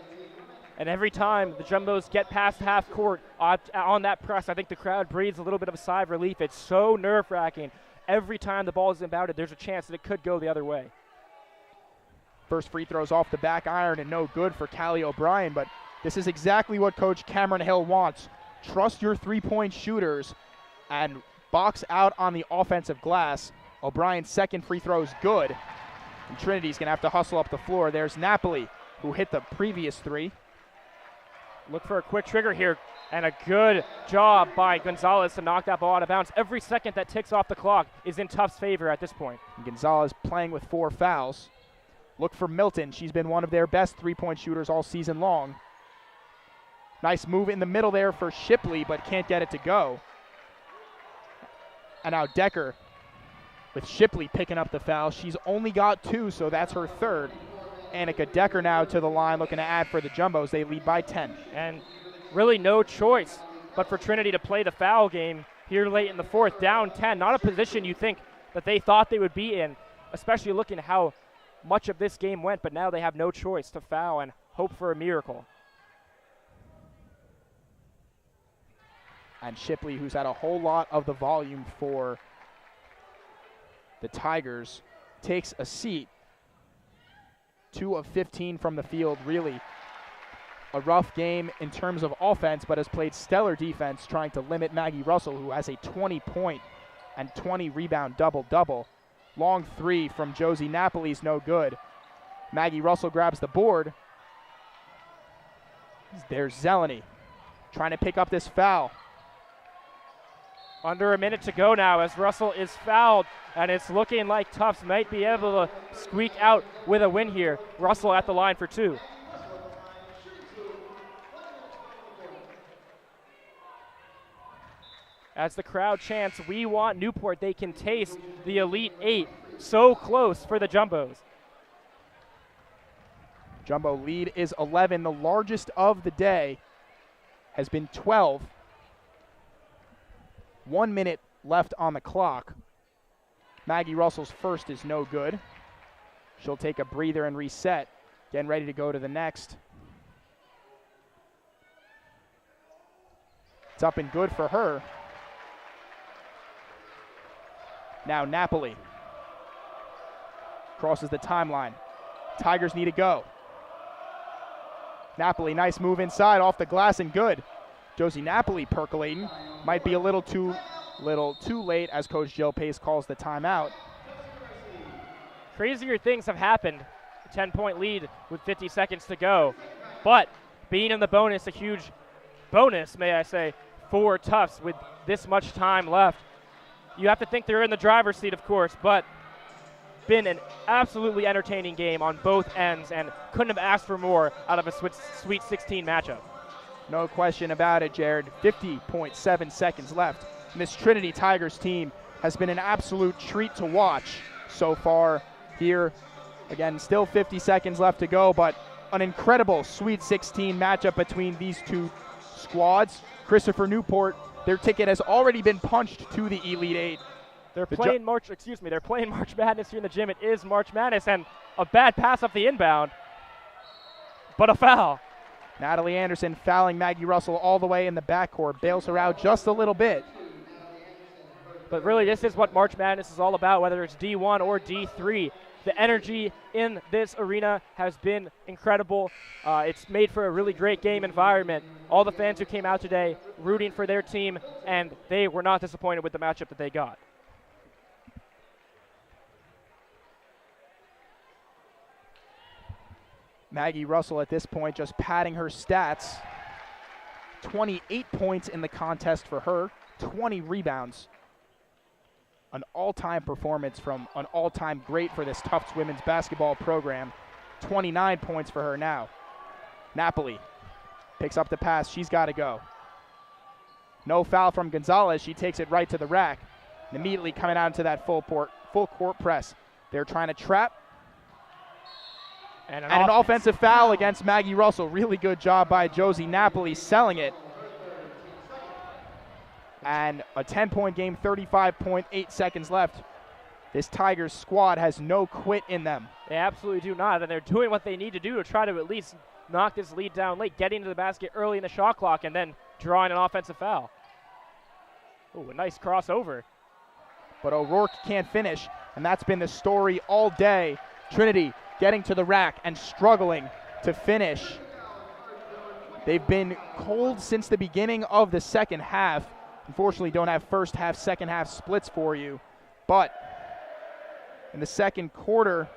And every time the Jumbos get past half court on that press, I think the crowd breathes a little bit of a sigh of relief. It's so nerve-wracking. every time the ball is inbounded, there's a chance that it could go the other way. First free throws off the back iron and no good for Callie O'Brien, but this is exactly what Coach Cameron Hill wants. Trust your three-point shooters and box out on the offensive glass. O'Brien's second free throw is good, and Trinity's going to have to hustle up the floor. There's Napoli, who hit the previous three. Look for a quick trigger here, and a good job by Gonzalez to knock that ball out of bounds. Every second that ticks off the clock is in Tufts' favor at this point. And Gonzalez playing with 4 fouls. Look for Milton. She's been one of their best three-point shooters all season long. Nice move in the middle there for Shipley, but can't get it to go. And now Decker with Shipley picking up the foul. She's only got 2, so that's her third. Annika Decker now to the line looking to add for the Jumbos. They lead by 10. And really no choice but for Trinity to play the foul game here late in the fourth, down 10. Not a position you think that they thought they would be in, especially looking at how much of this game went, but now they have no choice to foul and hope for a miracle. And Shipley, who's had a whole lot of the volume for the Tigers, takes a seat. 2 of 15 from the field, really a rough game in terms of offense, but has played stellar defense trying to limit Maggie Russell, who has a 20-point and 20-rebound double-double. Long three from Josie Napoli's no good. Maggie Russell grabs the board. There's Zeleny trying to pick up this foul. Under a minute to go now as Russell is fouled, and it's looking like Tufts might be able to squeak out with a win here. Russell at the line for 2. As the crowd chants, "We want Newport," they can taste the Elite 8. So close for the Jumbos. Jumbo lead is 11. The largest of the day has been 12. 1 minute left on the clock. Maggie Russell's first is no good. She'll take a breather and reset. Getting ready to go to the next. It's up and good for her. Now Napoli crosses the timeline. Tigers need to go. Napoli, nice move inside, off the glass and good. Josie Napoli percolating. Might be a little too late as Coach Jill Pace calls the timeout. Crazier things have happened. A 10-point lead with 50 seconds to go. But being in the bonus, a huge bonus, may I say, for Tufts with this much time left. You have to think they're in the driver's seat, of course, but been an absolutely entertaining game on both ends and couldn't have asked for more out of a Sweet 16 matchup. No question about it, Jared. 50.7 seconds left. And this Trinity Tigers team has been an absolute treat to watch so far here. Again, still 50 seconds left to go, but an incredible Sweet 16 matchup between these two squads. Christopher Newport, their ticket has already been punched to the Elite 8. They're playing March Madness here in the gym. It is March Madness, and a bad pass off the inbound, but a foul. Natalie Anderson fouling Maggie Russell all the way in the backcourt, bails her out just a little bit. But really, this is what March Madness is all about, whether it's D1 or D3. The energy in this arena has been incredible. It's made for a really great game environment. All the fans who came out today rooting for their team, and they were not disappointed with the matchup that they got. Maggie Russell at this point just padding her stats. 28 points in the contest for her, 20 rebounds. An all-time performance from an all-time great for this Tufts women's basketball program. 29 points for her now. Napoli picks up the pass. She's got to go. No foul from Gonzalez. She takes it right to the rack. And immediately coming out into that full court press. They're trying to trap. And an offensive foul against Maggie Russell. Really good job by Josie Napoli selling it. And a 10-point game, 35.8 seconds left. This Tigers squad has no quit in them. They absolutely do not, and they're doing what they need to do to try to at least knock this lead down late, getting to the basket early in the shot clock, and then drawing an offensive foul. Ooh, a nice crossover. but O'Rourke can't finish, and that's been the story all day. Trinity getting to the rack and struggling to finish. They've been cold since the beginning of the second half. Unfortunately, don't have first half, second half splits for you. But in the second quarter,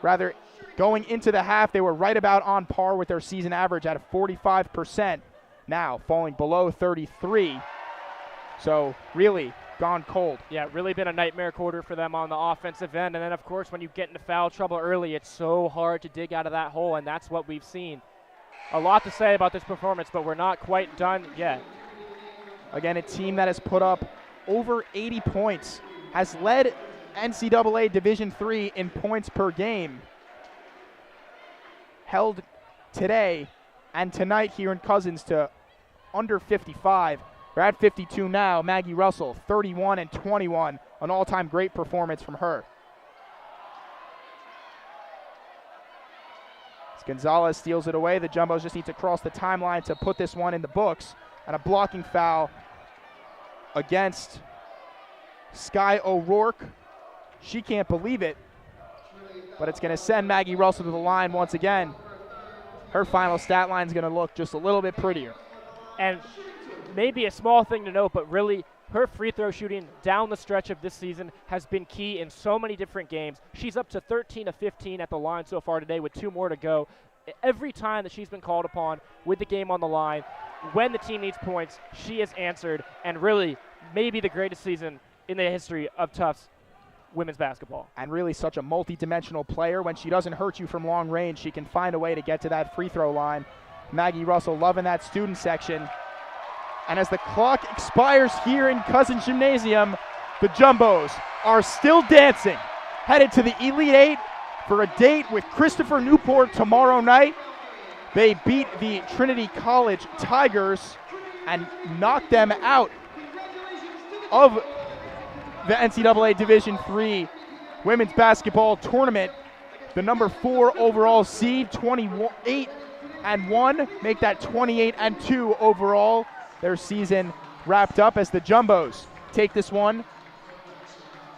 rather going into the half, they were right about on par with their season average at 45%. Now falling below 33. So really gone cold. Yeah, really been a nightmare quarter for them on the offensive end. And then, of course, when you get into foul trouble early, it's so hard to dig out of that hole, and that's what we've seen. A lot to say about this performance, but we're not quite done yet. Again, a team that has put up over 80 points, has led NCAA Division III in points per game. Held today and tonight here in Cousins to under 55. We're at 52 now. Maggie Russell, 31 and 21, an all-time great performance from her. Gonzalez steals it away. The Jumbos just need to cross the timeline to put this one in the books. And a blocking foul against Sky O'Rourke. She can't believe it, but it's going to send Maggie Russell to the line once again. Her final stat line is going to look just a little bit prettier. And maybe a small thing to note, but really her free throw shooting down the stretch of this season has been key in so many different games. She's up to 13 of 15 at the line so far today with 2 more to go. Every time that she's been called upon with the game on the line, when the team needs points, she has answered, and really maybe the greatest season in the history of Tufts women's basketball. And really such a multi-dimensional player. When she doesn't hurt you from long range, she can find a way to get to that free throw line. Maggie Russell loving that student section. And as the clock expires here in Cousins Gymnasium, the Jumbos are still dancing, headed to the Elite Eight for a date with Christopher Newport tomorrow night. They beat the Trinity College Tigers and knocked them out of the NCAA Division III women's basketball tournament. The number 4 overall seed, 28-1, make that 28-2 overall. Their season wrapped up as the Jumbos take this one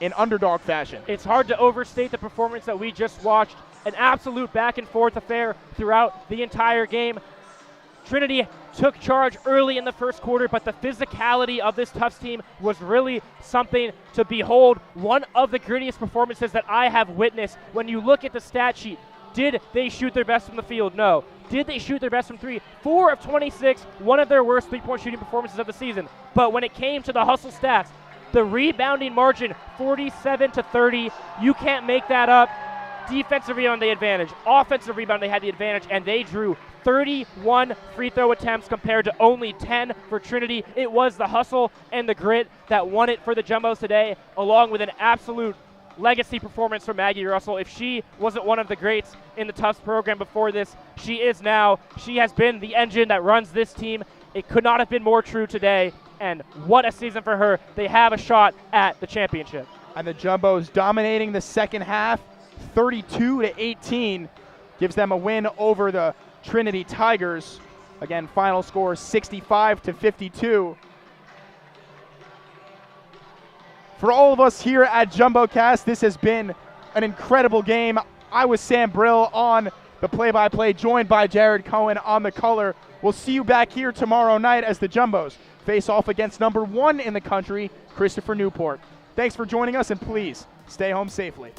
in underdog fashion. It's hard to overstate the performance that we just watched. An absolute back and forth affair throughout the entire game. Trinity took charge early in the first quarter, but the physicality of this Tufts team was really something to behold. One of the grittiest performances that I have witnessed. When you look at the stat sheet, did they shoot their best from the field? No. Did they shoot their best from 3? 4 of 26, one of their worst three-point shooting performances of the season. But when it came to the hustle stats, the rebounding margin, 47-30, you can't make that up. Defensive rebound, the advantage. Offensive rebound, they had the advantage, and they drew 31 free throw attempts compared to only 10 for Trinity. It was the hustle and the grit that won it for the Jumbos today, along with an absolute legacy performance from Maggie Russell. If she wasn't one of the greats in the Tufts program before this, she is now. She has been the engine that runs this team. It could not have been more true today, and what a season for her. They have a shot at the championship. And the Jumbos dominating the second half, 32-18, gives them a win over the Trinity Tigers. Again, final score 65-52. For all of us here at JumboCast, this has been an incredible game. I was Sam Brill on the play-by-play, joined by Jared Cohen on the color. We'll see you back here tomorrow night as the Jumbos face off against number 1 in the country, Christopher Newport. Thanks for joining us, and please stay home safely.